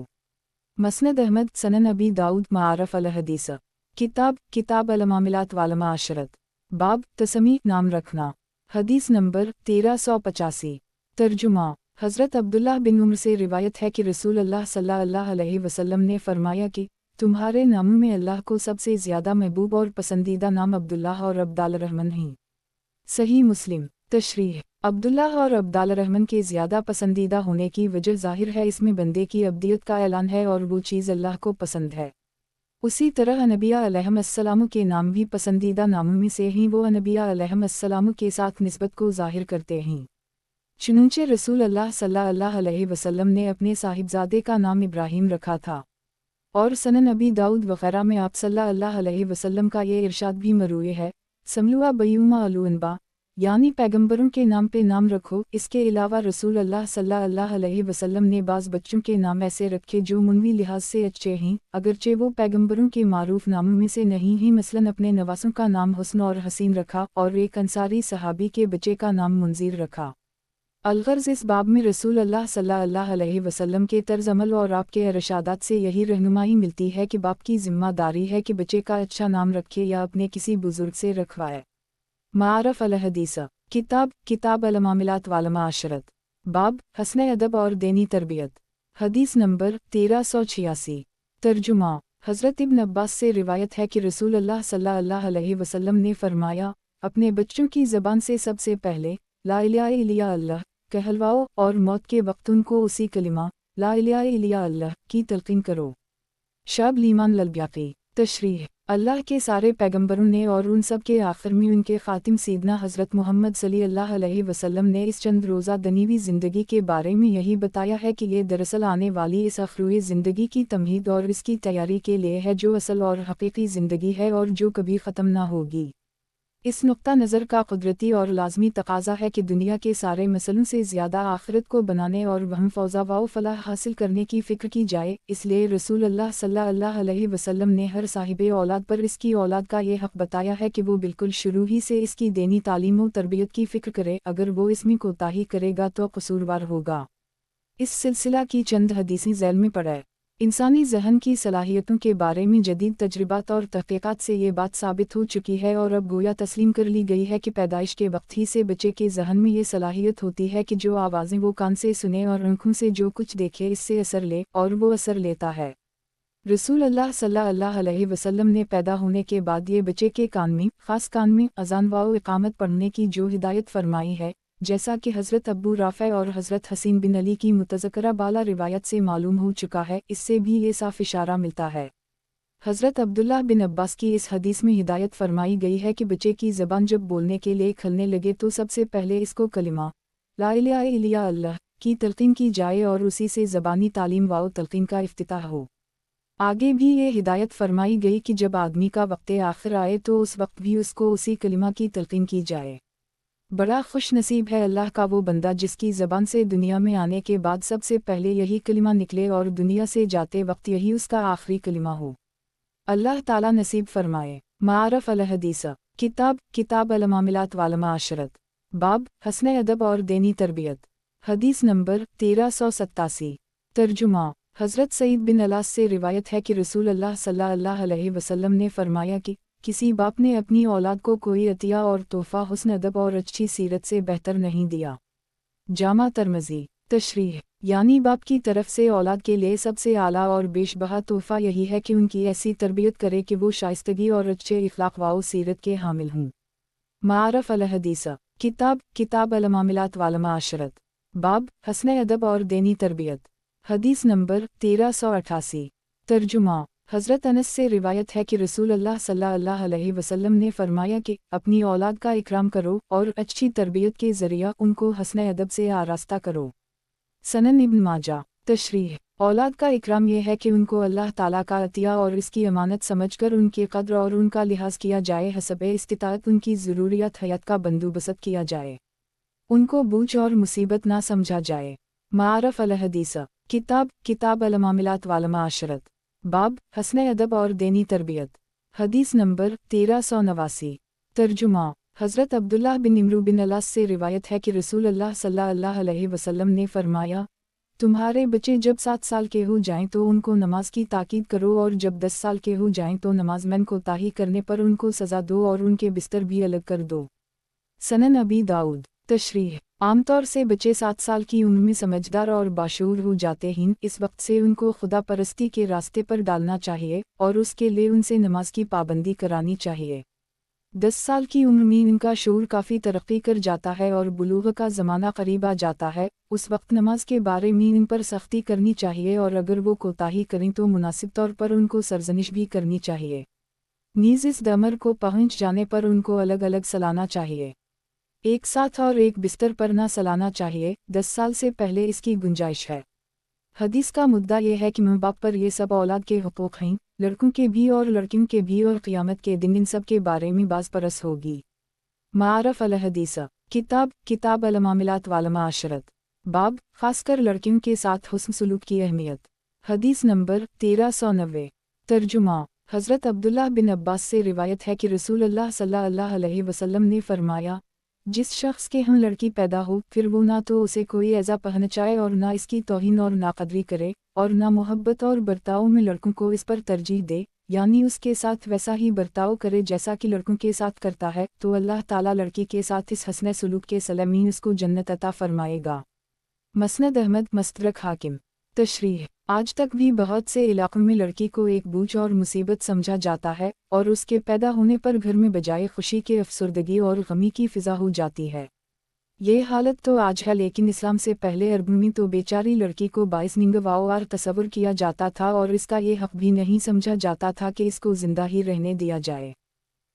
मसनद अहमद सनन अबी दाऊद। मारफ अल हदीस किताब अल मामिलात वाल माशरत बाब तसमी नाम रखना। हदीस नंबर 1385। तर्जुमा। हज़रत अब्दुल्लाह बिन उमर से रिवायत है कि रसूल अल्लाह सल्लल्लाहु अलैहि वसल्लम ने फरमाया कि तुम्हारे नामों में अल्लाह को सबसे ज़्यादा महबूब और पसंदीदा नाम अब्दुल्लाह और अब्दाल रहमान हैं। सही मुस्लिम। तशरीह। अब्दुल्लाह और अब्दाल रहमान के ज़्यादा पसंदीदा होने की वजह ज़ाहिर है इसमें बंदे की अब्दियत का ऐलान है और वो चीज़ अल्लाह को पसंद है। उसी तरह अनबिया अलैहिमुस्सलाम के नाम भी पसंदीदा नामों में से ही वो अनबिया अलैहिमुस्सलाम के साथ निस्बत को ज़ाहिर करते हैं। चुनंचे रसूल अल्लाह सल्लल्लाहु अलैहि वसल्लम ने अपने साहिबजादे का नाम इब्राहीम रखा था। और सनन अबी दाऊद वग़ैरह में आप सल्लल्लाहु अलैहि वसल्लम का ये इरशाद भी मरूए है, समलुआ बयूमा अलुअनबा, यानी पैगंबरों के नाम पे नाम रखो। इसके अलावा रसूल अल्लाह सल्लल्लाहु अलैहि वसल्लम ने बाज़ बच्चों के नाम ऐसे रखे जो मुनवी लिहाज से अच्छे हैं, अगरचे वो पैगंबरों के मारूफ नामों में से नहीं ही। मसलन अपने नवासों का नाम हुस्न और हसीन रखा और एक अंसारी सहाबी के बच्चे का नाम मुंजीर रखा। अलगर्ज़ इस बाब में रसूल अल्लाह सल्लल्लाहु अलैहि वसल्लम के तर्ज़ अमल और आपके इरशादात से यही रहनुमाई मिलती है कि बाप की ज़िम्मेदारी है कि बच्चे का अच्छा नाम रखे या अपने किसी बुज़ुर्ग से रखवाए। मारफ अल हदीस किताब अल मामिलात वाल माशरत बाब हस्न अदब और देनी तरबियत। हदीस नंबर 1386। तर्जुमा। हज़रत इब्न अब्बास से रिवायत है कि रसूल अल्लाह सल्लल्लाहु अलैहि वसल्लम ने फरमाया, अपने बच्चों की ज़बान से सबसे पहले ला इलाहा इल्लल्लाह कहलवाओ और मौत के वक्त उनको उसी कलिमा ला इलाहा इल्लल्लाह की तलक़ीन करो। शब लीमान ललब्याकी। तशरीह। अल्लाह के सारे पैगंबरों ने और उन सब के आखिर में उनके ख़ातिम सैयदना हज़रत मोहम्मद सल्लल्लाहु अलैहि वसल्लम ने इस चंद रोज़ा दनीवी ज़िंदगी के बारे में यही बताया है कि ये दरअसल आने वाली इस आखिरी ज़िंदगी की तमहीद और इसकी तैयारी के लिए है जो असल और हकीकी ज़िंदगी है और जो कभी ख़त्म ना होगी। इस नुक्ता नज़र का कुदरती और लाजमी तकाज़ा है कि दुनिया के सारे मसलों से ज़्यादा आखिरत को बनाने और वहम फौज़ा व फलाह हासिल करने की फ़िक्र की जाए। इसलिए रसूल अल्लाह सल्लल्लाहु अलैहि वसल्लम ने हर साहिबे औलाद पर इसकी औलाद का ये हक़ बताया है कि वो बिल्कुल शुरू ही से इसकी देनी तालीम व तरबियत की फ़िक्र करे। अगर वो इसमें कोताही करेगा तो कसूरवार होगा। इस सिलसिला की चंद हदीसें ज़ैल में पढ़े। इंसानी जहन की सलाहियतों के बारे में जदीद तजर्बात और तहक़ीक़ात से ये बात साबित हो चुकी है और अब गोया तस्लीम कर ली गई है कि पैदाइश के वक्त ही से बच्चे के जहन में ये सलाहियत होती है कि जो आवाज़ें वो कान से सुने और आँखों से जो कुछ देखे इससे असर ले, और वो असर लेता है। रसूल अल्लाह सल्लल्लाहु अलैहि वसल्लम ने पैदा होने के बाद ये बच्चे के कान में, ख़ास कान में अज़ान व इक़ामत पढ़ने की जो हिदायत फरमाई है, जैसा कि हज़रत अब्बू राफ़े और हज़रत हसीन बिन अली की मुतज़क्करा बाला रिवायत से मालूम हो चुका है, इससे भी ये साफ़ इशारा मिलता है। हज़रत अब्दुल्लाह बिन अब्बास की इस हदीस में हिदायत फरमाई गई है कि बच्चे की ज़बान जब बोलने के लिए खलने लगे तो सबसे पहले इसको कलिमा ला इलाहा इल्लल्लाह की तलक़ीन की जाए और उसी से ज़बानी तालीम व तलक़ीन का इफ्तिताह हो। आगे भी ये हिदायत फरमाई गई कि जब आदमी का वक्त आखिर आए तो उस वक्त भी उसको उसी कलिमा की तलक़ीन की जाए। बड़ा खुश नसीब है अल्लाह का वो बंदा जिसकी ज़बान से दुनिया में आने के बाद सबसे पहले यही कलिमा निकले और दुनिया से जाते वक्त यही उसका आखिरी कलिमा हो। अल्लाह ताला नसीब फरमाए। मारफ अल हदीस किताब अल मामिलात वाल माशरत बाब हस्न अदब और देनी तरबियत। हदीस नंबर 1387। तर्जुमा। حضرت سعید بن الاس سے روایت ہے کہ رسول اللہ صلی اللہ علیہ وسلم نے فرمایا کہ کسی باپ نے اپنی اولاد کو کوئی عطیہ اور تحفہ حسن ادب اور اچھی سیرت سے بہتر نہیں دیا۔ جامع ترمذی۔ تشریح، یعنی باپ کی طرف سے اولاد کے لیے سب سے اعلیٰ اور بیش بہا تحفہ یہی ہے کہ ان کی ایسی تربیت کرے کہ وہ شائستگی اور اچھے اخلاق و سیرت کے حامل ہوں۔ معارف الحدیث، کتاب المعاملات والمعاشرت، باب حسن ادب اور دینی تربیت، حدیث نمبر 1388۔ ترجمہ، حضرت انس سے روایت ہے کہ رسول اللہ صلی اللہ علیہ وسلم نے فرمایا کہ اپنی اولاد کا اکرام کرو اور اچھی تربیت کے ذریعہ ان کو حسن ادب سے آراستہ کرو۔ سنن ابن ماجہ۔ تشریح، اولاد کا اکرام یہ ہے کہ ان کو اللہ تعالیٰ کا عطیہ اور اس کی امانت سمجھ کر ان کی قدر اور ان کا لحاظ کیا جائے، حسب استطاعت ان کی ضروریات حیات کا بندوبست کیا جائے، ان کو بوجھ اور مصیبت نہ سمجھا جائے۔ معارف الحدیث، کتاب المعاملات والمعاشرت، باب حسن ادب اور دینی تربیت، حدیث نمبر 1389۔ ترجمہ، حضرت عبداللہ بن عمرو بن الاس سے روایت ہے کہ رسول اللہ صلی اللہ علیہ وسلم نے فرمایا، تمہارے بچے جب 7 سال کے ہو جائیں تو ان کو نماز کی تاکید کرو، اور جب 10 سال کے ہو جائیں تو نماز میں کوتاہی کرنے پر ان کو سزا دو اور ان کے بستر بھی الگ کر دو۔ سنن ابی داؤد۔ تشریح، عام طور سے بچے 7 سال کی عمر میں سمجھدار اور باشعور ہو جاتے ہیں، اس وقت سے ان کو خدا پرستی کے راستے پر ڈالنا چاہیے اور اس کے لیے ان سے نماز کی پابندی کرانی چاہیے۔ 10 سال کی عمر میں ان کا شعور کافی ترقی کر جاتا ہے اور بلوغ کا زمانہ قریب آ جاتا ہے، اس وقت نماز کے بارے میں ان پر سختی کرنی چاہیے، اور اگر وہ کوتاہی کریں تو مناسب طور پر ان کو سرزنش بھی کرنی چاہیے۔ نیز اس دمر کو پہنچ جانے پر ان کو الگ الگ سلانا چاہیے، ایک ساتھ اور ایک بستر پر نہ سلانا چاہیے۔ 10 سال سے پہلے اس کی گنجائش ہے۔ حدیث کا مدعا یہ ہے کہ ماں باپ پر یہ سب اولاد کے حقوق ہیں، لڑکوں کے بھی اور لڑکیوں کے بھی، اور قیامت کے دن ان سب کے بارے میں باز پرس ہوگی۔ معارف الحدیث، کتاب المعاملات والمعاشرت، باب خاص کر لڑکیوں کے ساتھ حسن سلوک کی اہمیت، حدیث نمبر 1390۔ ترجمہ، حضرت عبداللہ بن عباس سے روایت ہے کہ رسول اللہ صلی اللہ علیہ وسلم نے فرمایا، جس شخص کے ہاں لڑکی پیدا ہو، پھر وہ نہ تو اسے کوئی ایذا پہنچائے اور نہ اس کی توہین اور ناقدری کرے، اور نہ محبت اور برتاؤ میں لڑکوں کو اس پر ترجیح دے، یعنی اس کے ساتھ ویسا ہی برتاؤ کرے جیسا کہ لڑکوں کے ساتھ کرتا ہے، تو اللہ تعالیٰ لڑکی کے ساتھ اس حسن سلوک کے صلہ میں اس کو جنت عطا فرمائے گا۔ مسند احمد، مستدرک حاکم۔ تشریح، آج تک بھی بہت سے علاقوں میں لڑکی کو ایک بوجھ اور مصیبت سمجھا جاتا ہے، اور اس کے پیدا ہونے پر گھر میں بجائے خوشی کے افسردگی اور غمی کی فضا ہو جاتی ہے۔ یہ حالت تو آج ہے، لیکن اسلام سے پہلے عرب میں تو بیچاری لڑکی کو باعث ننگواور تصور کیا جاتا تھا، اور اس کا یہ حق بھی نہیں سمجھا جاتا تھا کہ اس کو زندہ ہی رہنے دیا جائے۔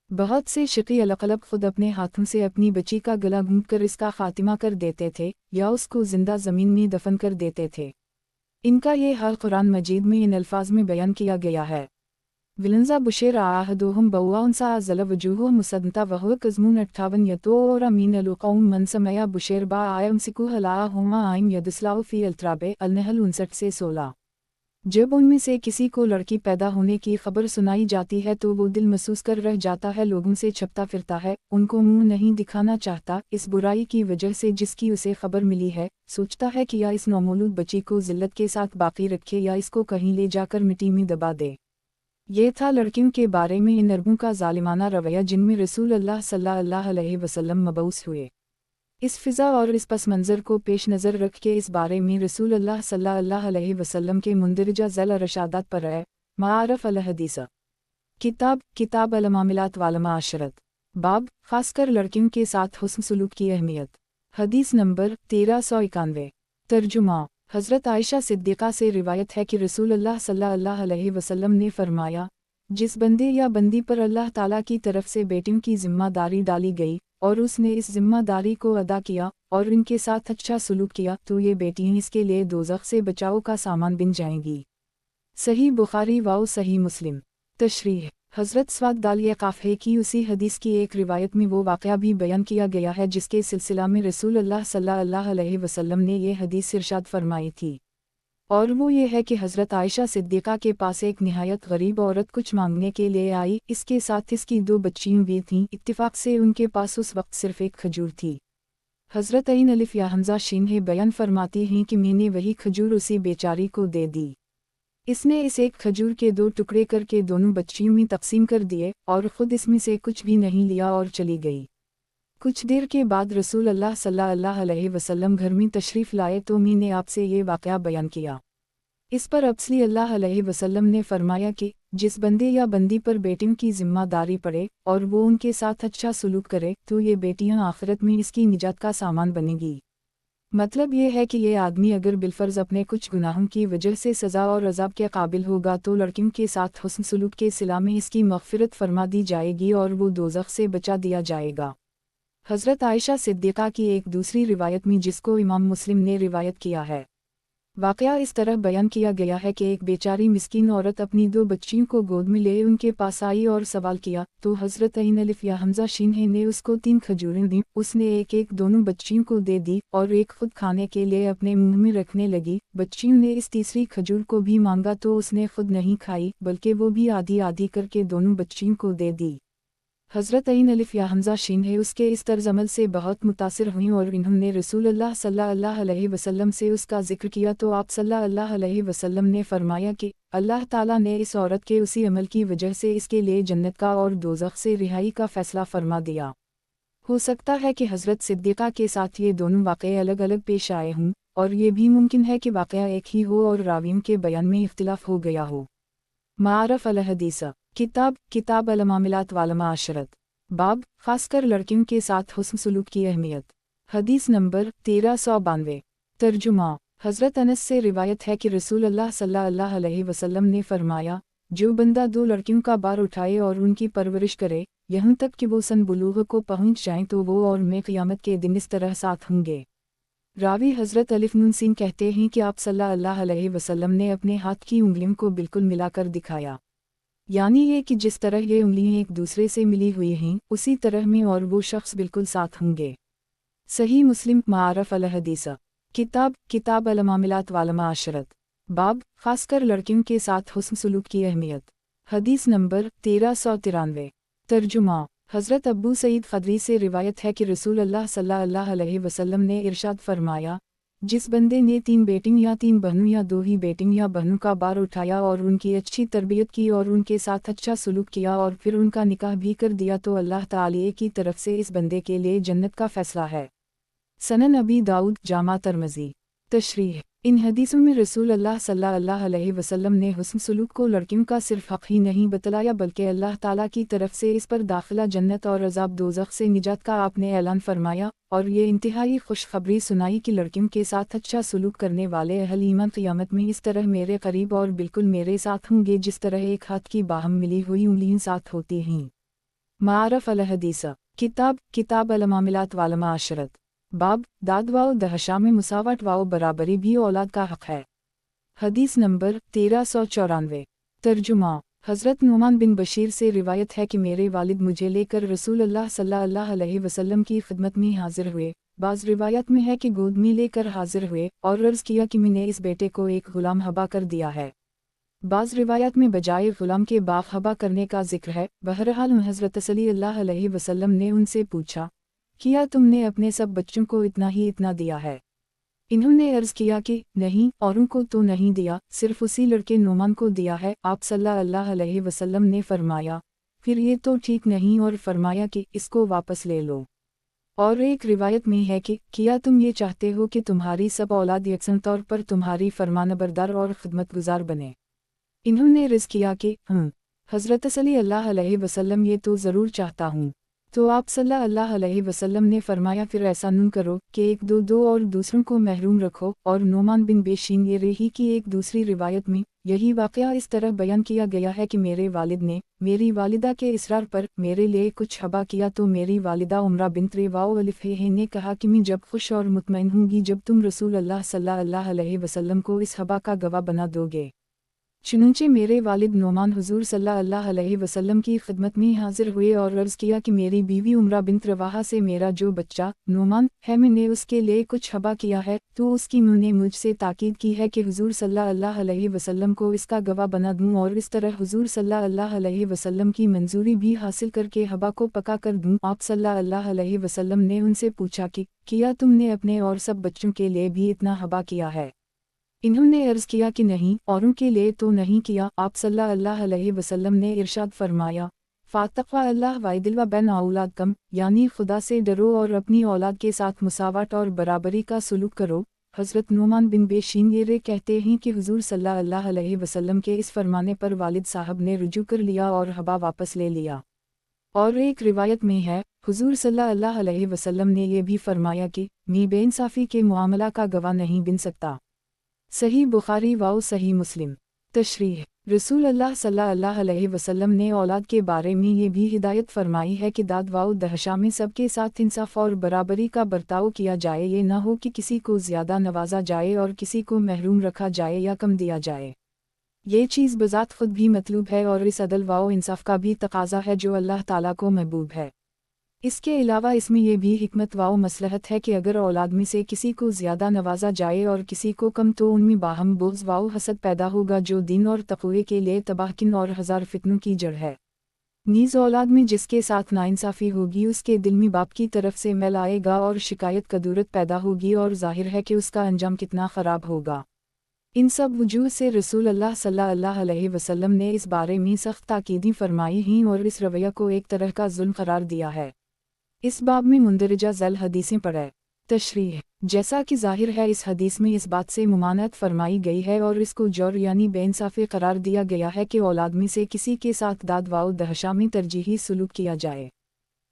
بہت سے شقی القلب خود اپنے ہاتھوں سے اپنی بچی کا گلا گھونٹ کر اس کا خاتمہ کر دیتے تھے، یا اس کو زندہ زمین میں دفن کر دیتے تھے۔ ان کا یہ حال قرآن مجید میں ان الفاظ میں بیان کیا گیا ہے، ولنزا بشیر آہدوہم بوانسا ازل وجوہ مسدنتا وہو قزمون 58 یتو اور امین القوم من سمیا بشیر با آئم سکو حلا ہوما آئم یدسلاو فی التراب النحل 59 سے 16۔ جب ان میں سے کسی کو لڑکی پیدا ہونے کی خبر سنائی جاتی ہے تو وہ دل محسوس کر رہ جاتا ہے، لوگوں سے چھپتا پھرتا ہے، ان کو منہ نہیں دکھانا چاہتا اس برائی کی وجہ سے جس کی اسے خبر ملی ہے، سوچتا ہے کہ یا اس نومولود بچی کو ذلت کے ساتھ باقی رکھے یا اس کو کہیں لے جا کر مٹی میں دبا دے۔ یہ تھا لڑکیوں کے بارے میں ان عربوں کا ظالمانہ رویہ جن میں رسول اللہ صلی اللہ علیہ وسلم مبعوث ہوئے۔ اس فضا اور اس پس منظر کو پیش نظر رکھ کے اس بارے میں رسول اللہ صلی اللہ علیہ وسلم کے مندرجہ ذیل ارشادات پر ہے۔ معارف الحدیث، کتاب المعاملات والمعاشرت، باب خاص کر لڑکیوں کے ساتھ حسن سلوک کی اہمیت، حدیث نمبر 1391۔ ترجمہ، حضرت عائشہ صدیقہ سے روایت ہے کہ رسول اللہ صلی اللہ علیہ وسلم نے فرمایا، جس بندے یا بندی پر اللہ تعالیٰ کی طرف سے بیٹیوں کی ذمہ داری ڈالی گئی اور اس نے اس ذمہ داری کو ادا کیا اور ان کے ساتھ اچھا سلوک کیا تو یہ بیٹیاں اس کے لیے دوزخ سے بچاؤ کا سامان بن جائیں گی۔ صحیح بخاری و صحیح مسلم۔ تشریح، حضرت سواد دالیہ قافیہ کی اسی حدیث کی ایک روایت میں وہ واقعہ بھی بیان کیا گیا ہے جس کے سلسلہ میں رسول اللہ صلی اللہ علیہ وسلم نے یہ حدیث ارشاد فرمائی تھی، اور وہ یہ ہے کہ حضرت عائشہ صدیقہ کے پاس ایک نہایت غریب عورت کچھ مانگنے کے لیے آئی، اس کے ساتھ اس کی 2 بچیاں بھی تھیں، اتفاق سے ان کے پاس اس وقت صرف ایک کھجور تھی۔ حضرت عین الف یا حمزہ شین بیان فرماتی ہیں کہ میں نے وہی کھجور اسی بیچاری کو دے دی۔ اس نے اس ایک کھجور کے 2 ٹکڑے کر کے دونوں بچیوں میں تقسیم کر دیے اور خود اس میں سے کچھ بھی نہیں لیا اور چلی گئی۔ کچھ دیر کے بعد رسول اللہ صلی اللہ علیہ وسلم گھر میں تشریف لائے تو امی نے آپ سے یہ واقعہ بیان کیا۔ اس پر آپ صلی اللہ علیہ وسلم نے فرمایا کہ جس بندے یا بندی پر بیٹیوں کی ذمہ داری پڑے اور وہ ان کے ساتھ اچھا سلوک کرے تو یہ بیٹیاں آخرت میں اس کی نجات کا سامان بنے گی۔ مطلب یہ ہے کہ یہ آدمی اگر بالفرض اپنے کچھ گناہوں کی وجہ سے سزا اور عذاب کے قابل ہوگا تو لڑکیوں کے ساتھ حسن سلوک کے صلہ میں اس کی مغفرت فرما دی جائے گی اور وہ دوزخ سے بچا دیا جائے گا۔ حضرت عائشہ صدیقہ کی ایک دوسری روایت میں جس کو امام مسلم نے روایت کیا ہے، واقعہ اس طرح بیان کیا گیا ہے کہ ایک بیچاری مسکین عورت اپنی 2 بچیوں کو گود میں لے ان کے پاس آئی اور سوال کیا تو حضرت عین الف یا حمزہ شین نے اس کو 3 کھجوریں دیں۔ اس نے ایک دونوں بچیوں کو دے دی اور ایک خود کھانے کے لیے اپنے منہ میں رکھنے لگی۔ بچیوں نے اس تیسری کھجور کو بھی مانگا تو اس نے خود نہیں کھائی بلکہ وہ بھی آدھی آدھی کر کے دونوں بچیوں کو دے دی۔ حضرت عین الف یا حمزہ شین اس کے اس طرز عمل سے بہت متاثر ہوئیں اور انہوں نے رسول اللہ صلی اللہ علیہ وسلم سے اس کا ذکر کیا تو آپ صلی اللہ علیہ وسلم نے فرمایا کہ اللہ تعالیٰ نے اس عورت کے اسی عمل کی وجہ سے اس کے لیے جنت کا اور دوزخ سے رہائی کا فیصلہ فرما دیا۔ ہو سکتا ہے کہ حضرت صدیقہ کے ساتھ یہ دونوں واقعے الگ الگ پیش آئے ہوں اور یہ بھی ممکن ہے کہ واقعہ ایک ہی ہو اور راویوں کے بیان میں اختلاف ہو گیا ہو۔ معارف الحدیث کتاب المعاملات والمعاشرت باب خاص کر لڑکیوں کے ساتھ حسن سلوک کی اہمیت۔ حدیث نمبر 1392 ترجمہ حضرت انس سے روایت ہے کہ رسول اللہ صلی اللہ علیہ وسلم نے فرمایا، جو بندہ 2 لڑکیوں کا بار اٹھائے اور ان کی پرورش کرے یہاں تک کہ وہ سن بلوغ کو پہنچ جائیں تو وہ اور میں قیامت کے دن اس طرح ساتھ ہوں گے۔ راوی حضرت الف نون سین کہتے ہیں کہ آپ صلی اللہ علیہ وسلم نے اپنے ہاتھ کی انگلیوں کو بالکل ملا کر دکھایا، یعنی یہ کہ جس طرح یہ انگلیاں ایک دوسرے سے ملی ہوئی ہیں اسی طرح میں اور وہ شخص بالکل ساتھ ہوں گے۔ صحیح مسلم معارف الحدیث کتاب المعاملات والمعاشرت باب خاص کر لڑکیوں کے ساتھ حسن سلوک کی اہمیت۔ حدیث نمبر 1393 ترجمہ حضرت ابو سعید خدری سے روایت ہے کہ رسول اللہ صلی اللہ علیہ وسلم نے ارشاد فرمایا، جس بندے نے 3 بیٹیوں یا 3 بہنوں یا 2 ہی بیٹیوں یا بہنوں کا بار اٹھایا اور ان کی اچھی تربیت کی اور ان کے ساتھ اچھا سلوک کیا اور پھر ان کا نکاح بھی کر دیا تو اللہ تعالی کی طرف سے اس بندے کے لیے جنت کا فیصلہ ہے۔ سنن ابی داؤد جامع ترمذی۔ تشریح ان حدیثوں میں رسول اللہ صلی اللہ علیہ وسلم نے حسن سلوک کو لڑکیوں کا صرف حق ہی نہیں بتلایا بلکہ اللہ تعالیٰ کی طرف سے اس پر داخلہ جنت اور عذاب دوزخ سے نجات کا آپ نے اعلان فرمایا اور یہ انتہائی خوشخبری سنائی کہ لڑکیوں کے ساتھ اچھا سلوک کرنے والے اہل ایمان قیامت میں اس طرح میرے قریب اور بالکل میرے ساتھ ہوں گے جس طرح ایک ہاتھ کی باہم ملی ہوئی انگلیاں ساتھ ہوتی ہیں۔ معارف الحدیث کتاب المعاملات والمعاشرت باب داد و دہشا میں مساوات و برابری بھی اولاد کا حق ہے۔ حدیث نمبر 1394 ترجمہ حضرت نعمان بن بشیر سے روایت ہے کہ میرے والد مجھے لے کر رسول اللہ صلی اللہ علیہ وسلم کی خدمت میں حاضر ہوئے۔ بعض روایت میں ہے کہ گود میں لے کر حاضر ہوئے اور عرض کیا کہ میں نے اس بیٹے کو ایک غلام حبا کر دیا ہے۔ بعض روایت میں بجائے غلام کے باغ حبا کرنے کا ذکر ہے۔ بہرحال حضرت صلی اللہ علیہ وسلم نے ان سے پوچھا، کیا تم نے اپنے سب بچوں کو اتنا دیا ہے؟ انہوں نے عرض کیا کہ نہیں، اوروں کو تو نہیں دیا، صرف اسی لڑکے نعمان کو دیا ہے۔ آپ صلی اللہ علیہ وسلم نے فرمایا، پھر یہ تو ٹھیک نہیں، اور فرمایا کہ اس کو واپس لے لو۔ اور ایک روایت میں ہے کہ کیا تم یہ چاہتے ہو کہ تمہاری سب اولاد یکساں طور پر تمہاری فرمانبردار اور خدمت گزار بنے؟ انہوں نے عرض کیا کہ حضرت صلی اللہ علیہ وسلم یہ تو ضرور چاہتا ہوں۔ تو آپ صلی اللہ علیہ وسلم نے فرمایا، پھر ایسا نہ کرو کہ ایک دو اور دوسروں کو محروم رکھو۔ اور نعمان بن بشیر یہ رہی کی ایک دوسری روایت میں یہی واقعہ اس طرح بیان کیا گیا ہے کہ میرے والد نے میری والدہ کے اصرار پر میرے لیے کچھ حبا کیا تو میری والدہ عمرہ بنت رواء الفہ نے کہا کہ میں جب خوش اور مطمئن ہوں گی جب تم رسول اللہ صلی اللہ علیہ وسلم کو اس حبا کا گواہ بنا دو گے۔ چنانچہ میرے والد نعمان حضور صلی اللہ علیہ وسلم کی خدمت میں حاضر ہوئے اور عرض کیا کہ میری بیوی عمرہ بنت رواحہ سے میرا جو بچہ نعمان ہے میں نے اس کے لیے کچھ حبا کیا ہے، تو اس کی ماں نے مجھ سے تاکید کی ہے کہ حضور صلی اللہ علیہ وسلم کو اس کا گواہ بنا دوں اور اس طرح حضور صلی اللہ علیہ وسلم کی منظوری بھی حاصل کر کے حبا کو پکا کر دوں۔ آپ صلی اللہ علیہ وسلم نے ان سے پوچھا کہ کیا تم نے اپنے اور سب بچوں کے لیے بھی اتنا حبا کیا ہے؟ इन्होंने अर्ज़ किया कि नहीं, औरों के लिए तो नहीं किया। आप सल्लल्लाहु अलैहि वसल्लम ने इरशाद फरमाया, फ़ातक़वा अल्लाह वाइदिल बैन औलाद कम, यानी खुदा से डरो और अपनी औलाद के साथ मुसावत और बराबरी का सलूक करो। हज़रत नुमान बिन बेशीन ये कहते हैं कि हुज़ूर सल्लल्लाहु अलैहि वसल्लम के इस फरमाने पर वालिद साहब ने रुजू कर लिया और हबा वापस ले लिया। और एक रिवायत में है, हुज़ूर सल्लल्लाहु अलैहि वसल्लम ने यह भी फरमाया कि मी बेइंसाफ़ी के मुआमला का गवाह नहीं बन सकता। सही बुखारी व सही मुस्लिम। तशरीह, रसूल अल्लाह सल्लल्लाहु अलैहि वसल्लम ने औलाद के बारे में ये भी हिदायत फरमाई है कि दाद व दहशा में सबके साथ इंसाफ और बराबरी का बर्ताव किया जाए। ये न हो कि किसी को ज़्यादा नवाजा जाए और किसी को महरूम रखा जाए या कम दिया जाए। ये चीज़ बज़ात खुद भी मतलूब है और इस अदल व इंसाफ का भी तकाज़ा है जो अल्लाह ताला को महबूब है। इसके अलावा इसमें यह भी हिकमत व मसलहत है कि अगर औलाद में से किसी को ज़्यादा नवाजा जाए और किसी को कम, तो उनमें बाहम बुग़्ज़ व हसद पैदा होगा जो दीन और तक़वे के लिए तबाहकिन और हज़ार फितनों की जड़ है। नीज़ औलाद में जिसके साथ नाइंसाफ़ी होगी उसके दिल में बाप की तरफ से मैल आएगा और शिकायत कदूरत पैदा होगी और ज़ाहिर है कि उसका अंजाम कितना ख़राब होगा। इन सब वजूह से रसूल अल्लाह सल्लल्लाहु अलैहि वसल्लम ने इस बारे में सख्त ताकीदें फरमाई हैं और इस रवैया को एक तरह का जुल्म करार दिया है। इस बाब में मुंदरजा ज़ैल हदीसें पढ़ें। तशरीह, जैसा कि ज़ाहिर है इस हदीस में इस बात से मुमानत फरमाई गई है और इसको जौर यानी बेइंसाफ़ी करार दिया गया है कि औलाद में से किसी के साथ दाद व दहशा में तरजीही सलूक किया जाए।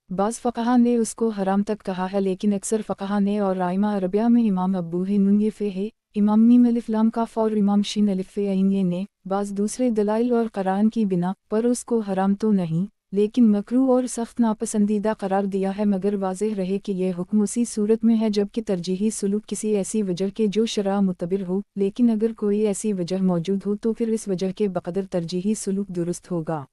बाज़ फ़क़हा ने उसको हराम तक कहा है, लेकिन अक्सर फ़क़हा ने और आइमा अरबिया में इमाम अबू हनीफ़ा है, इमाम मीम अलिफ़ लाम काफ़ और इमाम शीन अलिफ़ ऐन ये ने बाज़ दूसरे दलाइल और क़राइन की बिना पर उसको हराम तो नहीं लेकिन मकरूह और सख्त नापसंदीदा करार दिया है, मगर वाज़ेह रहे कि यह हुक्म उसी सूरत में है जबकि तरजीही सलूक किसी ऐसी वजह के जो शरअ मुतबिर हो। लेकिन अगर कोई ऐसी वजह मौजूद हो तो फिर इस वजह के बक़दर तरजीही सलूक दुरुस्त होगा।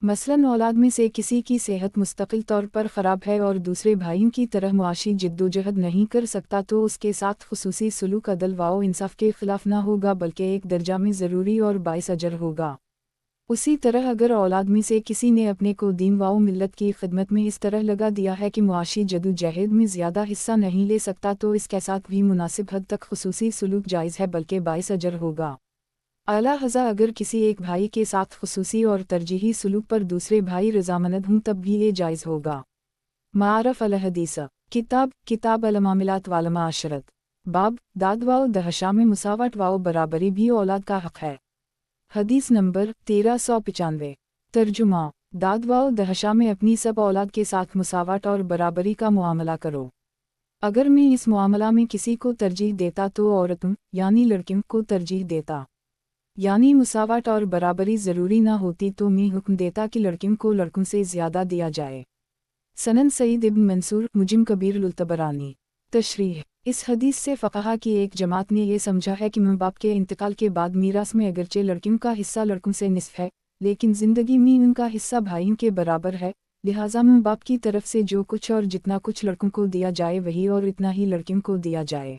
मसलन औलाद में से किसी की सेहत मुस्तकिल तौर पर ख़राब है और दूसरे भाइयों की तरह मुआशी जिद्दोजहद नहीं कर सकता, तो उसके साथ खुसूसी सलूक अदल व इंसाफ के ख़िलाफ़ न होगा बल्कि एक दर्जा में ज़रूरी और बाइस अजर होगा। उसी तरह अगर औलाद में से किसी ने अपने को दीन व मिल्लत की खिदमत में इस तरह लगा दिया है कि मुआशी जदोजहद में ज़्यादा हिस्सा नहीं ले सकता, तो इसके साथ भी मुनासिब हद तक खुसूसी सलूक जायज़ है बल्कि बाइस अजर होगा। आला हज़ा अगर किसी एक भाई के साथ खुसूसी और तरजीही सलूक पर दूसरे भाई रज़ामंद हों तब भी ये जायज़ होगा। मारफ़ अल हदीस किताब अल मामिलात वाल माशरत। बाब दाद व दहशा में मुसावत व बराबरी भी औलाद का हक़ है। हदीस नंबर 1395। तर्जुमा, दाद व दहशा में अपनी सब औलाद के साथ मुसावत और बराबरी का मुआमला करो। अगर मैं इस मुआमला में किसी को तरजीह देता तो औरतों यानी लड़कियों को तरजीह देता, यानी मुसावत और बराबरी ज़रूरी ना होती तो मैं हुक्म देता कि लड़कियों को लड़कों से ज़्यादा दिया जाए। सनन सईद इब्न मंसूर मुजिम कबीर उल-तबरानी। तशरीह, इस हदीस से फ़क़हा की एक जमात ने यह समझा है कि माँ बाप के इंतकाल के बाद मीरास में अगरचे लड़कियों का हिस्सा लड़कों से निस्फ़ है, लेकिन ज़िंदगी में उनका हिस्सा भाइयों के बराबर है। लिहाजा माँ बाप की तरफ से जो कुछ और जितना कुछ लड़कों को दिया जाए वही और इतना ही लड़कियों को दिया जाए।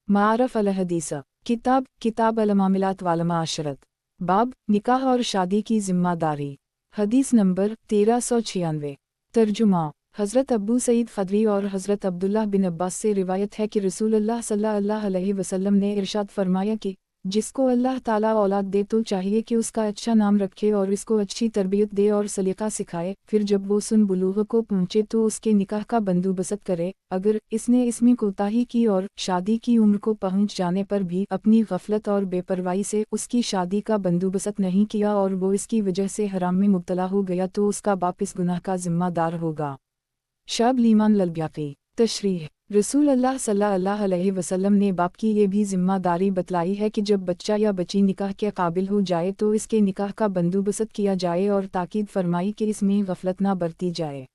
मारफ़ अल हदीस किताब अल मामिलात वाल माशरत। बाब निकाह और शादी की ज़िम्मेदारी। हदीस नंबर 1396। तर्जुमा, हज़रत अबू सईद ख़दरी और हज़रत अब्दुल्लाह बिन अब्बास से रिवायत है कि रसूलुल्लाह सल्लल्लाहु अलैहि वसल्लम ने इरशाद फरमाया कि जिसको अल्लाह ताला औलाद दे तो चाहिए कि उसका अच्छा नाम रखे और इसको अच्छी तरबियत दे और सलीका सिखाए, फिर जब वो सुन बुलूग़ को पहुँचे तो उसके निकाह का बंदोबस्त करे। अगर इसने इसमें कोताही की और शादी की उम्र को पहुँच जाने पर भी अपनी गफलत और बेपरवाही से उसकी शादी का बंदोबस्त नहीं किया और वो इसकी वजह से हराम में मुब्तला हो गया तो उसका बाप इस गुनाह का ज़िम्मेदार होगा। शब लीमान ललब्याकी। तशरीह, रसूल अल्लाह सल्लल्लाहु अलैहि वसल्लम ने बाप की ये भी ज़िम्मेदारी बतलाई है कि जब बच्चा या बच्ची निकाह के काबिल हो जाए तो इसके निकाह का बंदोबस्त किया जाए और ताकीद फरमाई कि इसमें गफलत ना बरती जाए।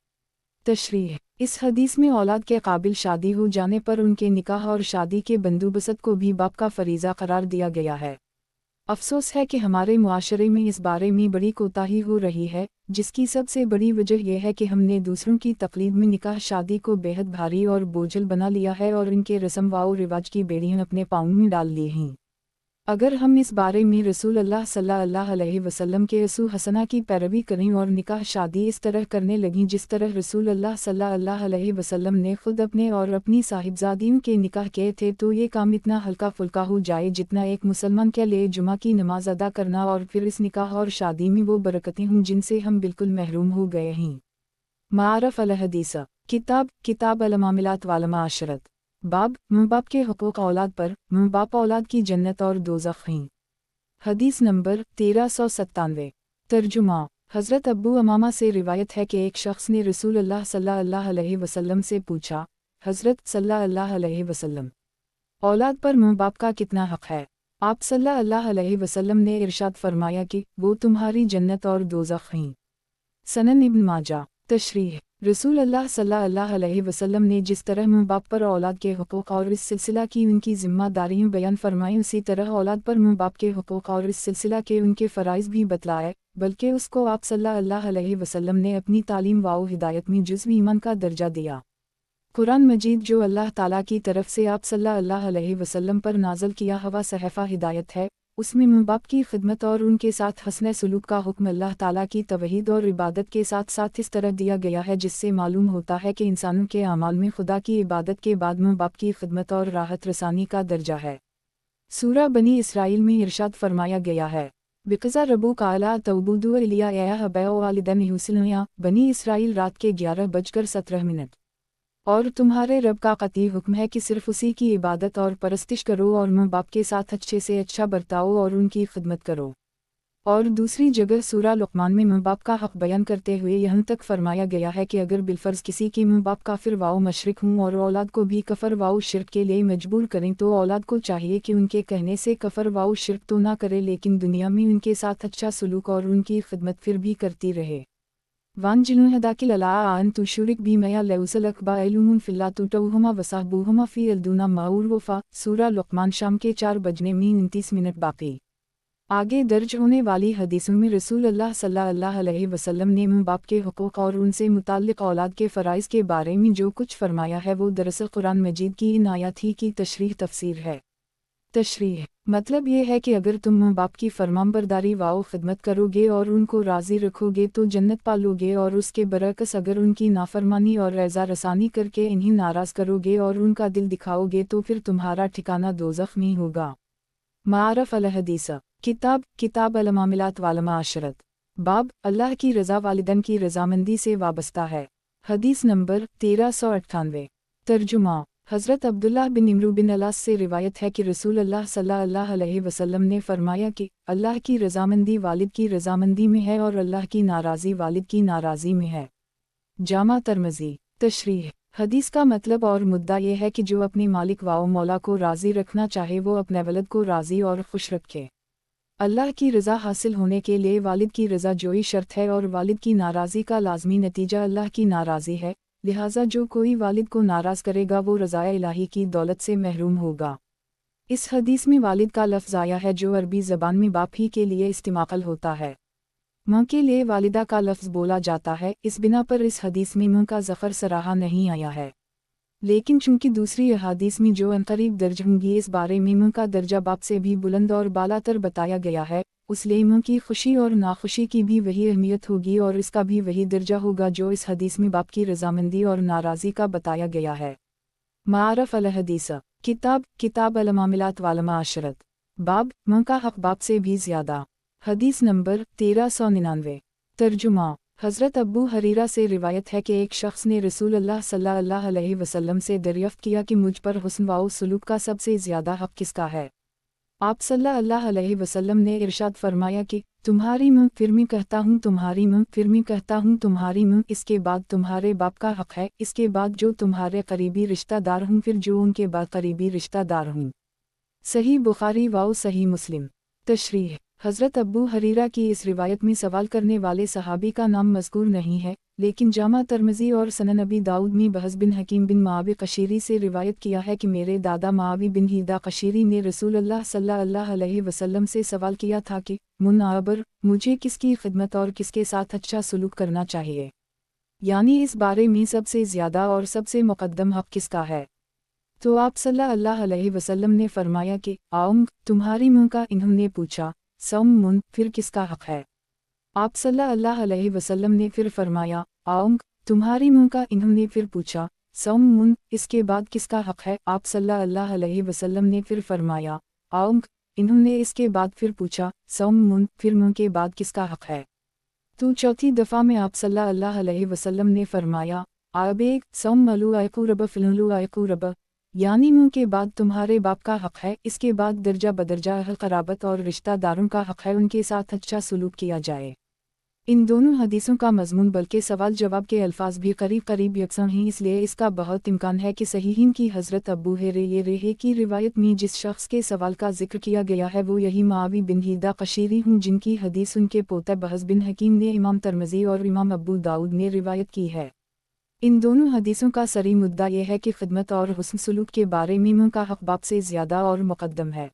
तशरीह, इस हदीस में औलाद के काबिल शादी हो जाने पर उनके निकाह और शादी के बंदोबस्त को भी बाप का फरीज़ा करार दिया गया है। अफसोस है कि हमारे मुआशरे में इस बारे में बड़ी कोताही हो रही है, जिसकी सबसे बड़ी वजह यह है कि हमने दूसरों की तकलीद में निकाह शादी को बेहद भारी और बोझल बना लिया है और इनके रस्म व रिवाज की बेड़ियां अपने पाँव में डाल ली हैं। اگر ہم اس بارے میں رسول اللہ صلی اللہ علیہ وسلم کے اسوہ حسنہ کی پیروی کریں اور نکاح شادی اس طرح کرنے لگیں جس طرح رسول اللہ صلی اللہ علیہ وسلم نے خود اپنے اور اپنی صاحبزادیوں کے نکاح کیے تھے، تو یہ کام اتنا ہلکا پھلکا ہو جائے جتنا ایک مسلمان کے لیے جمعہ کی نماز ادا کرنا، اور پھر اس نکاح اور شادی میں وہ برکتیں ہوں جن سے ہم بالکل محروم ہو گئے ہیں۔ معارف الحدیث کتاب المعاملات والمعاشرت، باب ماں باپ کے حقوق اولاد پر، ماں باپ اولاد کی جنت اور دوزخ ہیں۔ حدیث نمبر 1397۔ ترجمہ۔ حضرت ابو امامہ سے روایت ہے کہ ایک شخص نے رسول اللہ صلی اللہ علیہ وسلم سے پوچھا، حضرت صلی اللہ علیہ وسلم، اولاد پر ماں باپ کا کتنا حق ہے؟ آپ صلی اللہ علیہ وسلم نے ارشاد فرمایا کہ وہ تمہاری جنت اور دوزخ ہیں۔ سنن ابن ماجہ۔ تشریح۔ رسول اللہ صلی اللہ علیہ وسلم نے جس طرح ماں باپ پر اولاد کے حقوق اور اس سلسلہ کی ان کی ذمہ داریاں بیان فرمائیں، اسی طرح اولاد پر ماں باپ کے حقوق اور اس سلسلہ کے ان کے فرائض بھی بتلائے، بلکہ اس کو آپ صلی اللہ علیہ وسلم نے اپنی تعلیم و ہدایت میں جزو ایمان کا درجہ دیا۔ قرآن مجید جو اللہ تعالیٰ کی طرف سے آپ صلی اللہ علیہ وسلم پر نازل کیا ہوا صحیفہ ہدایت ہے، اس میں ماں باپ کی خدمت اور ان کے ساتھ حسن سلوک کا حکم اللہ تعالیٰ کی توحید اور عبادت کے ساتھ ساتھ اس طرح دیا گیا ہے جس سے معلوم ہوتا ہے کہ انسانوں کے اعمال میں خدا کی عبادت کے بعد ماں باپ کی خدمت اور راحت رسانی کا درجہ ہے۔ سورہ بنی اسرائیل میں ارشاد فرمایا گیا ہے، بقضا ربک الا تعبدوا الا ایہ وبالوالدین احسانا، بنی اسرائیل رات کے 11:17۔ اور تمہارے رب کا قطعی حکم ہے کہ صرف اسی کی عبادت اور پرستش کرو اور ماں باپ کے ساتھ اچھے سے اچھا برتاؤ اور ان کی خدمت کرو۔ اور دوسری جگہ سورہ لقمان میں ماں باپ کا حق بیان کرتے ہوئے یہاں تک فرمایا گیا ہے کہ اگر بالفرض کسی کے ماں باپ کافر و مشرک ہوں اور اولاد کو بھی کفر و شرک کے لیے مجبور کریں تو اولاد کو چاہیے کہ ان کے کہنے سے کفر و شرک تو نہ کرے، لیکن دنیا میں ان کے ساتھ اچھا سلوک اور ان کی خدمت پھر بھی کرتی رہے۔ وان جنوہداک للا ان تشرک بی میا لیوسلک با علوم فی اللہ توٹوہما وصحبوہما فی الدونہ معروفا۔ سورہ لقمان شام کے 4:29 باقی۔ آگے درج ہونے والی حدیثوں میں رسول اللہ صلی اللہ علیہ وسلم نے ماں باپ کے حقوق اور ان سے متعلق اولاد کے فرائض کے بارے میں جو کچھ فرمایا ہے وہ دراصل قرآن مجید کی ان آیات ہی کی تشریح تفسیر ہے۔ تشریح۔ مطلب یہ ہے کہ اگر تم ماں باپ کی فرمانبرداری و خدمت کرو گے اور ان کو راضی رکھو گے تو جنت پالو گے، اور اس کے برعکس اگر ان کی نافرمانی اور رضا رسانی کر کے انہیں ناراض کرو گے اور ان کا دل دکھاؤ گے تو پھر تمہارا ٹھکانہ دوزخ میں ہوگا۔ معارف الحدیث کتاب المعاملات والمعاشرت، باب اللہ کی رضا والدین کی رضامندی سے وابستہ ہے۔ حدیث نمبر 1398۔ ترجمہ۔ حضرت عبداللہ بن عمرو بن العاص سے روایت ہے کہ رسول اللہ صلی اللہ علیہ وسلم نے فرمایا کہ اللہ کی رضامندی والد کی رضامندی میں ہے اور اللہ کی ناراضی والد کی ناراضی میں ہے۔ جامع ترمذی۔ تشریح۔ حدیث کا مطلب اور مدعا یہ ہے کہ جو اپنے مالک و مولا کو راضی رکھنا چاہے وہ اپنے ولد کو راضی اور خوش رکھے۔ اللہ کی رضا حاصل ہونے کے لیے والد کی رضا جوئی شرط ہے، اور والد کی ناراضی کا لازمی نتیجہ اللہ کی ناراضی ہے، لہٰذا جو کوئی والد کو ناراض کرے گا وہ رضائے الہی کی دولت سے محروم ہوگا۔ اس حدیث میں والد کا لفظ آیا ہے جو عربی زبان میں باپ ہی کے لیے استعمال ہوتا ہے۔ ماں کے لیے والدہ کا لفظ بولا جاتا ہے، اس بنا پر اس حدیث میں ماں کا ذکر صراحہ نہیں آیا ہے، لیکن چونکہ دوسری احادیث میں جو عنقریب درج ہوں گی اس بارے میں ماں کا درجہ باپ سے بھی بلند اور بالا تر بتایا گیا ہے، اس لیے ماں کی خوشی اور ناخوشی کی بھی وہی اہمیت ہوگی اور اس کا بھی وہی درجہ ہوگا جو اس حدیث میں باپ کی رضامندی اور ناراضی کا بتایا گیا ہے۔ معارف الحدیث کتاب المعاملات والمعاشرت، باب ماں کا حق باپ سے بھی زیادہ۔ حدیث نمبر 1399۔ ترجمہ۔ حضرت ابو ہریرہ سے روایت ہے کہ ایک شخص نے رسول اللہ صلی اللہ علیہ وسلم سے دریافت کیا کہ مجھ پر حسن و سلوک کا سب سے زیادہ حق کس کا ہے؟ آپ صلی اللہ علیہ وسلم نے ارشاد فرمایا کہ تمہاری ماں، پھر میں کہتا ہوں تمہاری ماں، پھر میں کہتا ہوں تمہاری ماں، اس کے بعد تمہارے باپ کا حق ہے، اس کے بعد جو تمہارے قریبی رشتہ دار ہوں، پھر جو ان کے بعد قریبی رشتہ دار ہوں۔ صحیح بخاری و صحیح مسلم۔ تشریح۔ حضرت ابو ہریرہ کی اس روایت میں سوال کرنے والے صحابی کا نام مذکور نہیں ہے، لیکن جامع ترمذی اور سنن ابی داؤد میں بہز بن حکیم بن معاویہ قشیری سے روایت کیا ہے کہ میرے دادا معاویہ بن ہیدا قشیری نے رسول اللہ صلی اللہ علیہ وسلم سے سوال کیا تھا کہ منابر مجھے کس کی خدمت اور کس کے ساتھ اچھا سلوک کرنا چاہیے، یعنی اس بارے میں سب سے زیادہ اور سب سے مقدم حق کس کا ہے؟ تو آپ सल्लल्लाहु अलैहि वसल्लम ने फरमाया कि आउंग तुम्हारी मुंह का। इन्होंने पूछा सौम मुन फिर किसका हक है? आप सल्लल्लाहु अलैहि वसल्लम ने फिर फरमाया आउंग तुम्हारी मुंह का। इन्होंने फिर पूछा सौम मुन इसके बाद किसका हक है? आप सल्लल्लाहु अलैहि वसल्लम ने फिर फरमाया आउंग। इन्होंने इसके बाद फिर पूछा सौम मुन फिर मुंह के बाद किसका हक है? तो चौथी दफ़ा में आप सल्लल्लाहु अलैहि वसल्लम ने फरमाया आबेग सौम मलू आयकूरब फिलू आयकूरब, यानी मुंह के बाद तुम्हारे बाप का हक है, इसके बाद दर्जा बदर्जा अहल क़राबत और रिश्तेदारों का हक है, उनके साथ अच्छा सलूक किया जाए। इन दोनों हदीसों का मज़मून बल्कि सवाल जवाब के अल्फाज भी करीब करीब यकसां हैं, इसलिए इसका बहुत इम्कान है कि सहीहीन की हज़रत अबू हुरैरा की रिवायत में जिस शख्स के सवाल का जिक्र किया गया है वो यही मुआवी बिन हीदा क़शीरी हूँ, जिनकी हदीस उनके पोते बहस बिन हकीम ने इमाम तिरमिज़ी और इमाम अबू दाऊद ने रिवायत की है। इन दोनों हदीसों का सरी मुद्दा यह है कि खिदमत और हुस्न सलूक के बारे में मुंह का हक बाप से ज़्यादा और मुक़द्दम है।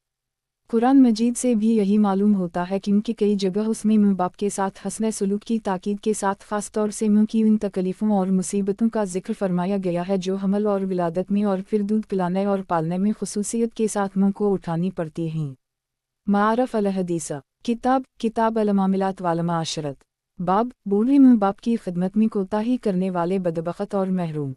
कुरान मजीद से भी यही मालूम होता है क्योंकि कई जगह उसमें मुंह बाप के साथ हसन सलूक की ताकीद के साथ ख़ास तौर से मुंह की उन तकलीफ़ों और मुसीबतों का जिक्र फरमाया गया है जो हमल और विलादत में और फिर दूध पिलाने और पालने में खुसूसियत के साथ मुंह को उठानी पड़ती हैं। मारफ अल हदीस किताब अल मामिलात वाल माशरत। बाब बूढ़े मुंह बाप की खिदमत में कोताही करने वाले बदबख्त और महरूम।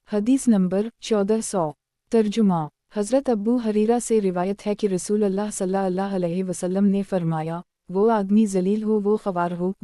हदीस नंबर 1400। तर्जुमा। हज़रत अबू हुरैरा से रिवायत है कि रसूल अल्लाह सल्लल्लाहु अलैहि वसल्लम ने फरमाया वो आदमी जलील हो वो ख़वार हो